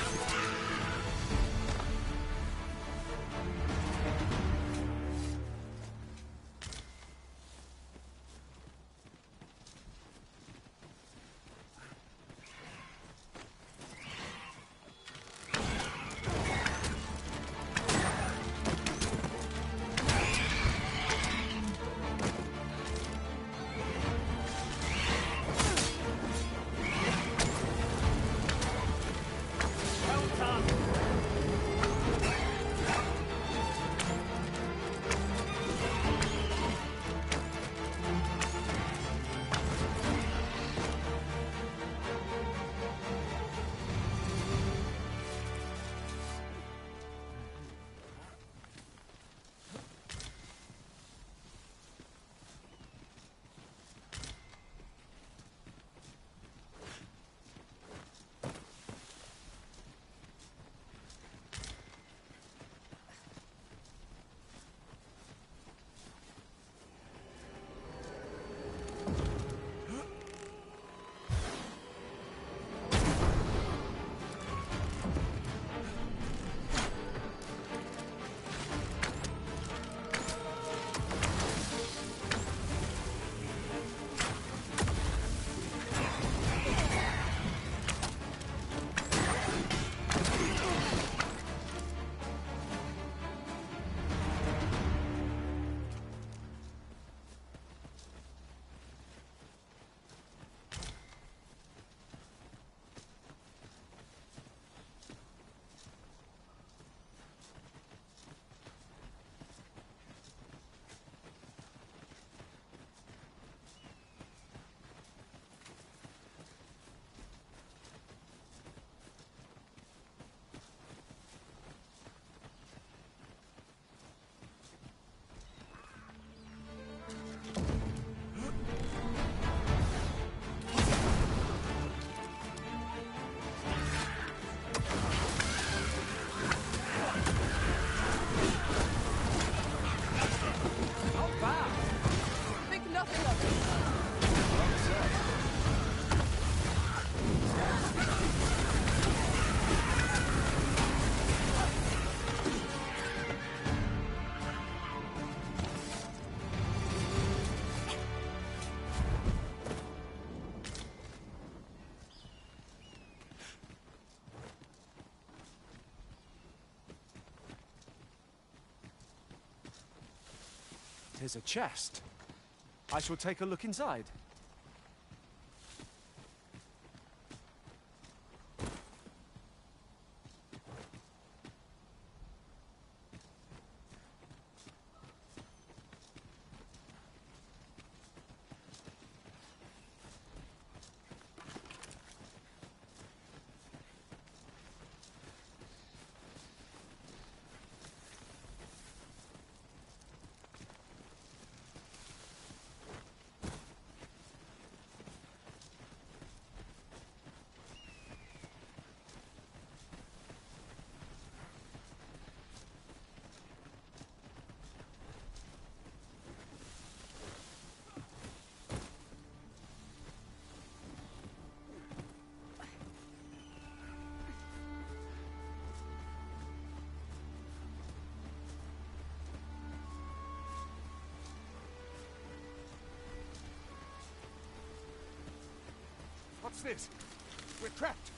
'Tis a chest. I shall take a look inside. What's this? We're trapped.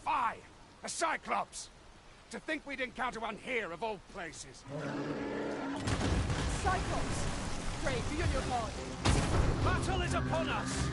Fie! A Cyclops! To think we'd encounter one here of all places. Cyclops! Pray, be on your guard. Battle is upon us!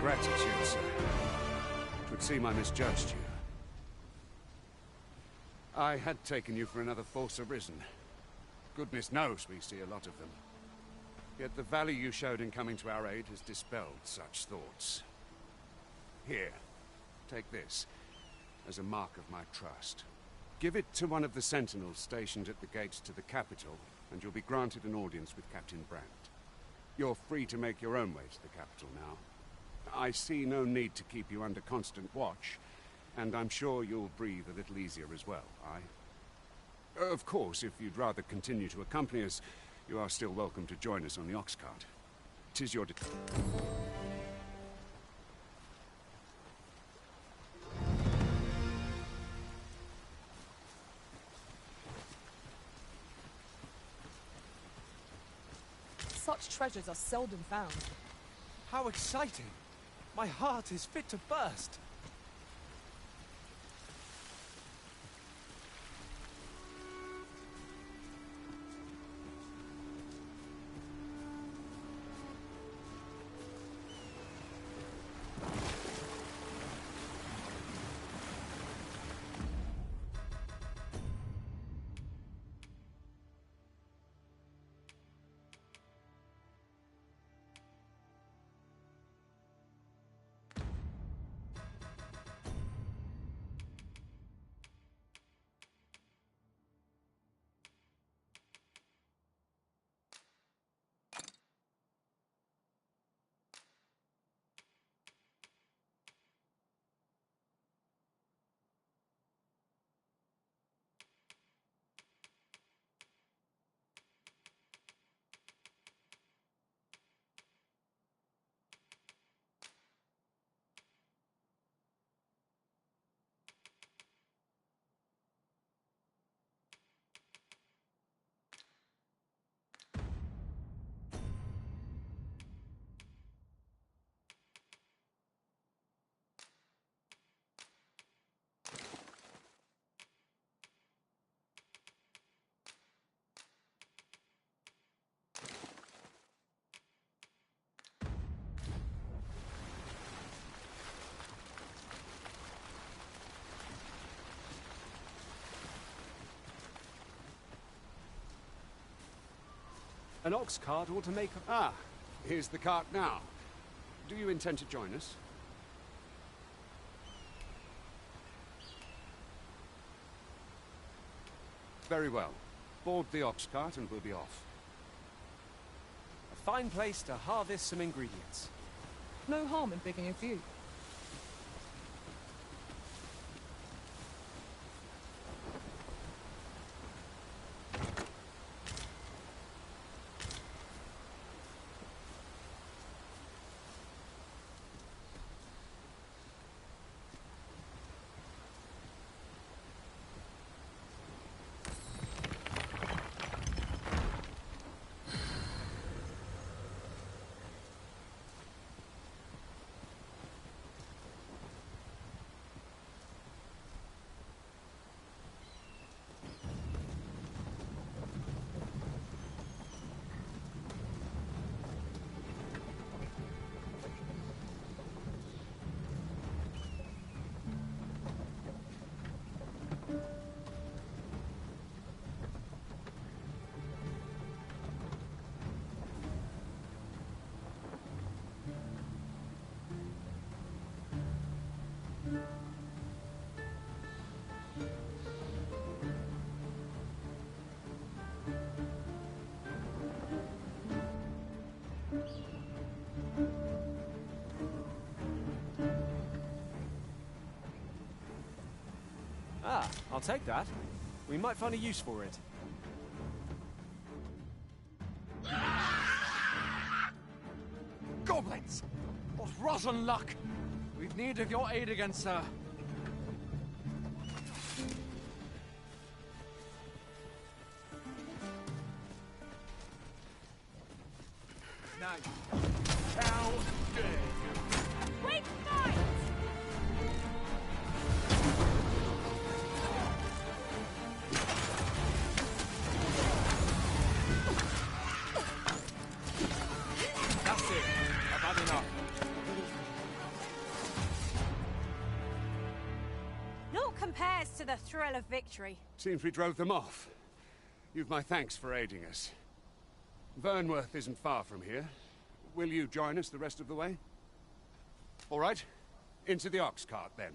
Gratitude, sir. It would seem I misjudged you. I had taken you for another Force Arisen. Goodness knows we see a lot of them. Yet the value you showed in coming to our aid has dispelled such thoughts. Here, take this, as a mark of my trust. Give it to one of the sentinels stationed at the gates to the capital, and you'll be granted an audience with Captain Brandt. You're free to make your own way to the capital now. I see no need to keep you under constant watch, and I'm sure you'll breathe a little easier as well, aye? Of course, if you'd rather continue to accompany us, you are still welcome to join us on the ox cart. 'Tis your Such treasures are seldom found. How exciting! My heart is fit to burst. An ox cart ought to make a... Ah, here's the cart now. Do you intend to join us? Very well. Board the ox cart and we'll be off. A fine place to harvest some ingredients. No harm in picking a few. Ah, I'll take that. We might find a use for it. Goblins! What rotten luck! We've need of your aid again, sir. Now, how dare you! Wait, fight! That's it. I've had enough. Naught compares to the thrill of victory. Seems we drove them off. You've my thanks for aiding us. Vernworth isn't far from here. Will you join us the rest of the way? All right. Into the ox cart, then.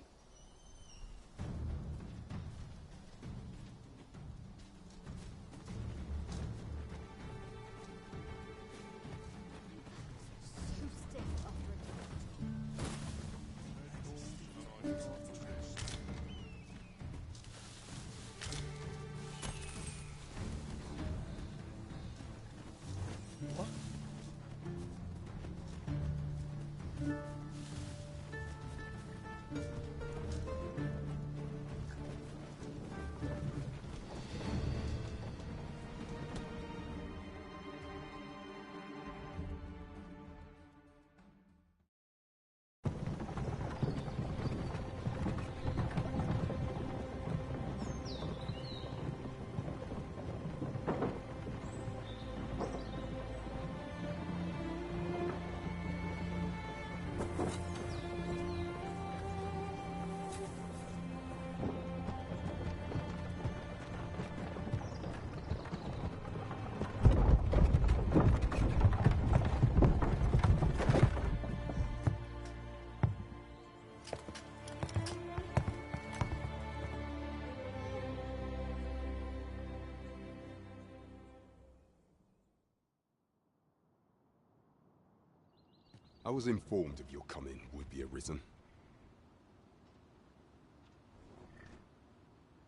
I was informed of your coming, would-be Arisen.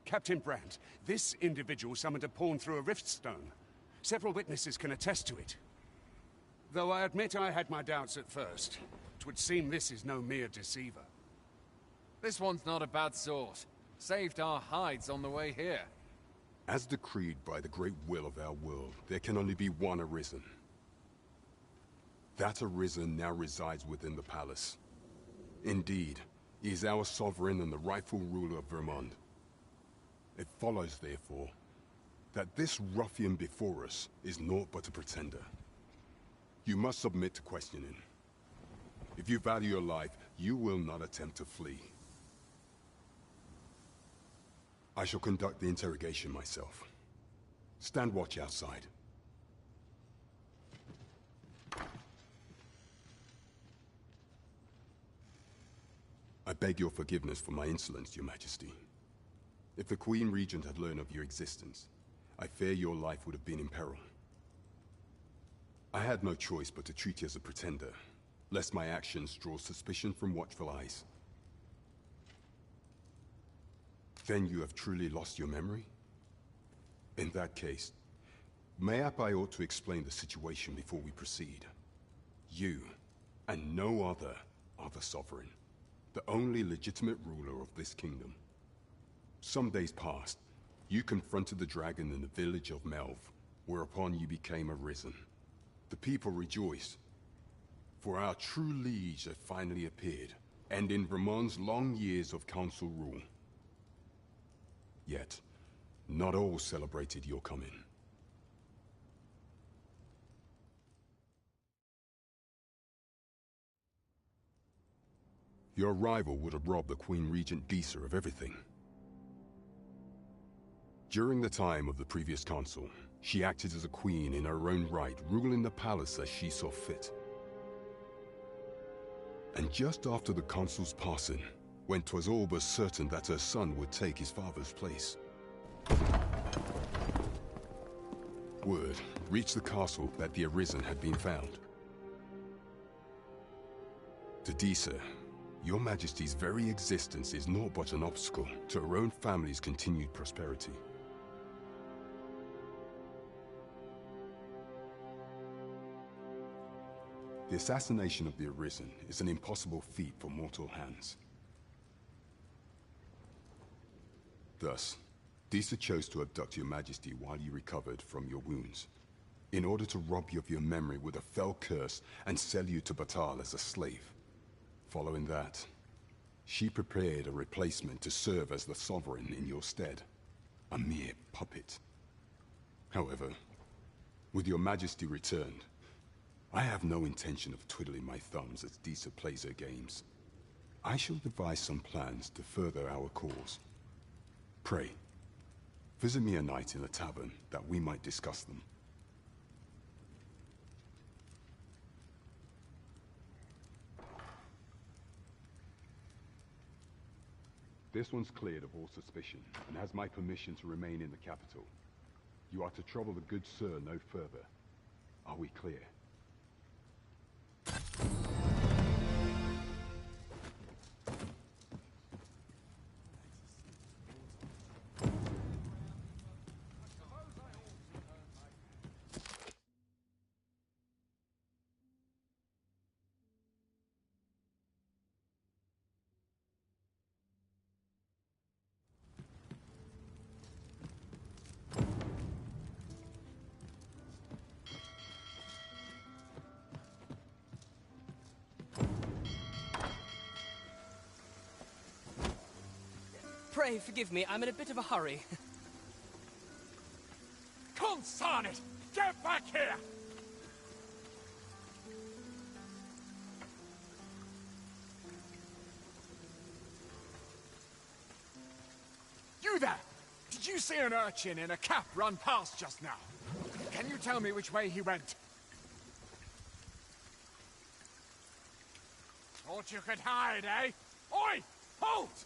Captain Brandt, this individual summoned a pawn through a rift stone. Several witnesses can attest to it. Though I admit I had my doubts at first. 'Twould seem this is no mere deceiver. This one's not a bad sort. Saved our hides on the way here. As decreed by the great will of our world, there can only be one Arisen. That Arisen now resides within the palace. Indeed, he is our sovereign and the rightful ruler of Vermont. It follows, therefore, that this ruffian before us is naught but a pretender. You must submit to questioning. If you value your life, you will not attempt to flee. I shall conduct the interrogation myself. Stand watch outside. I beg your forgiveness for my insolence, Your Majesty. If the Queen Regent had learned of your existence, I fear your life would have been in peril. I had no choice but to treat you as a pretender, lest my actions draw suspicion from watchful eyes. Then you have truly lost your memory? In that case, mayhap I ought to explain the situation before we proceed. You, and no other, are the Sovereign, the only legitimate ruler of this kingdom. Some days past, you confronted the dragon in the village of Melv, whereupon you became arisen. The people rejoiced, for our true liege had finally appeared, ending Vermon's long years of council rule. Yet, not all celebrated your coming. Your arrival would have robbed the Queen Regent Disa of everything. During the time of the previous council, she acted as a queen in her own right, ruling the palace as she saw fit. And just after the council's passing, when 'twas all but certain that her son would take his father's place, word reached the castle that the Arisen had been found. To Disa, Your Majesty's very existence is naught but an obstacle to her own family's continued prosperity. The assassination of the Arisen is an impossible feat for mortal hands. Thus, Disa chose to abduct Your Majesty while you recovered from your wounds, in order to rob you of your memory with a fell curse and sell you to Batal as a slave. Following that, she prepared a replacement to serve as the Sovereign in your stead, a mere puppet. However, with Your Majesty returned, I have no intention of twiddling my thumbs as Disa plays her games. I shall devise some plans to further our cause. Pray, visit me a night in the tavern that we might discuss them. This one's cleared of all suspicion and has my permission to remain in the capital. You are to trouble the good sir no further. Are we clear? Pray forgive me, I'm in a bit of a hurry. Consign it! Get back here! You there! Did you see an urchin in a cap run past just now? Can you tell me which way he went? Thought you could hide, eh? Oi! Halt!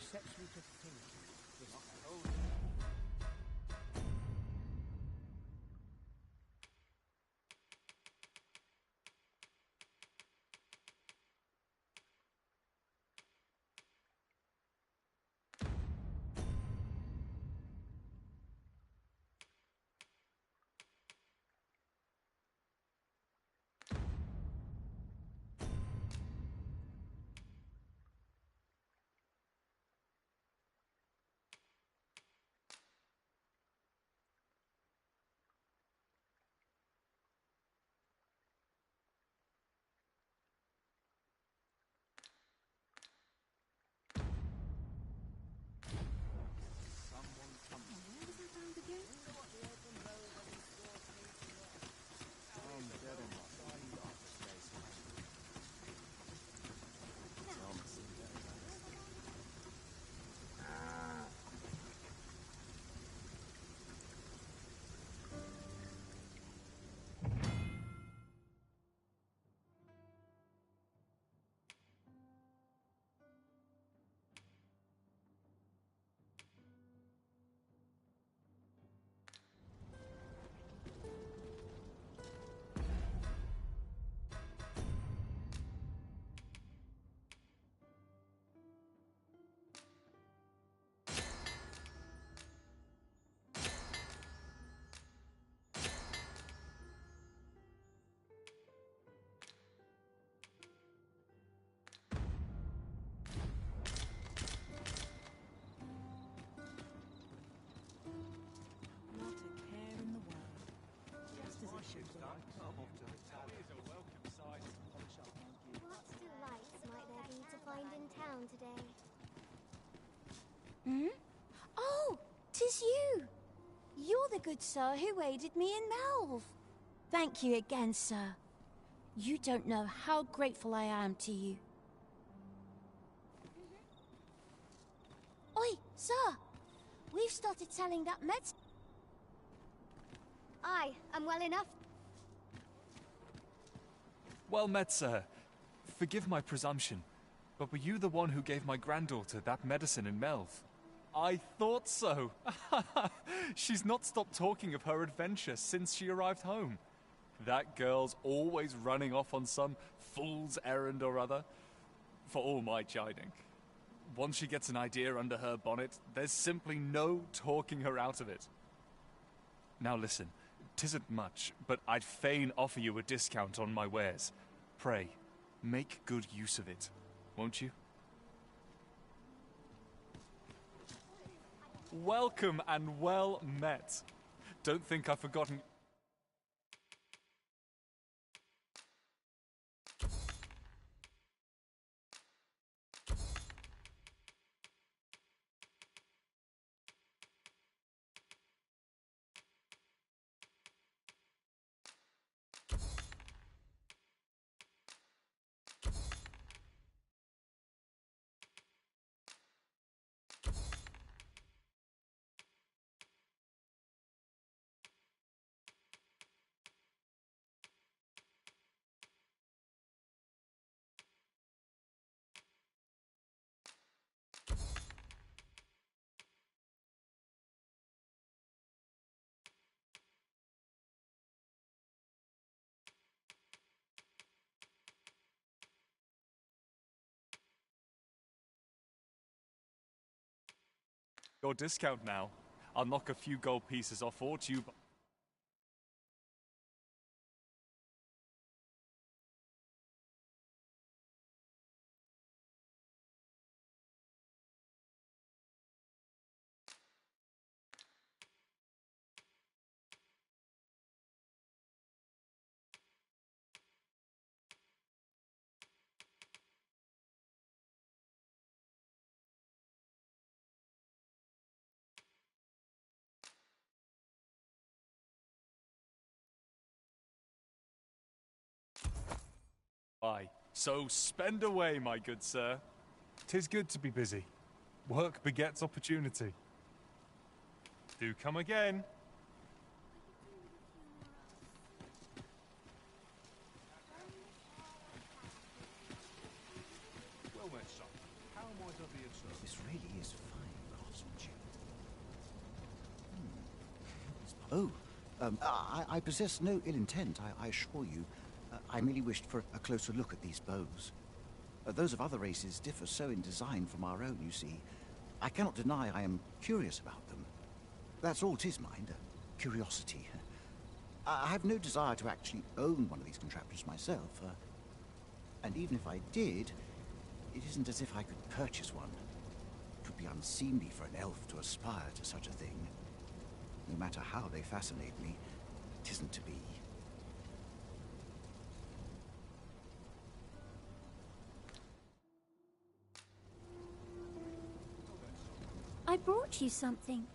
Sets me to think. down today. Hmm? Oh, 'tis you! You're the good sir who aided me in Melve. Thank you again, sir. You don't know how grateful I am to you. Oi, sir! We've started selling that meds. Aye, I'm well enough. Well met, sir. Forgive my presumption, but were you the one who gave my granddaughter that medicine in Melve? I thought so. She's not stopped talking of her adventure since she arrived home. That girl's always running off on some fool's errand or other. For all my chiding. Once she gets an idea under her bonnet, there's simply no talking her out of it. Now listen, 'tisn't much, but I'd fain offer you a discount on my wares. Pray, make good use of it, won't you? Welcome and well met. Don't think I've forgotten. Your discount now. I'll knock a few gold pieces off for you. Aye, so spend away, my good sir. 'Tis good to be busy. Work begets opportunity. Do come again. Well met, son. How might I be of service? This really is fine craftsmanship. I possess no ill intent, I assure you. I merely wished for a closer look at these bows. Those of other races differ so in design from our own, you see. I cannot deny I am curious about them. That's all 'tis, mind, curiosity. I have no desire to actually own one of these contraptions myself. And even if I did, it isn't as if I could purchase one. It would be unseemly for an elf to aspire to such a thing. No matter how they fascinate me, it isn't to be. I brought you something.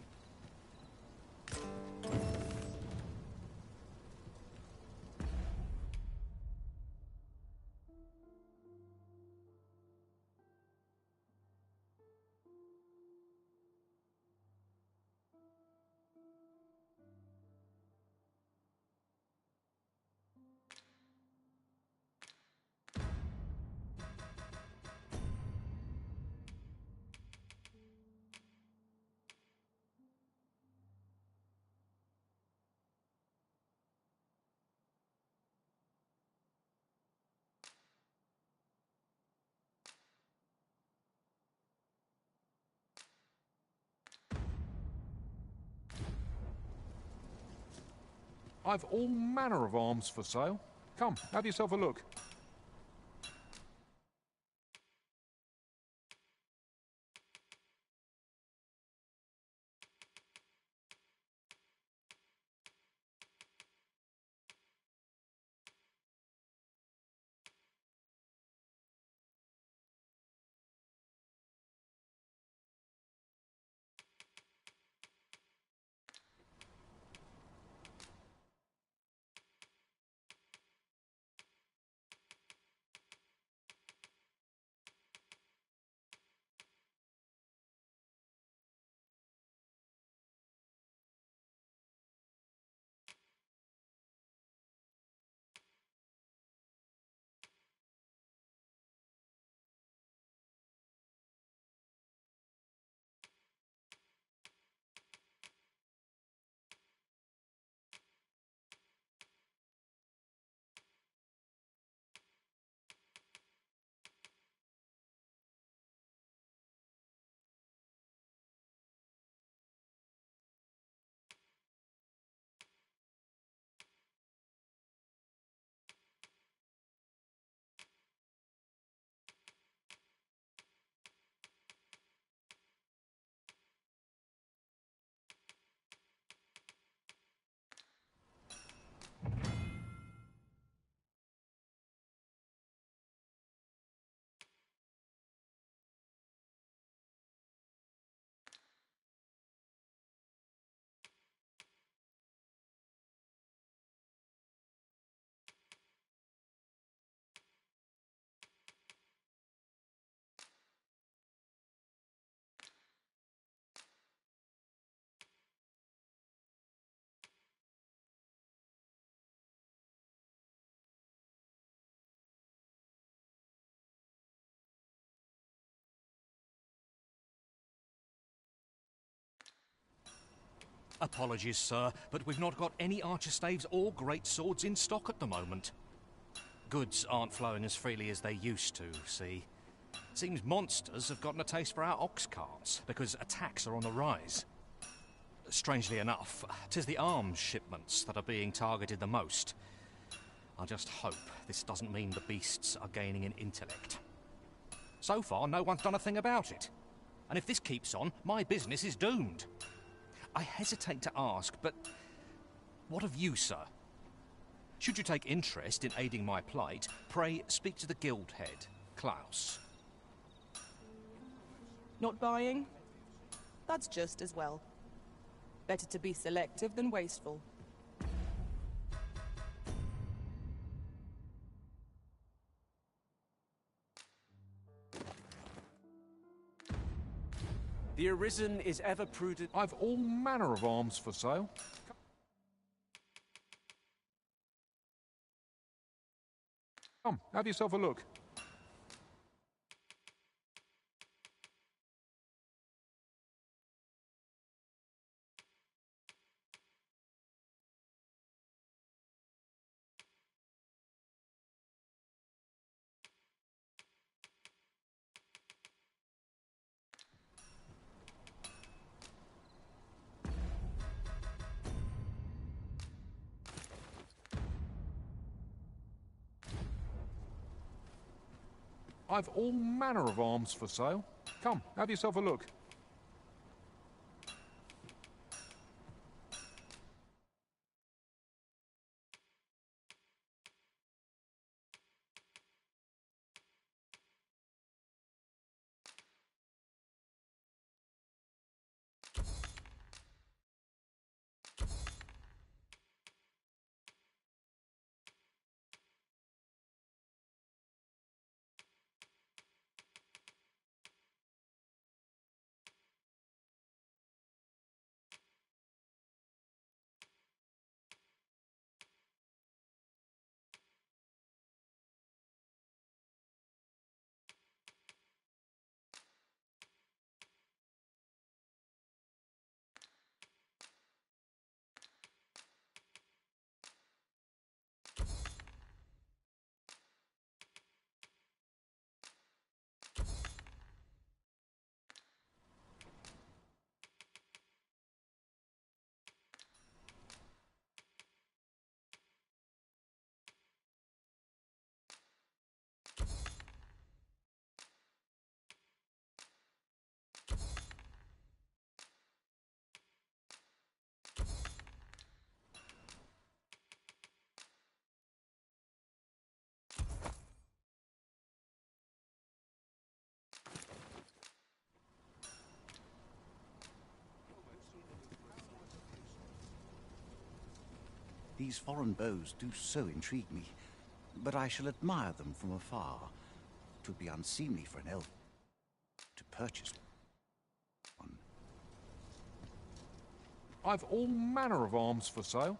I've all manner of arms for sale. Come, have yourself a look. Apologies, sir, but we've not got any archer staves or great swords in stock at the moment. Goods aren't flowing as freely as they used to, see. Seems monsters have gotten a taste for our ox carts, because attacks are on the rise. Strangely enough, 'tis the arms shipments that are being targeted the most. I just hope this doesn't mean the beasts are gaining in intellect. So far, no one's done a thing about it. And if this keeps on, my business is doomed. I hesitate to ask, but what of you, sir? Should you take interest in aiding my plight, pray speak to the guild head, Klaus. Not buying? That's just as well. Better to be selective than wasteful. The Arisen is ever prudent. I've all manner of arms for sale. Come, have yourself a look. I've all manner of arms for sale. Come, have yourself a look. These foreign bows do so intrigue me, but I shall admire them from afar. 'Twould be unseemly for an elf to purchase one. I've all manner of arms for sale.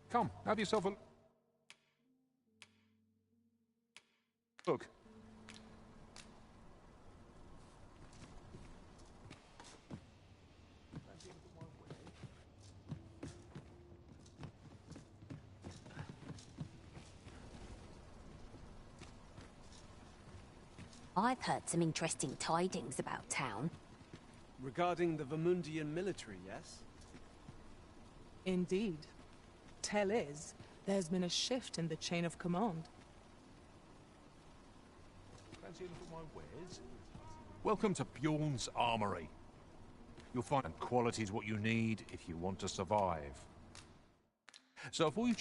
Come, have yourself a look. I've heard some interesting tidings about town. Regarding the Vermundian military, yes? Indeed. Tell is, there's been a shift in the chain of command. Fancy a look at my wares? Welcome to Bjorn's Armory. You'll find quality's what you need if you want to survive. So if all you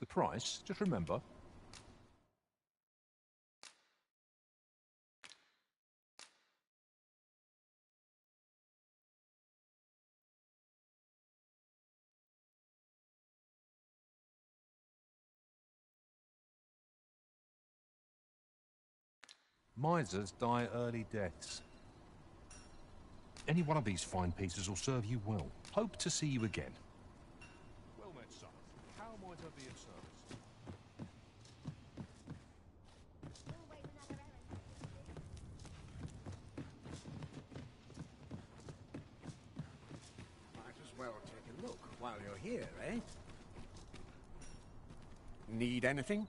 The price, just remember. Misers die early deaths. Any one of these fine pieces will serve you well. Hope to see you again. Well met, son. How might I be of service? Might as well take a look while you're here, eh? Need anything?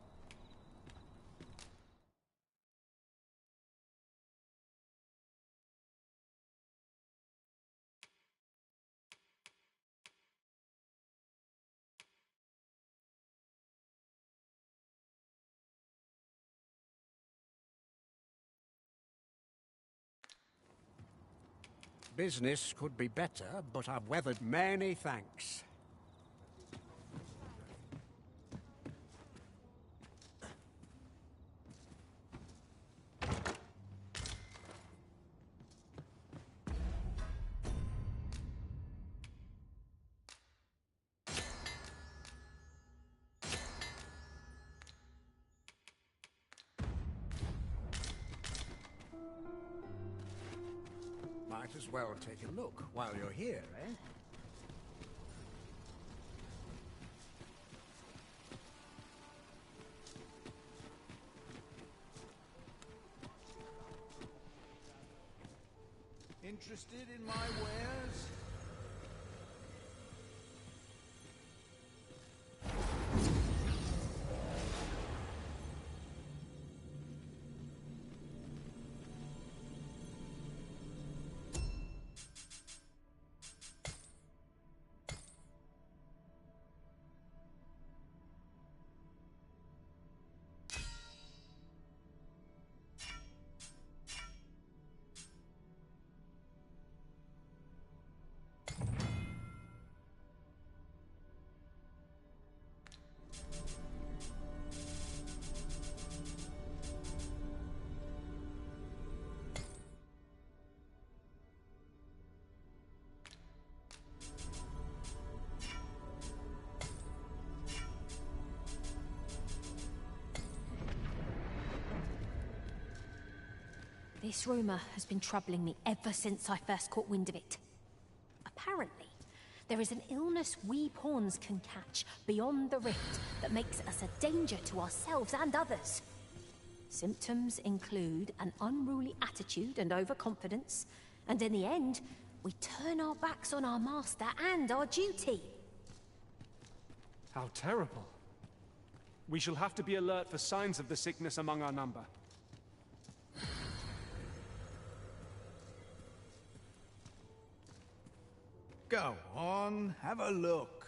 Business could be better, but I've weathered many thanks. Might as well take a look while you're here, eh? Interested in my wares? This rumour has been troubling me ever since I first caught wind of it. Apparently, there is an illness we pawns can catch beyond the rift that makes us a danger to ourselves and others. Symptoms include an unruly attitude and overconfidence, and in the end, we turn our backs on our master and our duty. How terrible. We shall have to be alert for signs of the sickness among our number. Go on, have a look.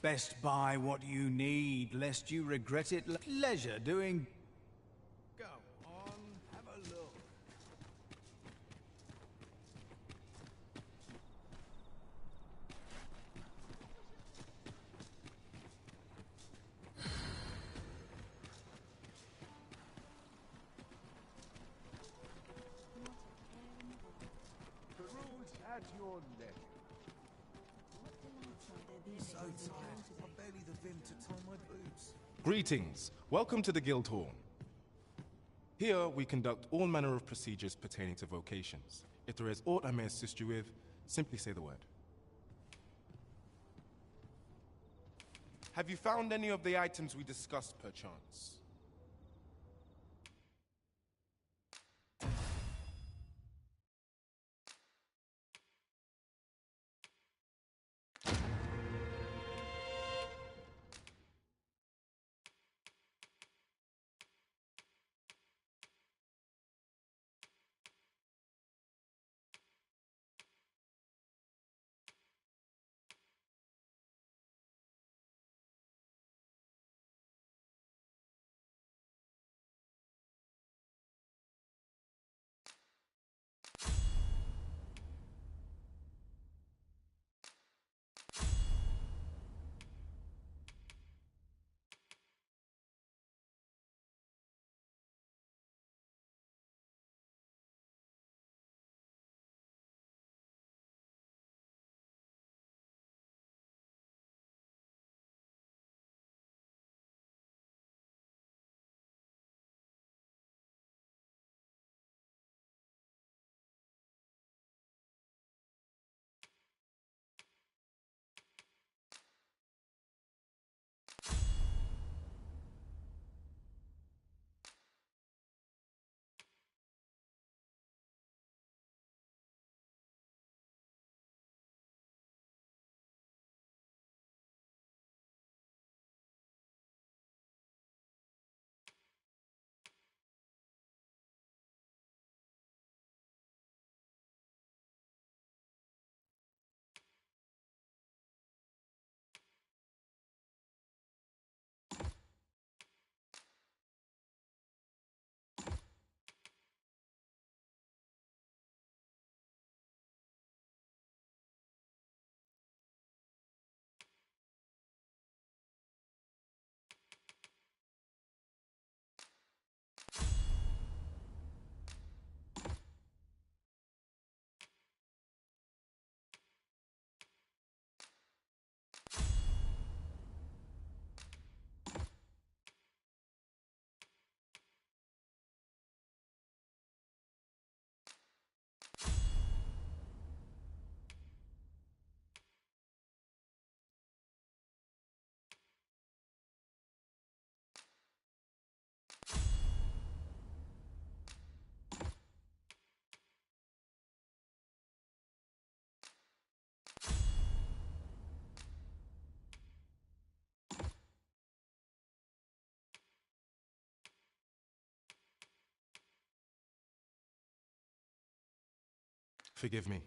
Best buy what you need, lest you regret it. Leisure doing... Go on, have a look. The rules at your neck. So tired, I've barely the vim to tie my boots. Greetings. Welcome to the Guildhall. Here we conduct all manner of procedures pertaining to vocations. If there is aught I may assist you with, simply say the word. Have you found any of the items we discussed, perchance? Forgive me,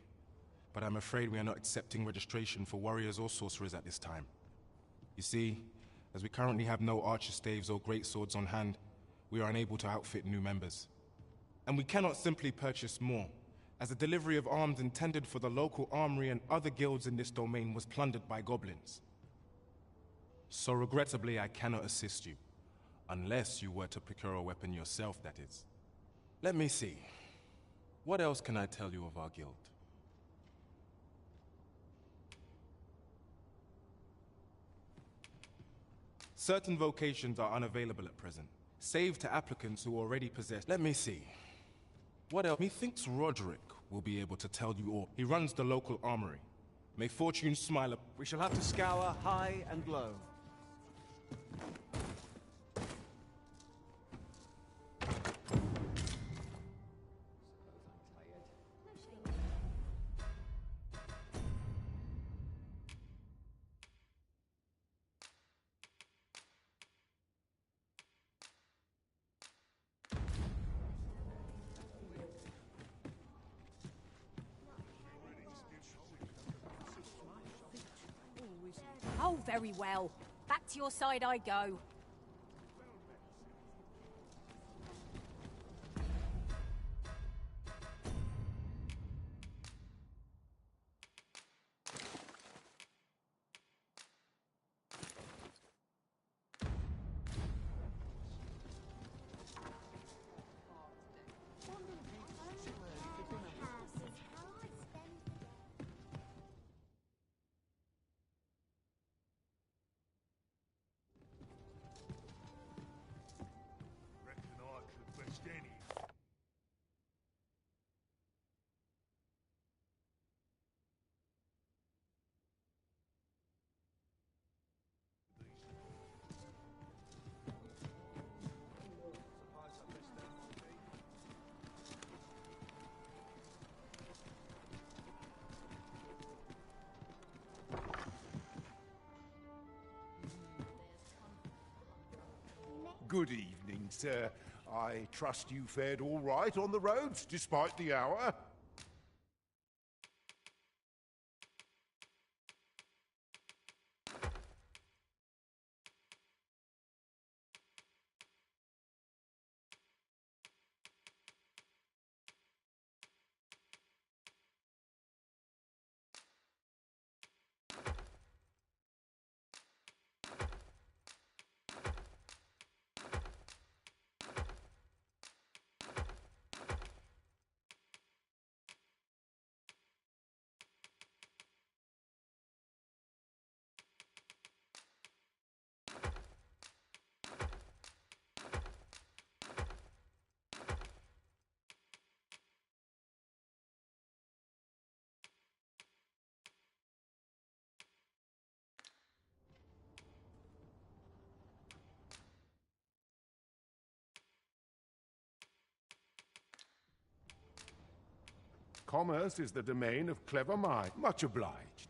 but I'm afraid we are not accepting registration for warriors or sorcerers at this time. You see, as we currently have no archer staves or great swords on hand, we are unable to outfit new members. And we cannot simply purchase more, as the delivery of arms intended for the local armory and other guilds in this domain was plundered by goblins. So regrettably, I cannot assist you. Unless you were to procure a weapon yourself, that is. Let me see. What else can I tell you of our guild? Certain vocations are unavailable at present, save to applicants who already possess... Let me see. What else? Methinks Roderick will be able to tell you all. He runs the local armory. May fortune smile up... We shall have to scour high and low. Oh, very well. Back to your side I go. Good evening, sir. I trust you fared all right on the roads, despite the hour? Commerce is the domain of clever minds. Much obliged.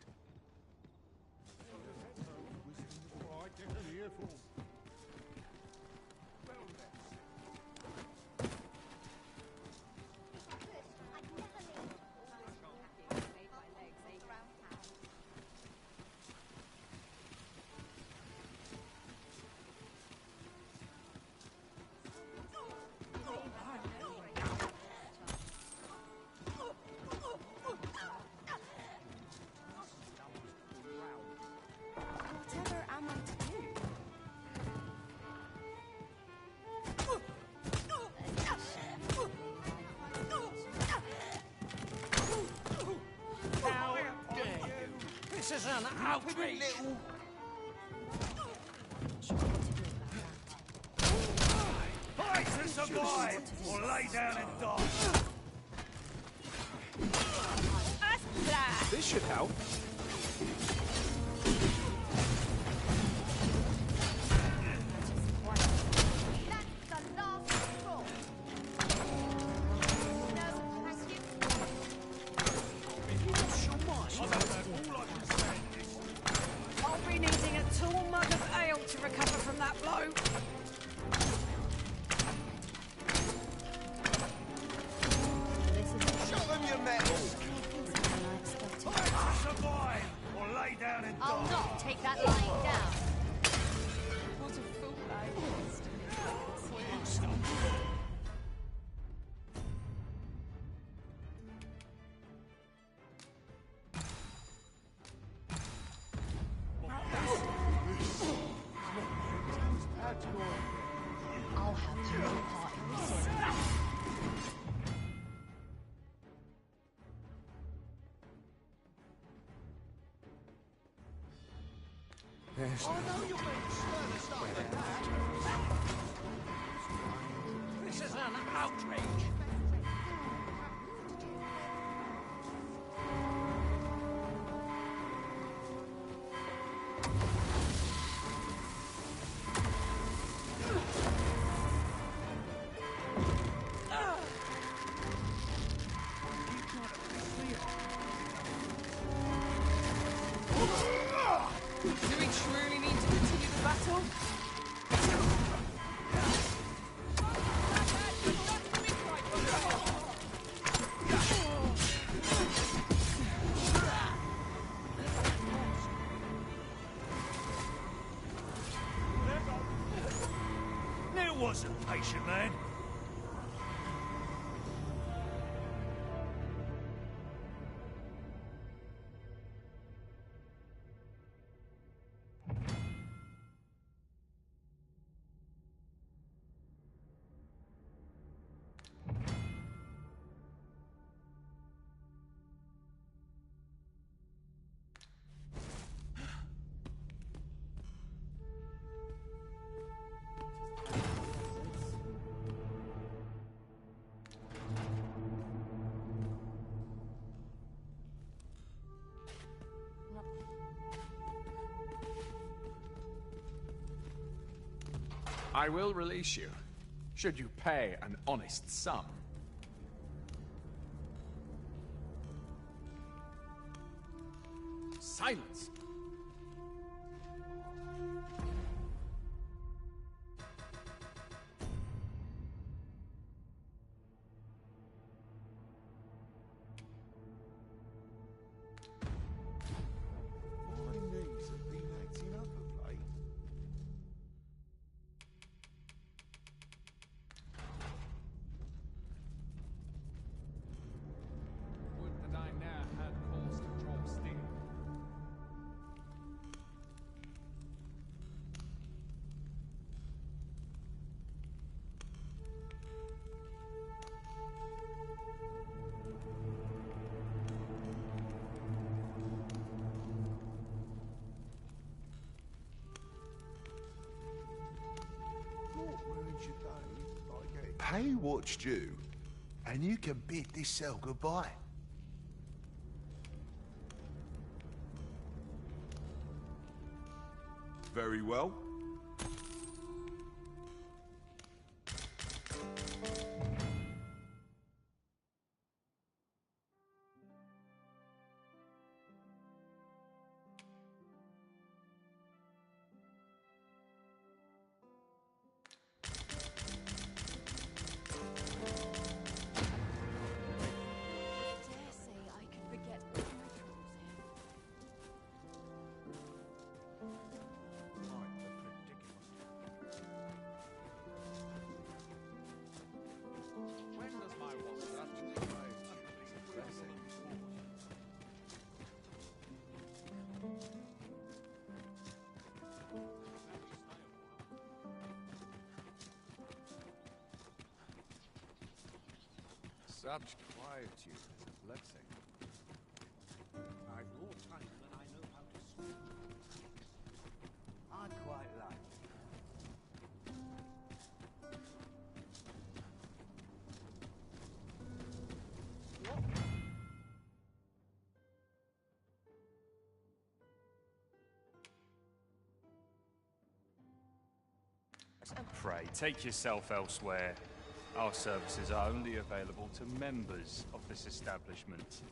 This is an outrage! Fight to survive, or lay down and die! This should help. I'll be needing a tall mug of ale to recover from that blow. Show them your mettle! There's This is an outrage! Do we truly need to continue the battle? There wasn't, patient man. I will release you, should you pay an honest sum. Silence! My knees have been acting up of late. Would that I now had cause to draw steel. Pay what's due, and you can bid this cell goodbye. Very well. Such quietude is a blessing. I've more time than I know how to swim. I quite like it. Pray, take yourself elsewhere. Our services are only available to members of this establishment.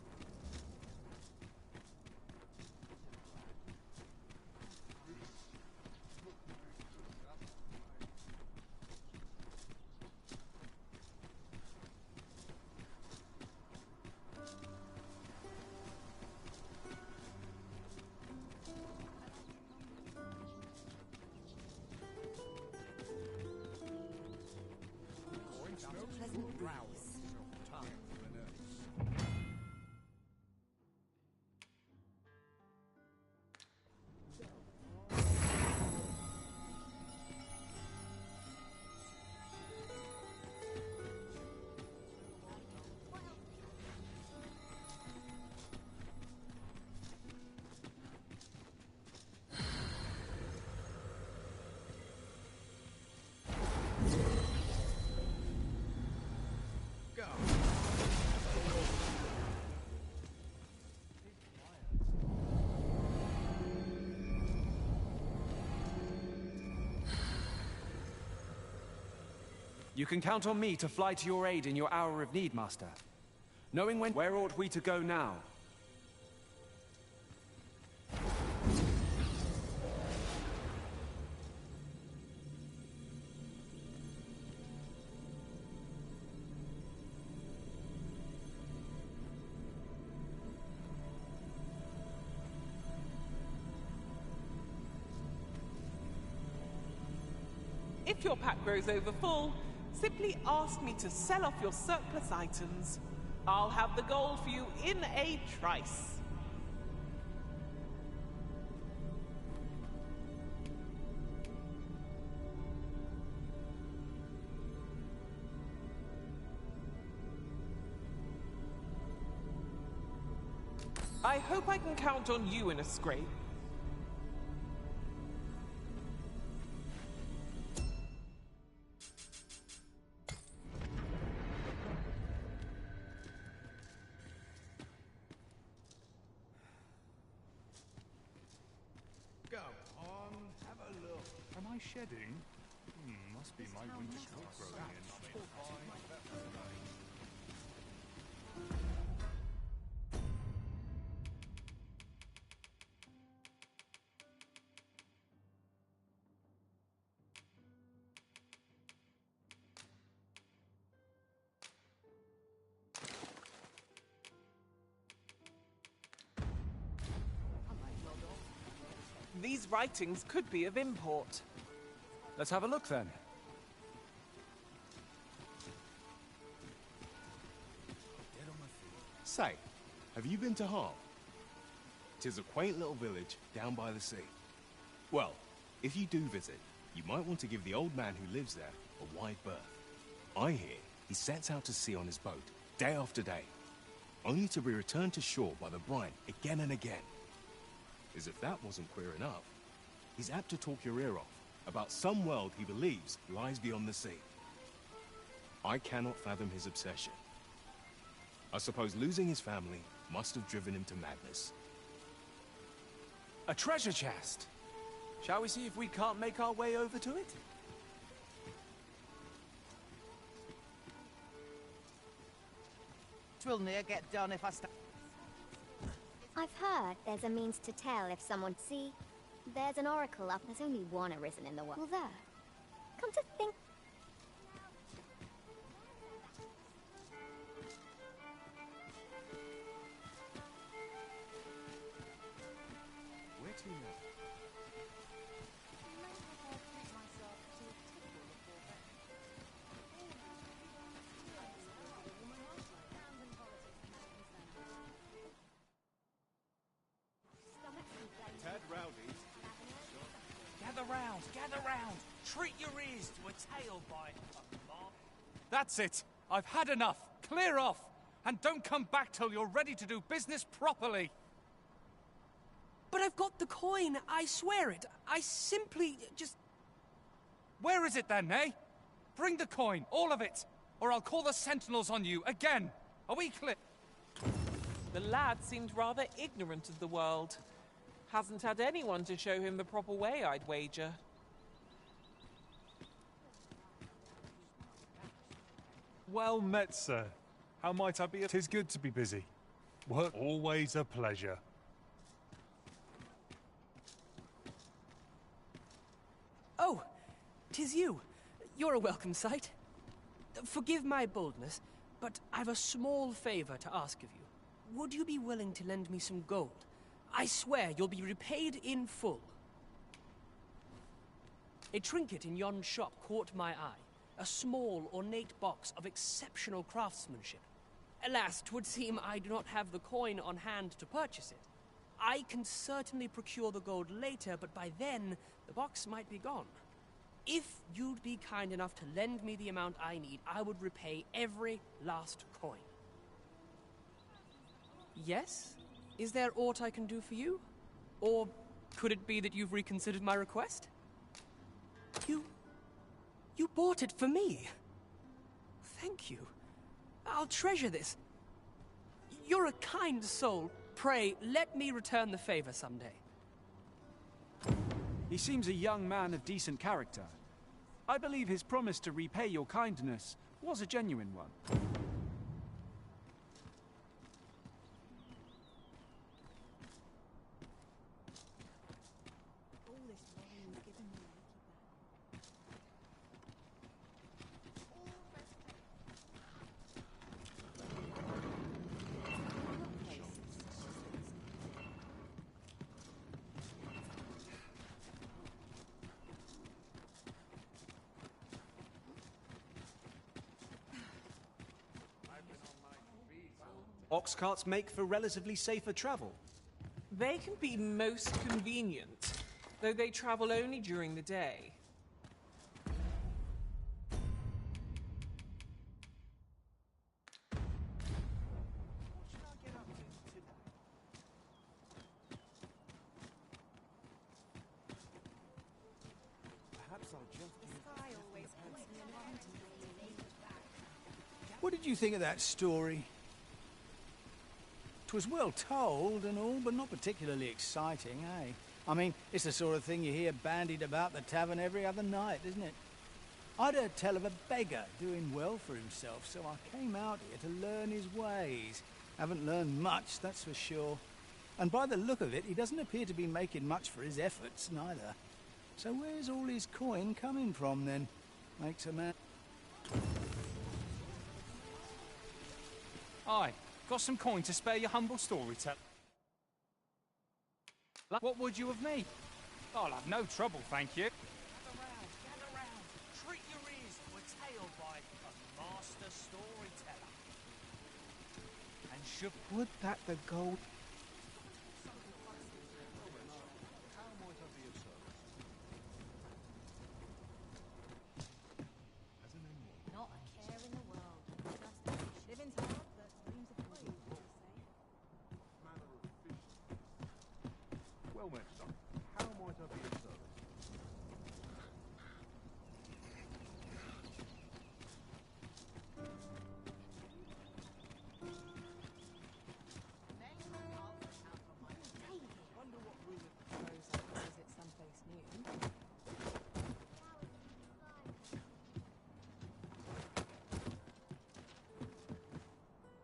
You can count on me to fly to your aid in your hour of need, Master. Knowing when... Where ought we to go now? If your pack grows over full, simply ask me to sell off your surplus items. I'll have the gold for you in a trice. I hope I can count on you in a scrape. Am I shedding? Must be my winter coat growing in. These writings could be of import. Let's have a look then. Say, have you been to Hau? 'Tis a quaint little village down by the sea. Well, if you do visit, you might want to give the old man who lives there a wide berth. I hear he sets out to sea on his boat, day after day, only to be returned to shore by the brine again and again. As if that wasn't queer enough, he's apt to talk your ear off about some world he believes lies beyond the sea. I cannot fathom his obsession. I suppose losing his family must have driven him to madness. A treasure chest! Shall we see if we can't make our way over to it? Twill near get done if I stop. I've heard there's a means to tell if someone... See, there's an oracle up. There's only one arisen in the world. Well, there. Come to think... Where to now? Tad rowdies. Gather round. Treat your ears to a tail bite. That's it. I've had enough. Clear off. And don't come back till you're ready to do business properly. But I've got the coin. I swear it. I simply just... Where is it then, eh? Bring the coin, all of it, or I'll call the sentinels on you again. Are we clear? The lad seemed rather ignorant of the world. Hasn't had anyone to show him the proper way, I'd wager. Well met, sir. How might I be? 'Tis good to be busy. Work always a pleasure. Oh, 'tis you. You're a welcome sight. Forgive my boldness, but I've a small favor to ask of you. Would you be willing to lend me some gold? I swear you'll be repaid in full. A trinket in yon shop caught my eye. A small, ornate box of exceptional craftsmanship. Alas, 'twould seem I do not have the coin on hand to purchase it. I can certainly procure the gold later, but by then, the box might be gone. If you'd be kind enough to lend me the amount I need, I would repay every last coin. Yes? Is there aught I can do for you? Or could it be that you've reconsidered my request? You bought it for me. Thank you. I'll treasure this. You're a kind soul. Pray, let me return the favor someday. He seems a young man of decent character. I believe his promise to repay your kindness was a genuine one. Ox carts make for relatively safer travel. They can be most convenient, though they travel only during the day. What did you think of that story? 'Twas well told and all, but not particularly exciting, eh? I mean, it's the sort of thing you hear bandied about the tavern every other night, isn't it? I'd heard tell of a beggar doing well for himself, so I came out here to learn his ways. Haven't learned much, that's for sure. And by the look of it, he doesn't appear to be making much for his efforts, neither. So where's all his coin coming from, then? Makes a man... Aye, got some coin to spare your humble storyteller. What would you of me? I'll have no trouble, thank you. Gather round. Treat your ears to a tale by a master storyteller. And should... Would that the gold... Not a care in the world. Just living's hard, but dreams are free, as they say. Well met, son. How might I be of service? Wonder what we would propose I could visit someplace new.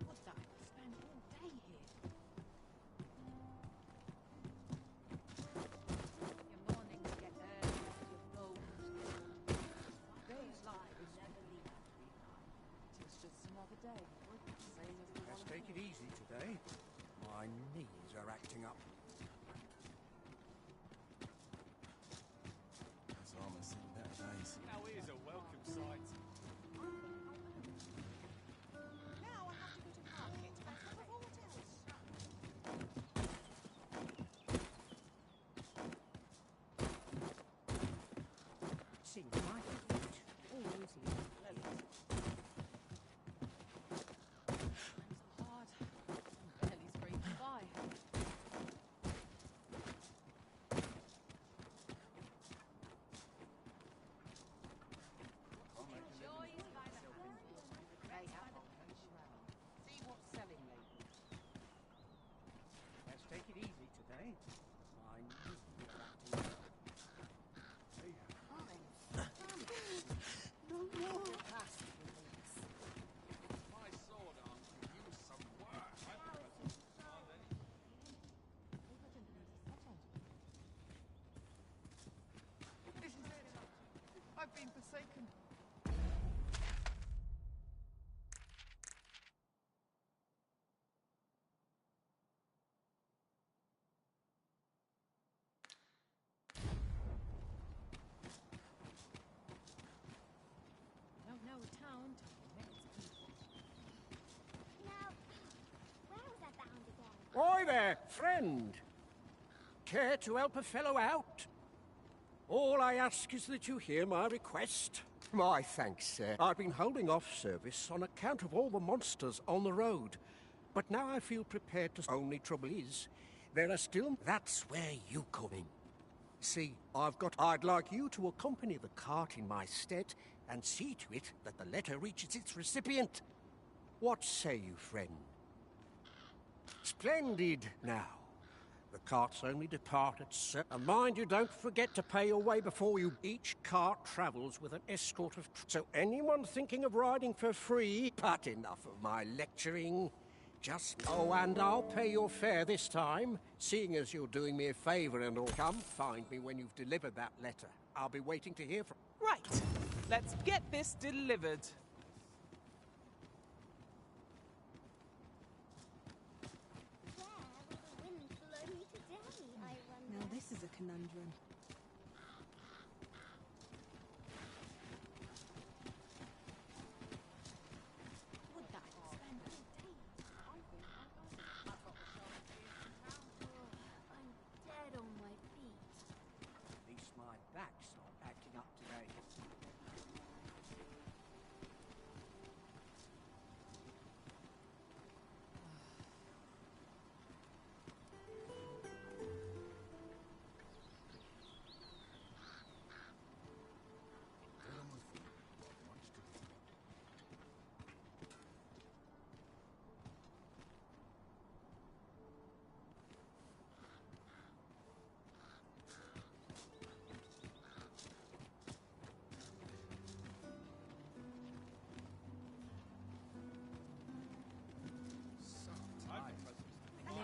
Would that I could spend all day here? Your mornings get early after your goals. Those lives never leave after midnight. It's just another day. Same as the Let's one take it easy today. My knees are acting up. That's almost seen that nice. Now here's a welcome sight. Now I have to go to market on top of all else. Seems mighty good. Always leave lilies. Times are hard. I'm barely scraping by. Joys by the See what's selling lately. Let's take it easy today. My knees are acting up. No more. My sword arm could use some work. This is it. I've been forsaken. Don't know a town till you met its people. Now, where was that bound again? Oi there, friend. Care to help a fellow out? All I ask is that you hear my request. My thanks, sir. I've been holding off service on account of all the monsters on the road. But now I feel prepared to... Only trouble is, there are still... That's where you come in. See, I'd like you to accompany the cart in my stead and see to it that the letter reaches its recipient. What say you, friend? Splendid. Now, The carts only depart at and mind you, don't forget to pay your way before you. Each cart travels with an escort of... So anyone thinking of riding for free, but enough of my lecturing. Just... Oh, and I'll pay your fare this time, seeing as you're doing me a favour and all. Come find me when you've delivered that letter. I'll be waiting to hear from... Right. Let's get this delivered. Now this is a conundrum. I'm dead on my feet. At least my back's not acting up today.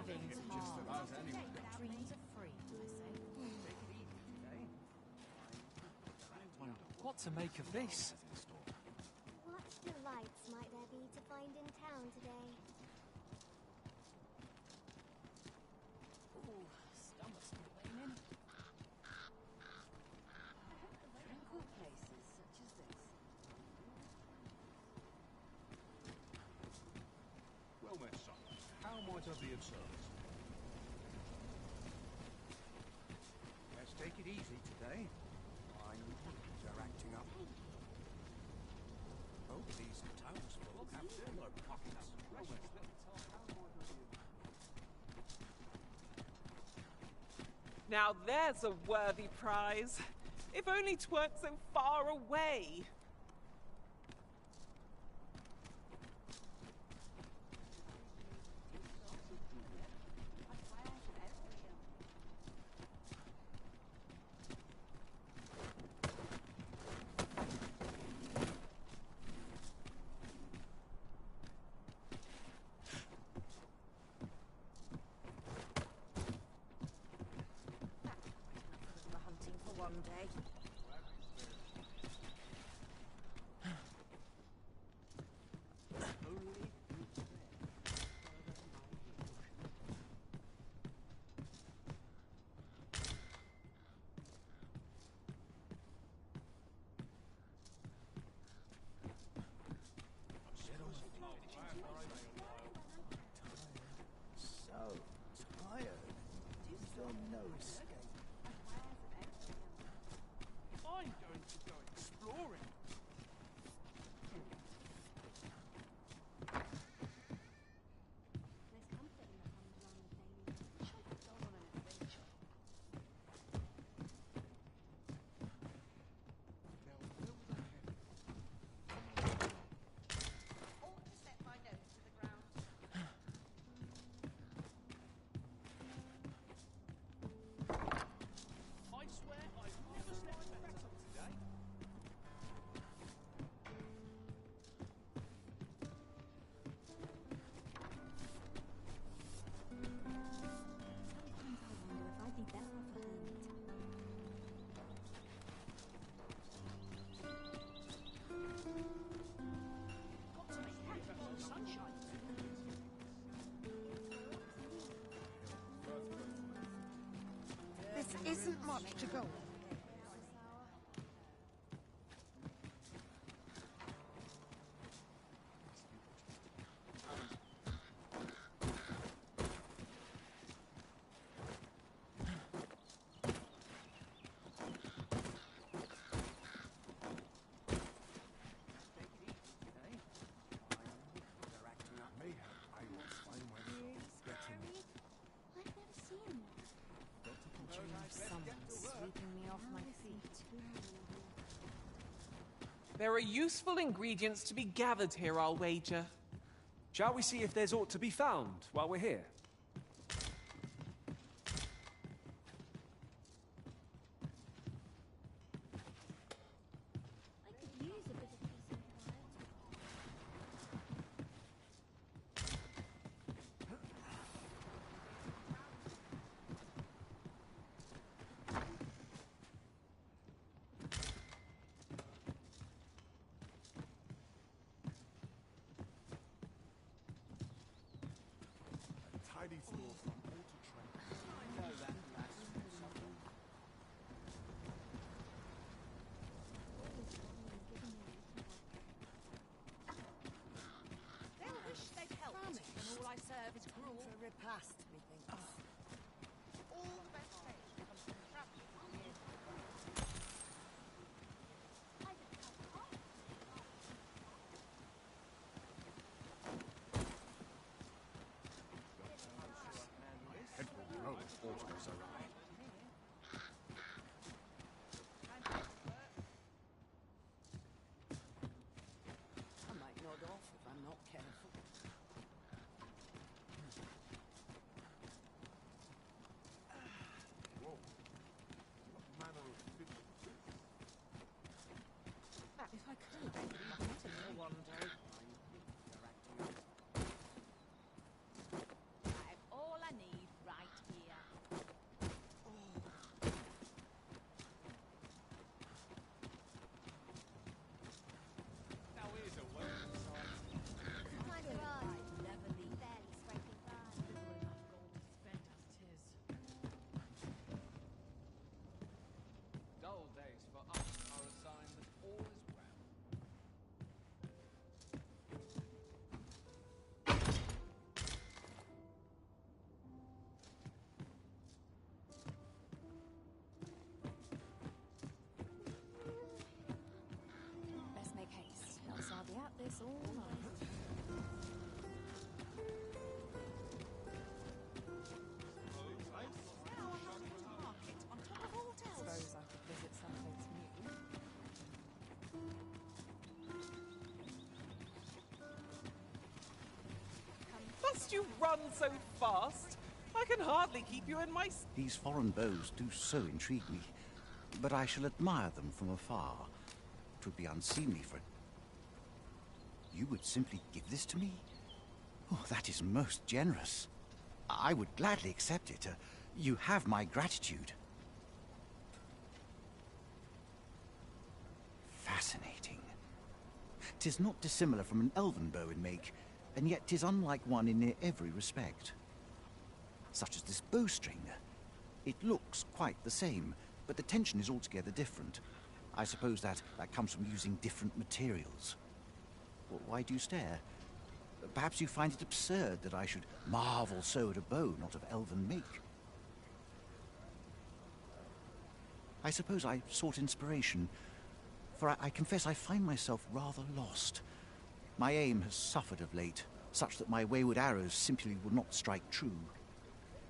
Living's hard. Dreams are free, I say. What to make of this? What delights might there be to find in town today? Ooh, stomach's still waning. Tranquil places such as this. Well met, son. How might I be of service? Let's take it easy today. They're acting up. Oh, these townsfolk have similar pockets. Now there's a worthy prize. If only 'tweren't so far away. We're hunting for one day. So tired. No escape. I'm going to go exploring. There's comfort in the humdrum thing. Should have gone on an adventure. Ought to set my nose to the ground. I swear I've never slept better today. Sometimes I wonder if I'd be better off a hermit. Got to make hay before the sun shines. This isn't much to go on. They're acting up. I will explain where they're getting. I've never seen one. Someone's sweeping me off my feet. There are useful ingredients to be gathered here, I'll wager. Shall we see if there's aught to be found while we're here? They'll wish they'd helped when all I serve is gruel. For a repast, methinks. All the best fish comes from travelling from the end. I might nod off if I'm not careful. If I could, I could have eaten it one day. I have all I need right here. Now here's a welcome sight. Time to run. Never leave. Barely scraping by. Little enough gold to spend as 'tis. Dull days for us are a sign that all is well. Best make haste, else I'll be at this all night. Suppose I could visit someplace new. Must you run so fast? I can hardly keep you in my... These foreign bows do so intrigue me, but I shall admire them from afar. It would be unseemly for... You would simply give this to me? Oh, that is most generous. I would gladly accept it. You have my gratitude. Fascinating. 'Tis not dissimilar from an elven bow in make, and yet 'tis unlike one in near every respect. Such as this bowstring. It looks quite the same, but the tension is altogether different. I suppose that comes from using different materials. Well, why do you stare? Perhaps you find it absurd that I should marvel so at a bow not of elven make. I suppose I sought inspiration, for I confess I find myself rather lost. My aim has suffered of late, such that my wayward arrows simply would not strike true.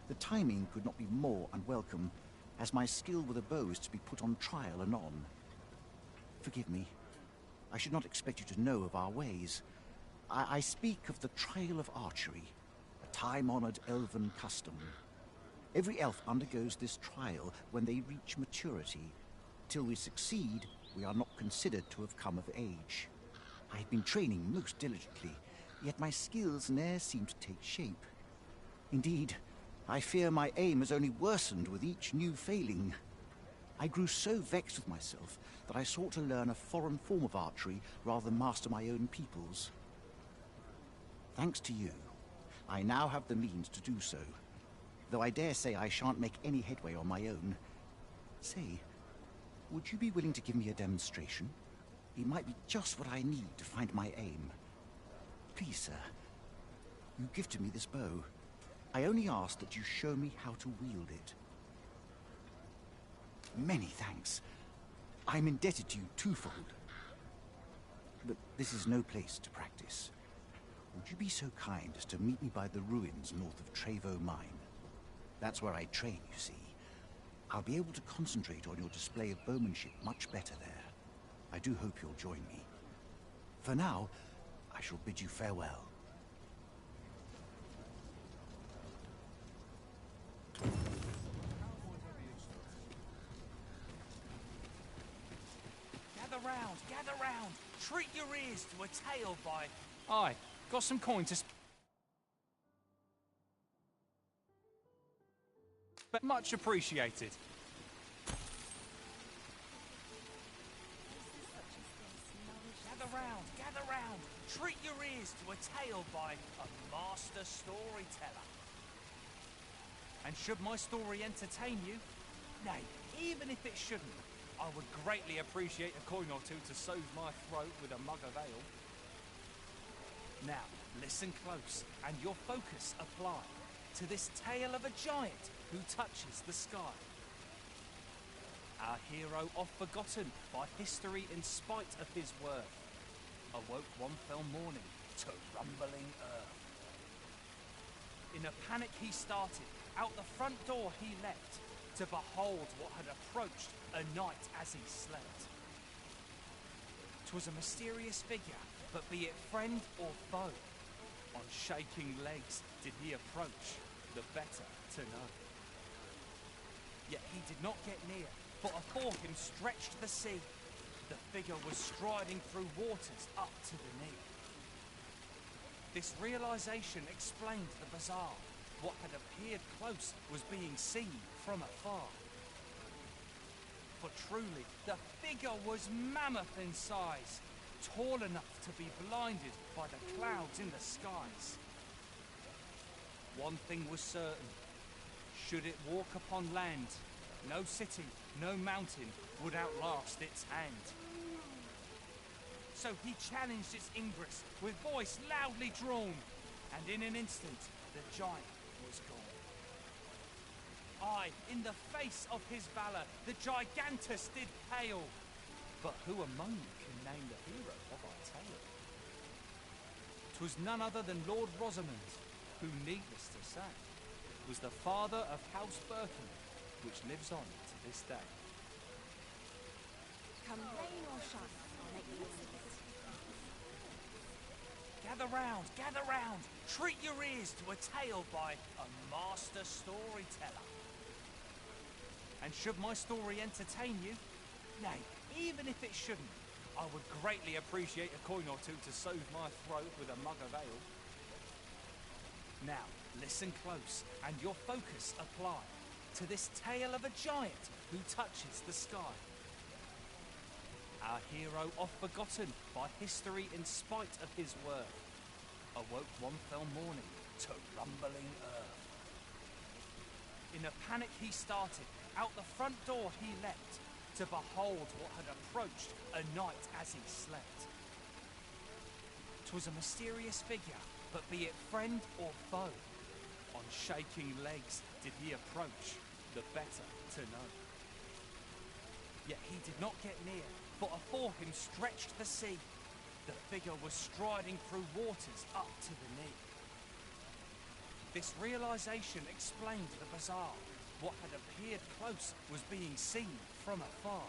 The timing could not be more unwelcome, as my skill with a bow is to be put on trial anon. Forgive me. I should not expect you to know of our ways. I speak of the trial of archery, a time-honored elven custom. Every elf undergoes this trial when they reach maturity. Till we succeed, we are not considered to have come of age. I have been training most diligently, yet my skills ne'er seem to take shape. Indeed, I fear my aim has only worsened with each new failing. I grew so vexed with myself that I sought to learn a foreign form of archery rather than master my own people's. Thanks to you, I now have the means to do so, though I dare say I shan't make any headway on my own. Say, would you be willing to give me a demonstration? It might be just what I need to find my aim. Please, sir, you gifted me this bow. I only ask that you show me how to wield it. Many thanks. I'm indebted to you twofold. But this is no place to practice. Would you be so kind as to meet me by the ruins north of Trevo Mine? That's where I train, you see. I'll be able to concentrate on your display of bowmanship much better there. I do hope you'll join me. For now, I shall bid you farewell. Gather round! Treat your ears to a tale by... Aye, got some coin to... But much appreciated. Gather round! Treat your ears to a tale by a master storyteller. And should my story entertain you, nay, even if it shouldn't, I would greatly appreciate a coin or two to soothe my throat with a mug of ale. Now, listen close, and your focus apply to this tale of a giant who touches the sky. Our hero, oft forgotten by history in spite of his worth, awoke one fell morning to rumbling earth. In a panic he started, out the front door he leapt, to behold what had approached a night as he slept. 'Twas a mysterious figure, but be it friend or foe, on shaking legs did he approach, the better to know. Yet he did not get near, for afore him stretched the sea. The figure was striding through waters up to the knee. This realization explained the bizarre. What had appeared close was being seen from afar. For truly, the figure was mammoth in size, tall enough to be blinded by the clouds in the skies. One thing was certain. Should it walk upon land, no city, no mountain would outlast its hand. So he challenged its ingress with voice loudly drawn, and in an instant the giant was gone. Aye, in the face of his valour, the gigantus did pale. But who among you can name the hero of our tale? 'Twas none other than Lord Rosamond, who, needless to say, was the father of House Birkin, which lives on to this day. Come rain or shine, I'll make you listen. Gather round, treat your ears to a tale by a master storyteller. And should my story entertain you, nay, even if it shouldn't, I would greatly appreciate a coin or two to soothe my throat with a mug of ale. Now, listen close, and your focus apply to this tale of a giant who touches the sky. Our hero, oft forgotten by history in spite of his worth, awoke one fell morning to rumbling earth. In a panic he started, out the front door he leapt, to behold what had approached a night as he slept. 'Twas a mysterious figure, but be it friend or foe, on shaking legs did he approach, the better to know. Yet he did not get near, for afore him stretched the sea. The figure was striding through waters up to the knee. This realization explained the bizarre. What had appeared close was being seen from afar.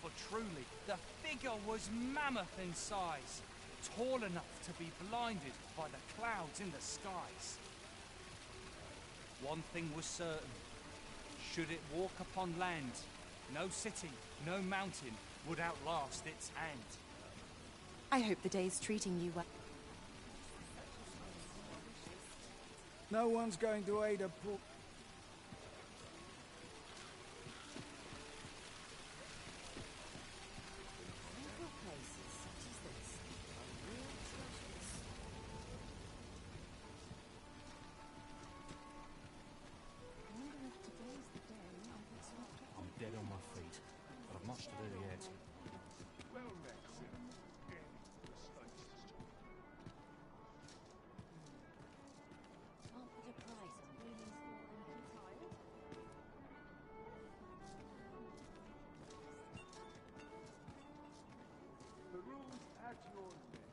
For truly, the figure was mammoth in size, tall enough to be blinded by the clouds in the skies. One thing was certain. Should it walk upon land, no city, no mountain would outlast its hand. I hope the day's treating you well. No one's going to aid a poor... I'm dead on my feet, but I've much to do yet. Well met, sir. Can't put a price on really tired. The room's at your neck.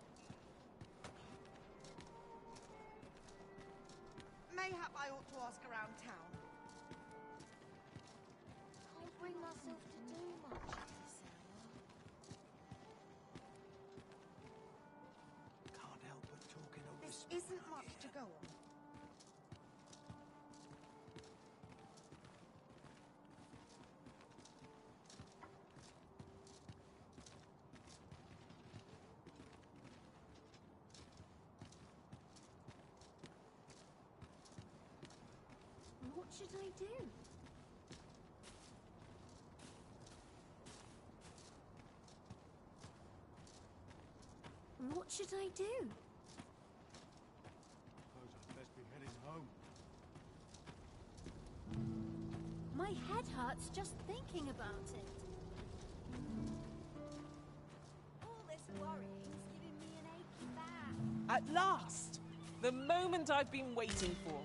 Mayhap I ought to ask around town. Can't bring myself to do much at this hour. Can't help but talk in a This whisper. isn't much to go on. What should I do? What should I do? Suppose I'd best be heading home. head hurts just thinking about it. All this worrying's giving me an achy back. At last! The moment I've been waiting for.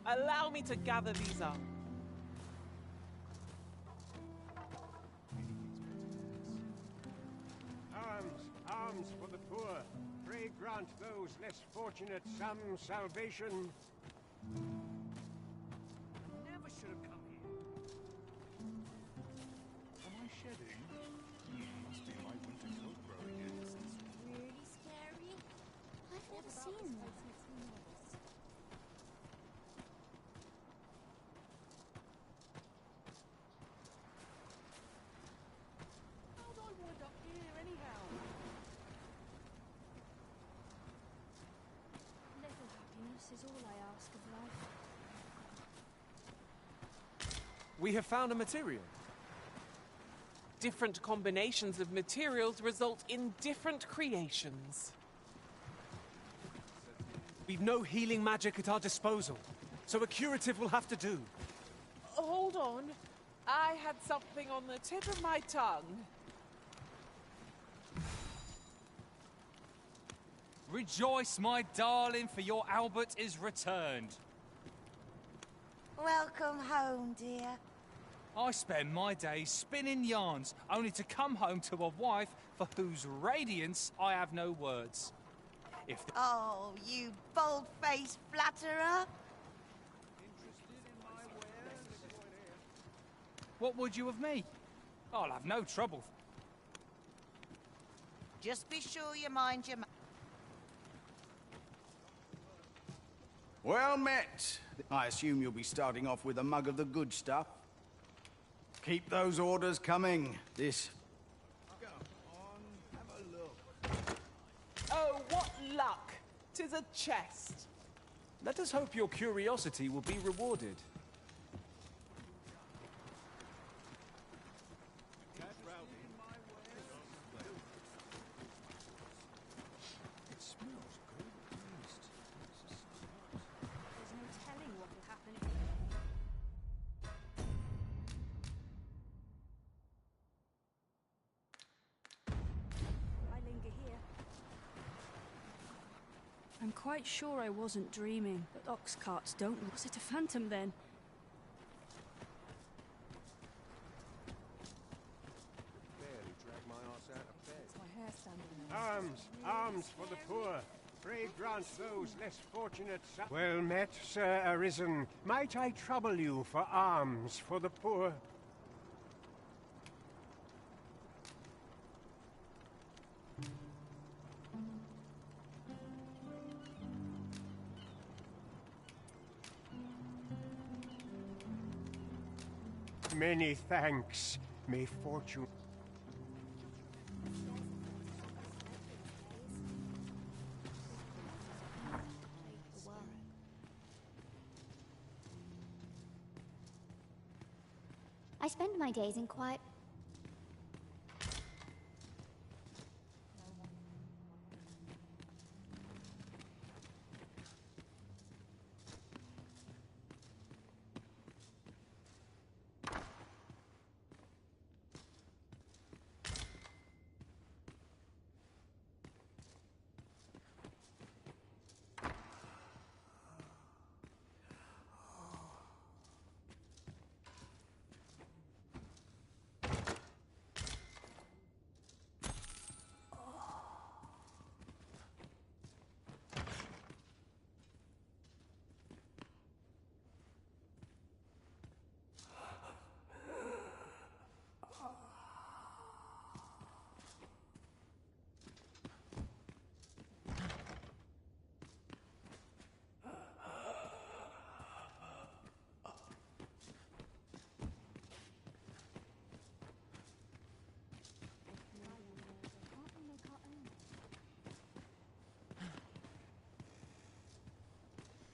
Allow me to gather these up. Alms for the poor. Pray grant those less fortunate some salvation. Never should have come here. Am I shedding? Must be my winter coat growing in. This is really scary. I've never seen that. How'd I wind up here anyhow? Little happiness is all I ask of life. We have found a material. Different combinations of materials result in different creations. We've no healing magic at our disposal, so a curative will have to do. Hold on. I had something on the tip of my tongue. Rejoice, my darling, for your Albert is returned. Welcome home, dear. I spend my days spinning yarns, only to come home to a wife for whose radiance I have no words. Oh, you bold-faced flatterer. What would you of me? I'll have no trouble. Just be sure you mind your... Well met. I assume you'll be starting off with a mug of the good stuff. Keep those orders coming. This... Come on, have a look. Oh, what luck! 'Tis a chest. Let us hope your curiosity will be rewarded. It smells good. There's no telling what will happen. I linger here. I'm quite sure I wasn't dreaming, but ox carts don't. Was it a phantom then? Barely drag my arse out of bed. My hair standing Alms for the poor. Pray grant those less fortunate some... Well met, Sir Arisen. Might I trouble you for alms for the poor? Many thanks. May fortune... I spend my days in quiet...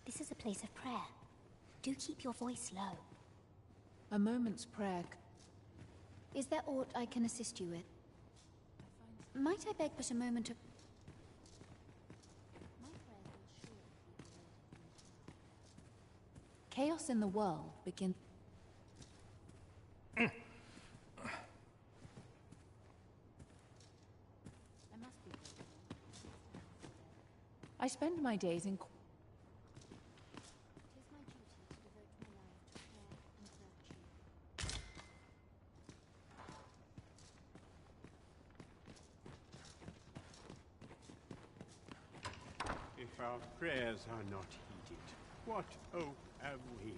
This is a place of prayer. Do keep your voice low. A moment's prayer. Is there aught I can assist you with? Might I beg but a moment of... Chaos in the world begins. I spend my days in... If our prayers are not heeded, what hope have we?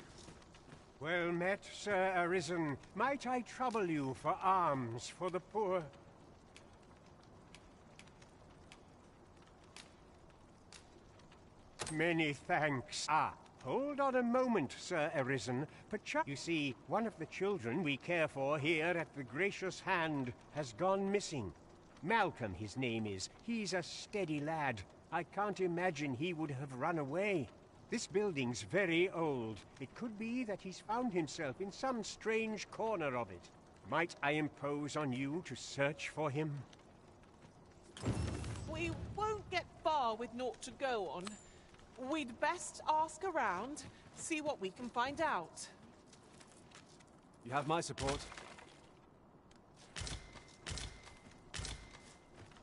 Well met, Sir Arisen. Might I trouble you for alms for the poor? Many thanks. Ah, hold on a moment, Sir Arisen. Perchance, you see, one of the children we care for here at the Gracious Hand has gone missing. Malcolm, his name is. He's a steady lad. I can't imagine he would have run away. This building's very old. It could be that he's found himself in some strange corner of it. Might I impose on you to search for him? We won't get far with naught to go on. We'd best ask around, see what we can find out. You have my support.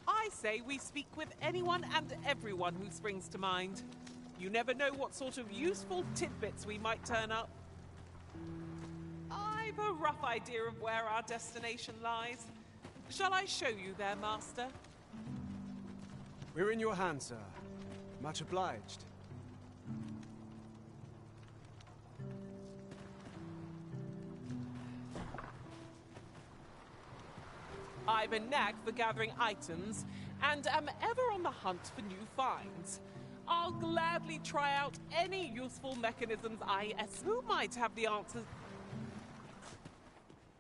I say we speak with anyone and everyone who springs to mind. You never know what sort of useful tidbits we might turn up. I've a rough idea of where our destination lies. Shall I show you there, Master? We're in your hands, sir. Much obliged. I've a knack for gathering items, and am ever on the hunt for new finds. I'll gladly try out any useful mechanisms Who might have the answers?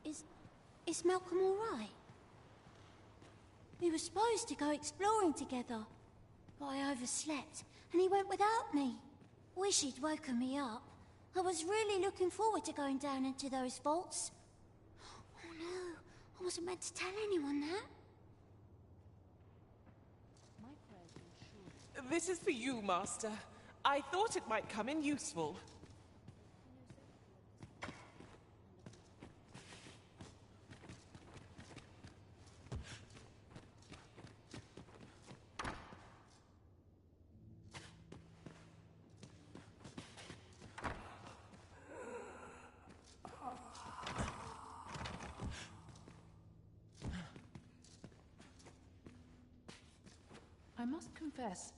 Is Malcolm all right? We were supposed to go exploring together, but I overslept, and he went without me. Wish he'd woken me up. I was really looking forward to going down into those vaults. Oh no, I wasn't meant to tell anyone that. This is for you, Master. I thought it might come in useful. I must confess,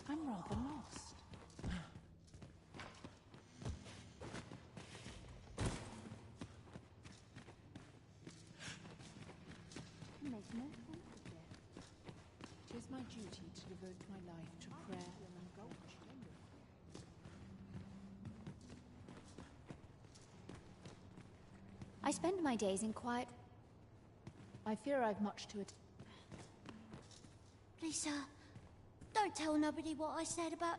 I'm rather lost. It is my duty to devote my life to prayer and gold. I spend my days in quiet... I fear I've much to it. Please, sir, don't tell nobody what I said about...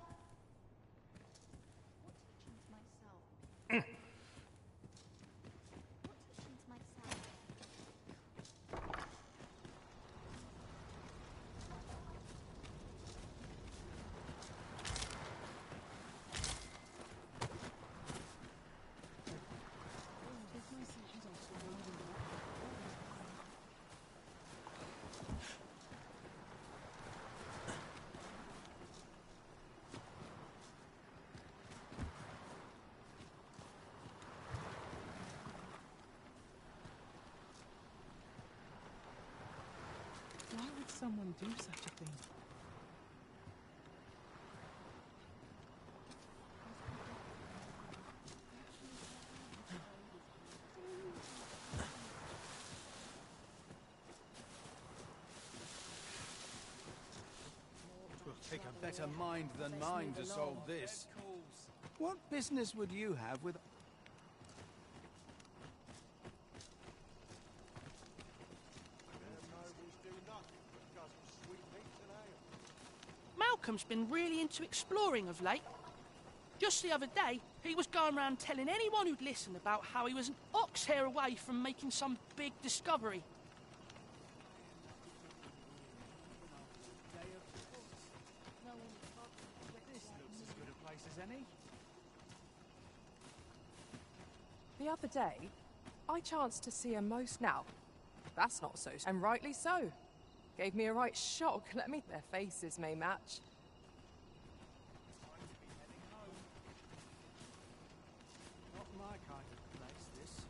Why would someone do such a thing? It will take a better mind than mine to solve this. What business would you have with... Malcolm's been really into exploring of late. Just the other day, he was going around telling anyone who'd listen about how he was an ox hair away from making some big discovery. This looks as good a place as any. The other day, I chanced to see a most now. That's not so, and rightly so. Gave me a right shock. Let me. Their faces may match. Not my kind of place, this.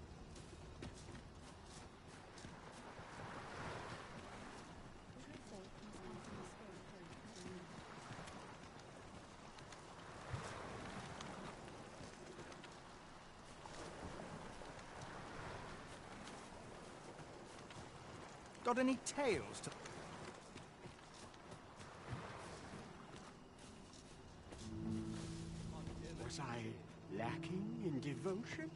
Got any tales to... Was I lacking in devotion?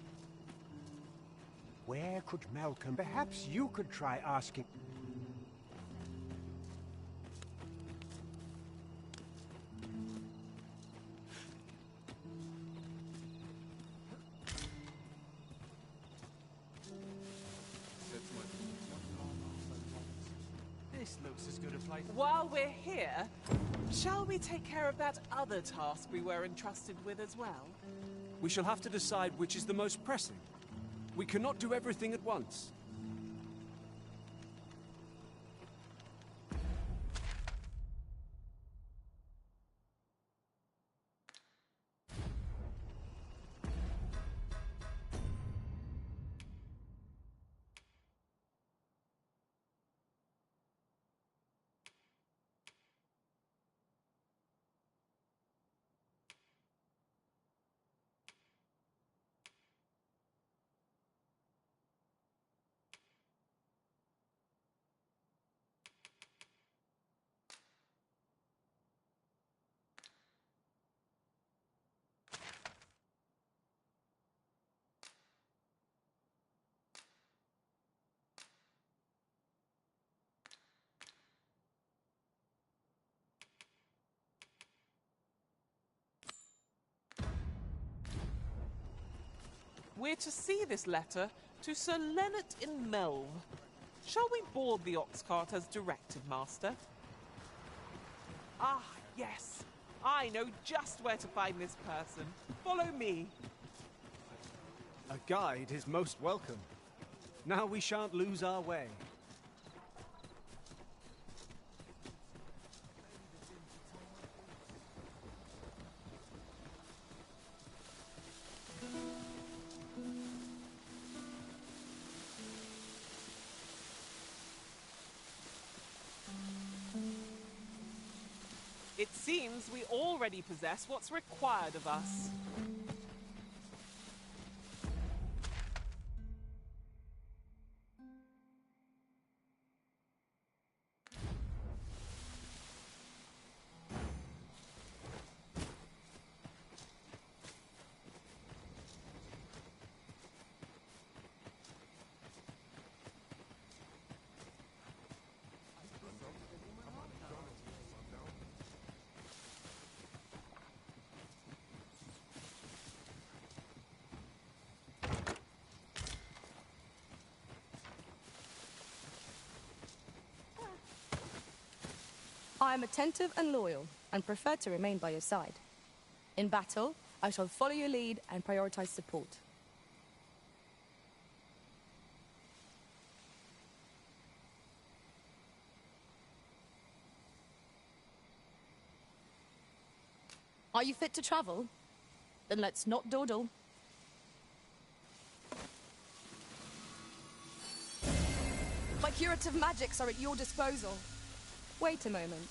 Where could Malcolm... Perhaps you could try asking... This looks as good a place. While we're here, shall we take care of that other task we were entrusted with as well? We shall have to decide which is the most pressing. We cannot do everything at once. We're to see this letter to Sir Leonard in Melve. Shall we board the ox cart as directed, Master? Ah, yes. I know just where to find this person. Follow me. A guide is most welcome. Now we shan't lose our way. It seems we already possess what's required of us. I am attentive and loyal, and prefer to remain by your side. In battle, I shall follow your lead and prioritize support. Are you fit to travel? Then let's not dawdle. My curative magics are at your disposal. Wait a moment.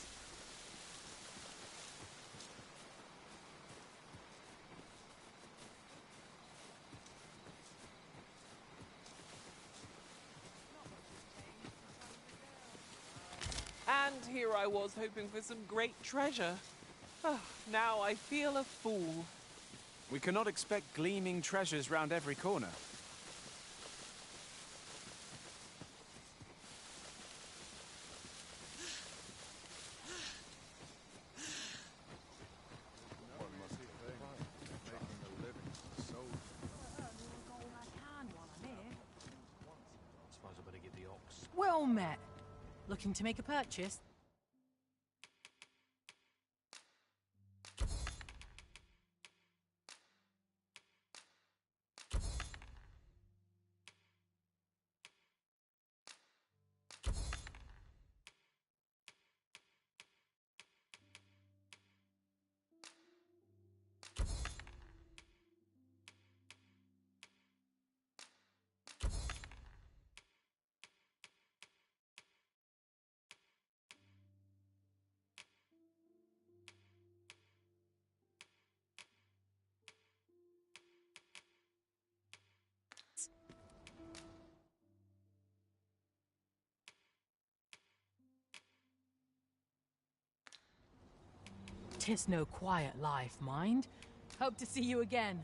And here I was hoping for some great treasure. Now I feel a fool. We cannot expect gleaming treasures round every corner. Well met. Looking to make a purchase? 'Tis no quiet life, mind. Hope to see you again.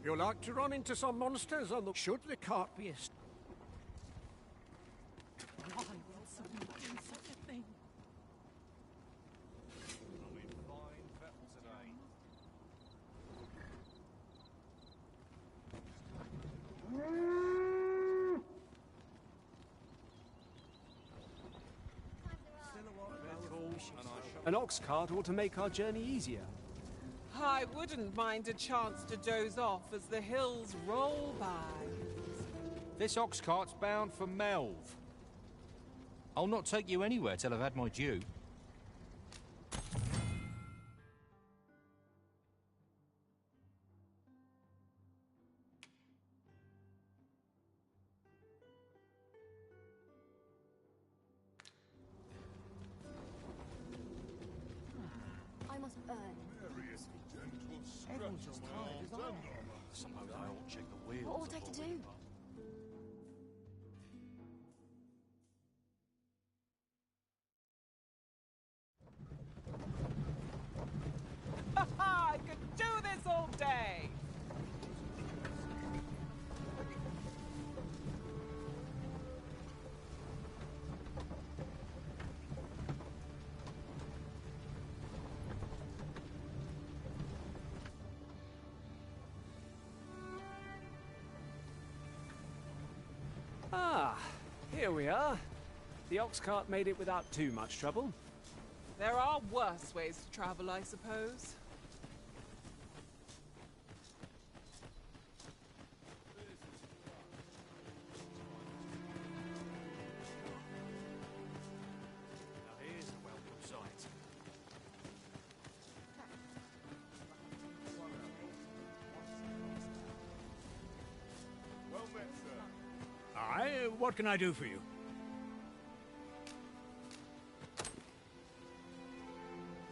You'll like to run into some monsters on the... Should the cart be a... Why would someone do such a thing? An ox cart ought to make our journey easier. I wouldn't mind a chance to doze off as the hills roll by. This ox cart's bound for Melv. I'll not take you anywhere till I've had my due. I must earn. Everyone's just tired, isn't it? Suppose I ought to check the wheels. What ought I to do? I could do this all day! Ah, here we are. The ox cart made it without too much trouble. There are worse ways to travel, I suppose. Now here's a welcome sight. Well met, sir. Aye, what can I do for you?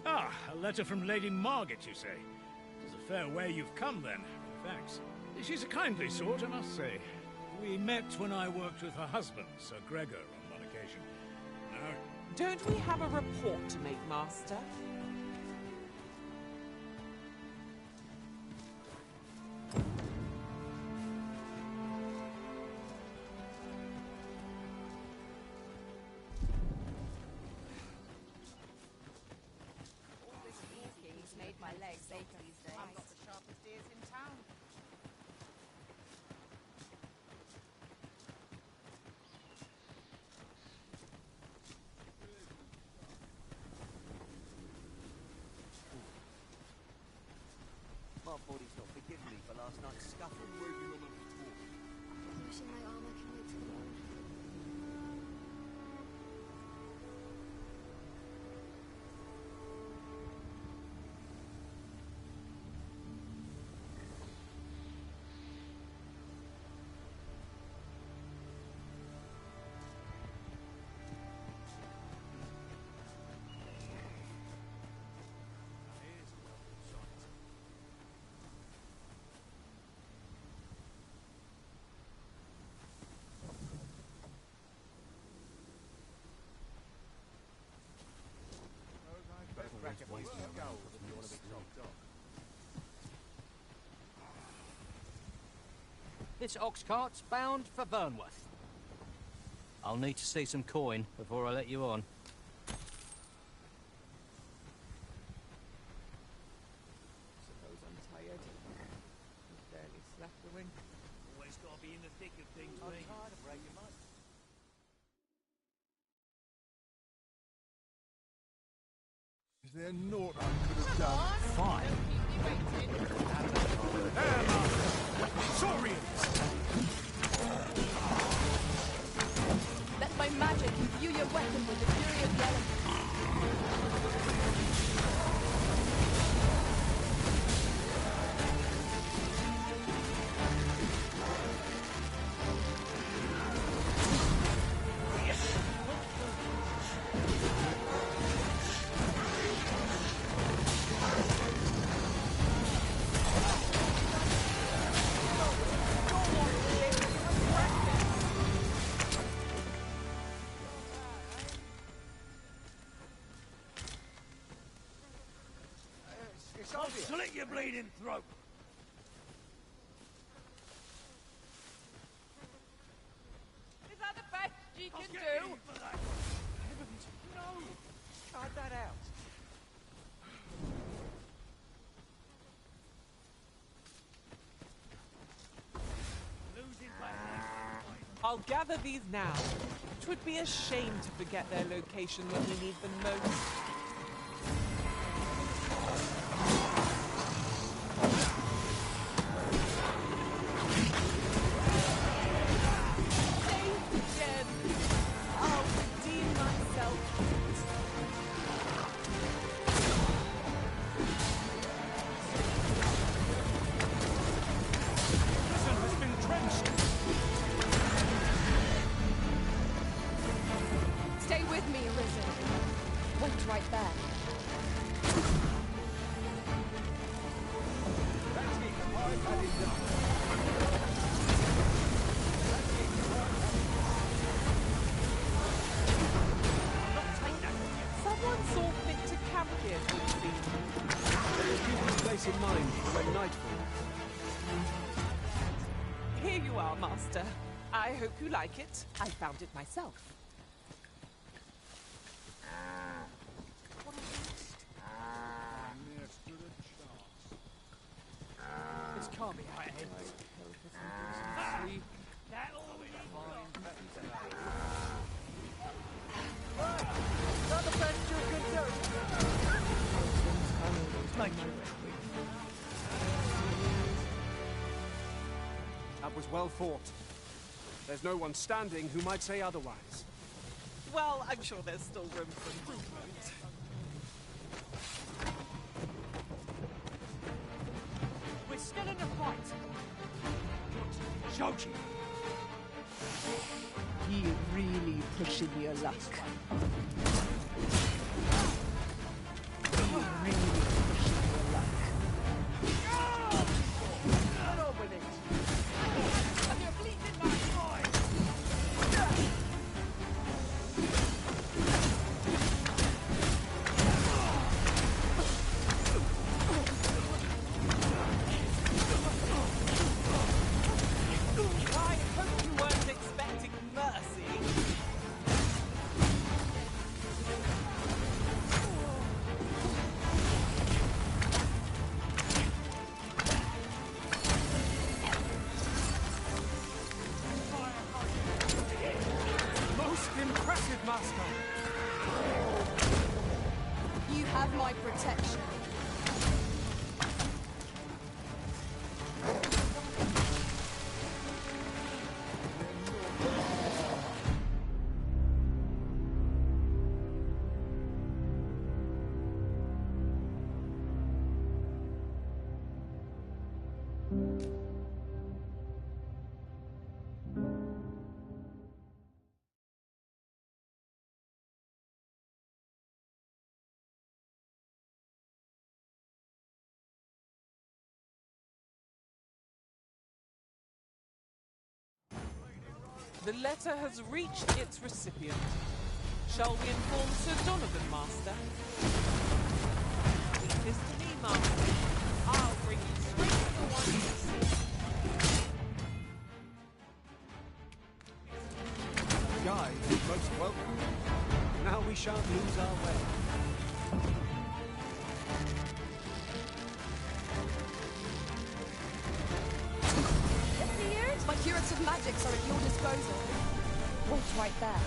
Ah, a letter from Lady Margaret, you say? It's a fair way you've come, then. Thanks. She's a kindly sort, I must say. We met when I worked with her husband, Sir Gregor, on one occasion. Now... Don't we have a report to make, Master? Made my legs ache these days. I've got the sharpest ears in town. My body's not forgiven me for last night's scuffle. Wishing my armor can wait till the morning. This ox cart's bound for Burnworth. I'll need to see some coin before I let you on. Suppose I'm tired. I barely slept a wink. Always gotta be in the thick of things, I'm tired of breaking my... Is there naught I could have done? Fine. Saurians! Let my magic imbue your weapon with the fury of the elements. I'll slit your bleeding throat. Is that the best you can do? No! Cut that out. I'll gather these now. It would be a shame to forget their location when we need them most. Saved again. I'll redeem myself. Prison has been trenched. Stay with me, Arisen. Wait right there. Someone saw fit to camp here, it seems. Let us keep this place in mind when nightfall. Here you are, Master. I hope you like it. I found it myself. This can't be how it ends. Not the best you can do. Thank you. That was well fought. There's no one standing who might say otherwise. Well, I'm sure there's still room for improvement. We're still in a fight. Shoji! You really pushing your luck. You really pushing your luck. Get over this! And you're bleeding my eye. I hope you weren't expecting mercy. Most impressive, Master! You have my protection. The letter has reached its recipient. Shall we inform Sir Donovan, Master? Leave this to me, Master. I'll bring you straight to the one you see. Guide is most welcome. Now we shan't lose our way. My curative magics are at your disposal. Wait right there.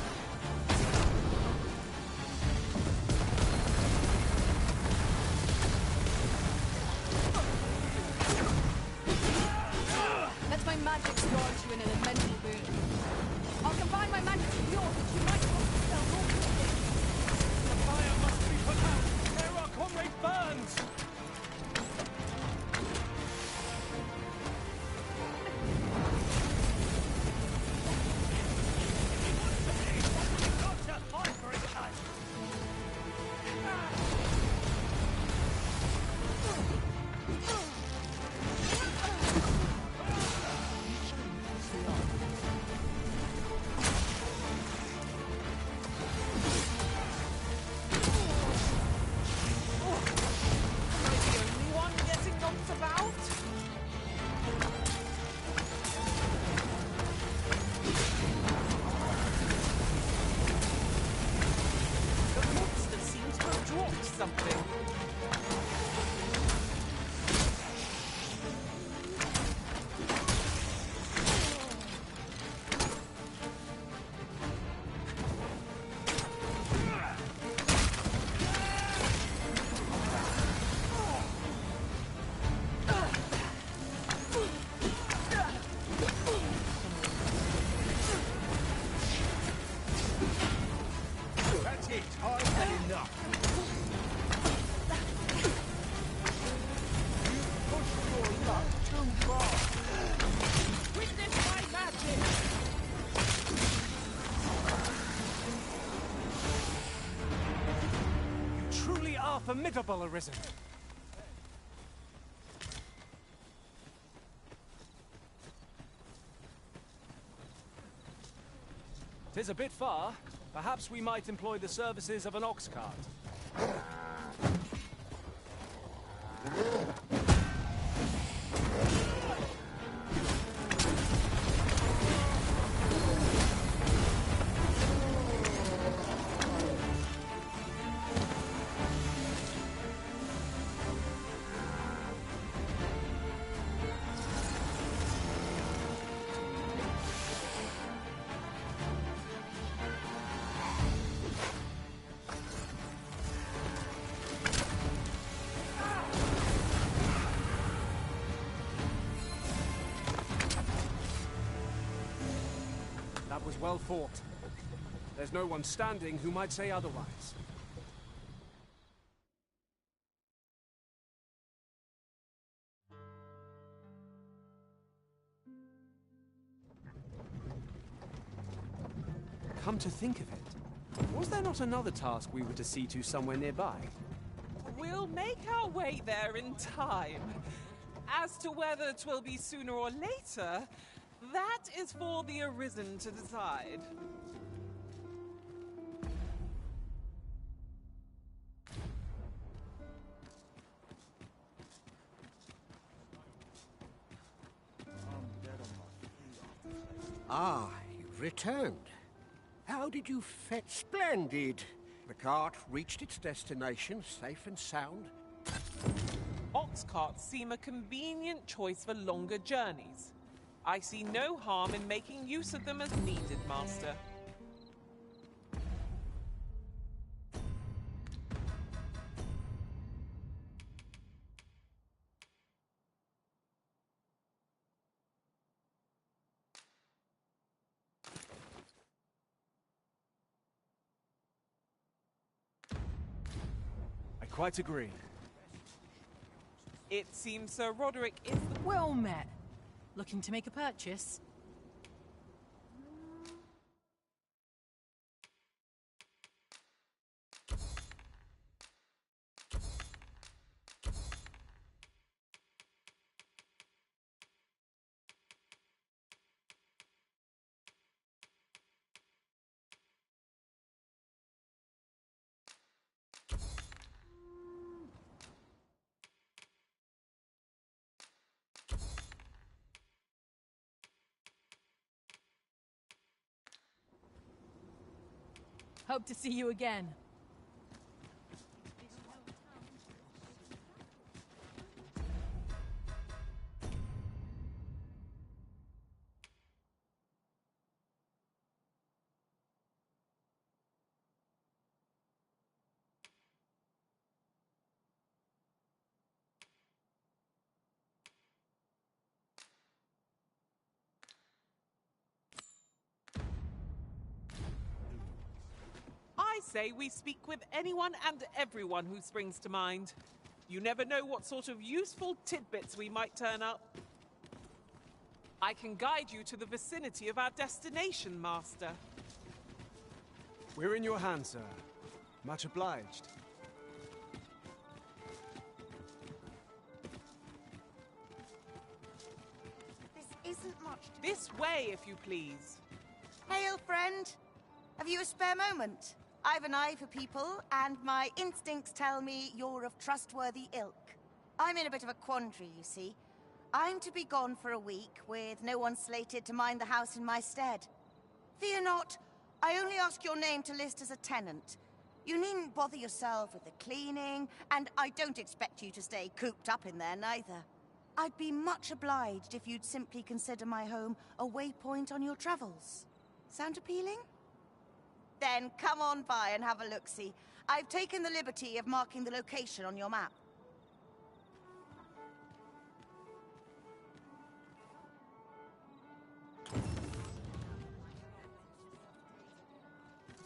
Let my magics grant you an elemental boon. I'll combine my magic with yours that you might want to sell more quickly. The fire must be put out. There are Comrade Burns. something. That's it. I've had enough. You've pushed your luck too far. Witness my magic! You truly are formidable, Arisen. Tis a bit far. Perhaps we might employ the services of an ox cart. That was well fought. There's no one standing who might say otherwise. Come to think of it, was there not another task we were to see to somewhere nearby? We'll make our way there in time. As to whether 'twill be sooner or later, that is for the Arisen to decide. Ah, you've returned. How did you fetch? Splendid! The cart reached its destination safe and sound. Ox carts seem a convenient choice for longer journeys. I see no harm in making use of them as needed, Master. I quite agree. It seems Sir Roderick is the... Well met. Looking to make a purchase? Hope to see you again. I say we speak with anyone and everyone who springs to mind. You never know what sort of useful tidbits we might turn up. I can guide you to the vicinity of our destination, Master. We're in your hands, sir. Much obliged. This isn't much to... This way, if you please. Hail, friend. Have you a spare moment? I've an eye for people, and my instincts tell me you're of trustworthy ilk. I'm in a bit of a quandary, you see. I'm to be gone for a week, with no one slated to mind the house in my stead. Fear not, I only ask your name to list as a tenant. You needn't bother yourself with the cleaning, and I don't expect you to stay cooped up in there neither. I'd be much obliged if you'd simply consider my home a waypoint on your travels. Sound appealing? Then come on by and have a look-see. I've taken the liberty of marking the location on your map.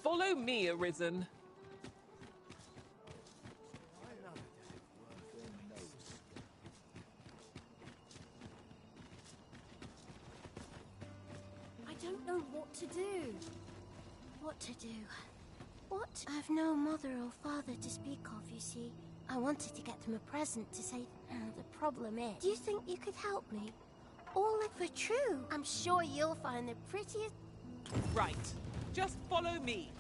Follow me, Arisen. I don't know what to do. What to do? What? I've no mother or father to speak of, you see. I wanted to get them a present to say, the problem is... Do you think you could help me? All if we're true. I'm sure you'll find the prettiest... Right. Just follow me.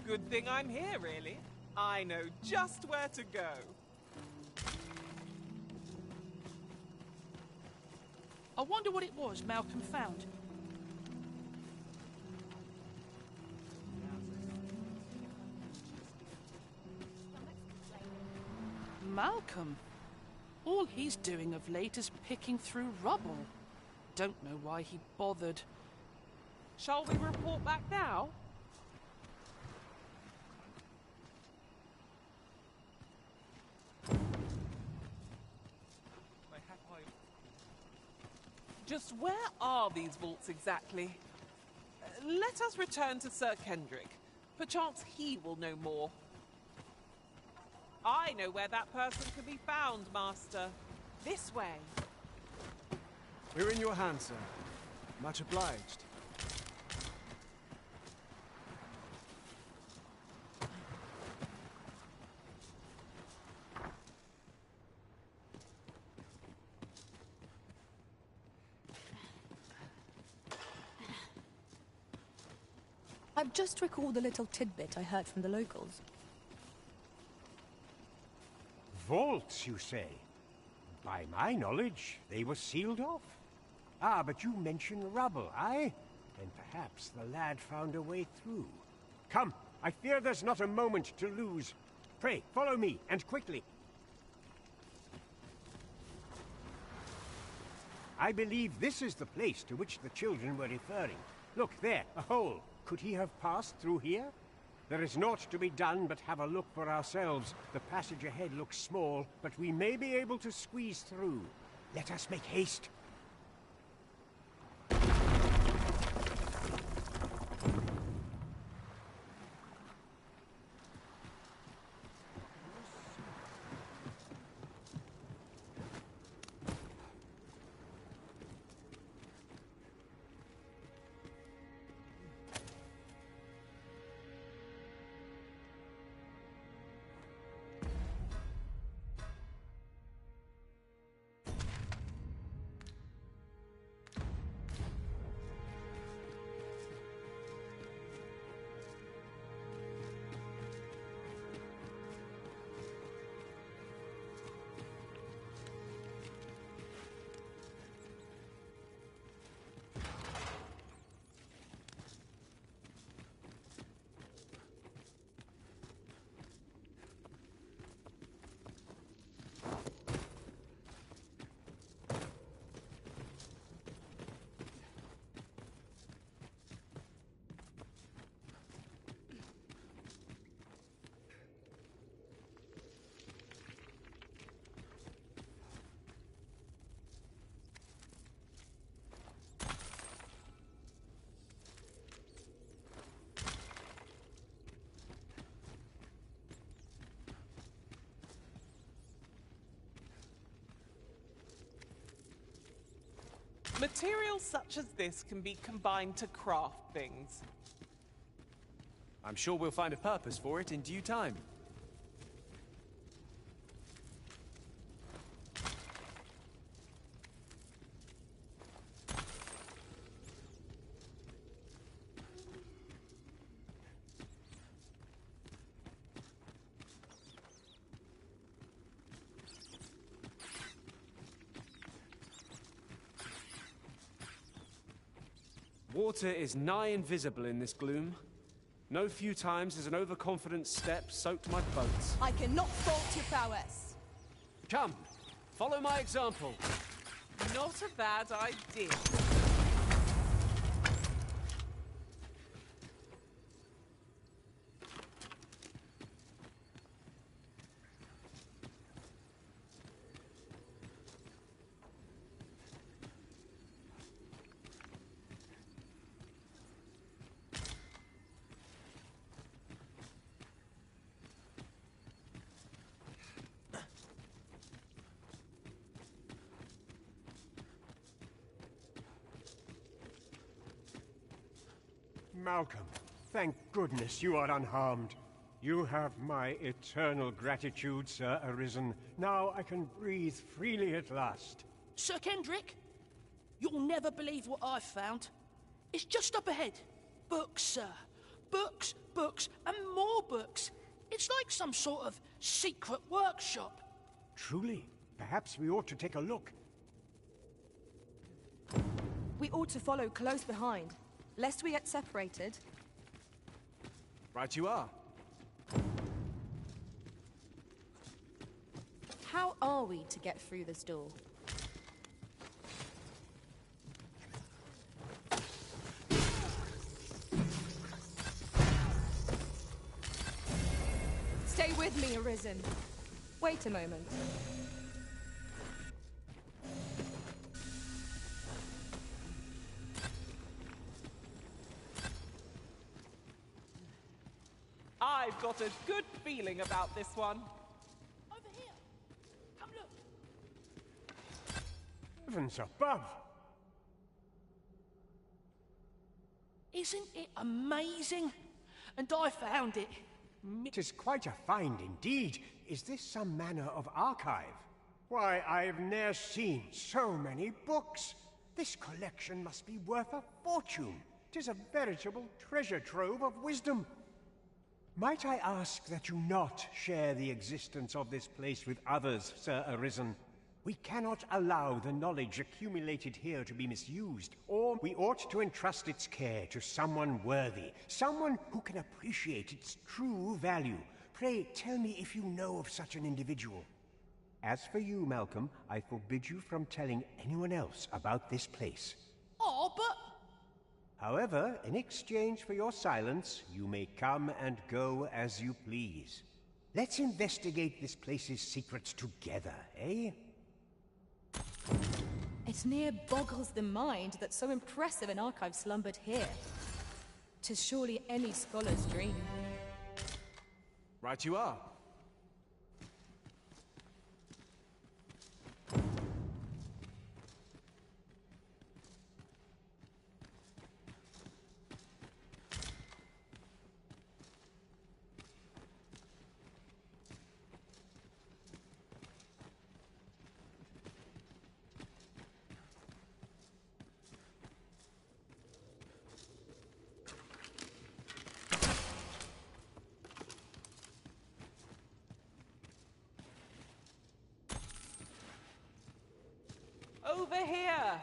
Good thing I'm here, really. I know just where to go. I wonder what it was Malcolm found. Malcolm? All he's doing of late is picking through rubble. Don't know why he bothered. Shall we report back now? Just where are these vaults exactly? Let us return to Sir Kendrick. Perchance he will know more. I know where that person can be found, Master. This way. We're in your hands, sir. Much obliged. I've just recalled a little tidbit I heard from the locals. Vaults, you say? By my knowledge, they were sealed off. Ah, but you mentioned rubble, aye? And perhaps the lad found a way through. Come, I fear there's not a moment to lose. Pray, follow me, and quickly. I believe this is the place to which the children were referring. Look, there, a hole. Could he have passed through here? There is naught to be done but have a look for ourselves. The passage ahead looks small, but we may be able to squeeze through. Let us make haste. Materials such as this can be combined to craft things. I'm sure we'll find a purpose for it in due time. Water is nigh invisible in this gloom. No few times has an overconfident step soaked my boats. I cannot fault your prowess. Come, follow my example. Not a bad idea. Malcolm, thank goodness you are unharmed. You have my eternal gratitude, Sir Arisen. Now I can breathe freely at last. Sir Kendrick, you'll never believe what I've found. It's just up ahead. Books, sir. Books, books, and more books. It's like some sort of secret workshop. Truly? Perhaps we ought to take a look. We ought to follow close behind, lest we get separated. Right you are. How are we to get through this door? Stay with me, Arisen. Wait a moment. I've got a good feeling about this one. Over here. Come look. Heavens above! Isn't it amazing? And I found it. It is quite a find indeed. Is this some manner of archive? Why, I've ne'er seen so many books. This collection must be worth a fortune. 'Tis a veritable treasure trove of wisdom. Might I ask that you not share the existence of this place with others, Sir Arisen? We cannot allow the knowledge accumulated here to be misused, or we ought to entrust its care to someone worthy, someone who can appreciate its true value. Pray tell me if you know of such an individual. As for you, Malcolm, I forbid you from telling anyone else about this place. Oh, but... However, in exchange for your silence, you may come and go as you please. Let's investigate this place's secrets together, eh? It near boggles the mind that so impressive an archive slumbered here. 'Tis surely any scholar's dream. Right you are. Over here.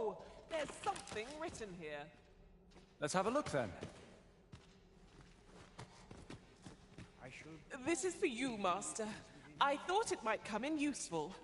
Oh, there's something written here. Let's have a look then. This is for you, Master. I thought it might come in useful.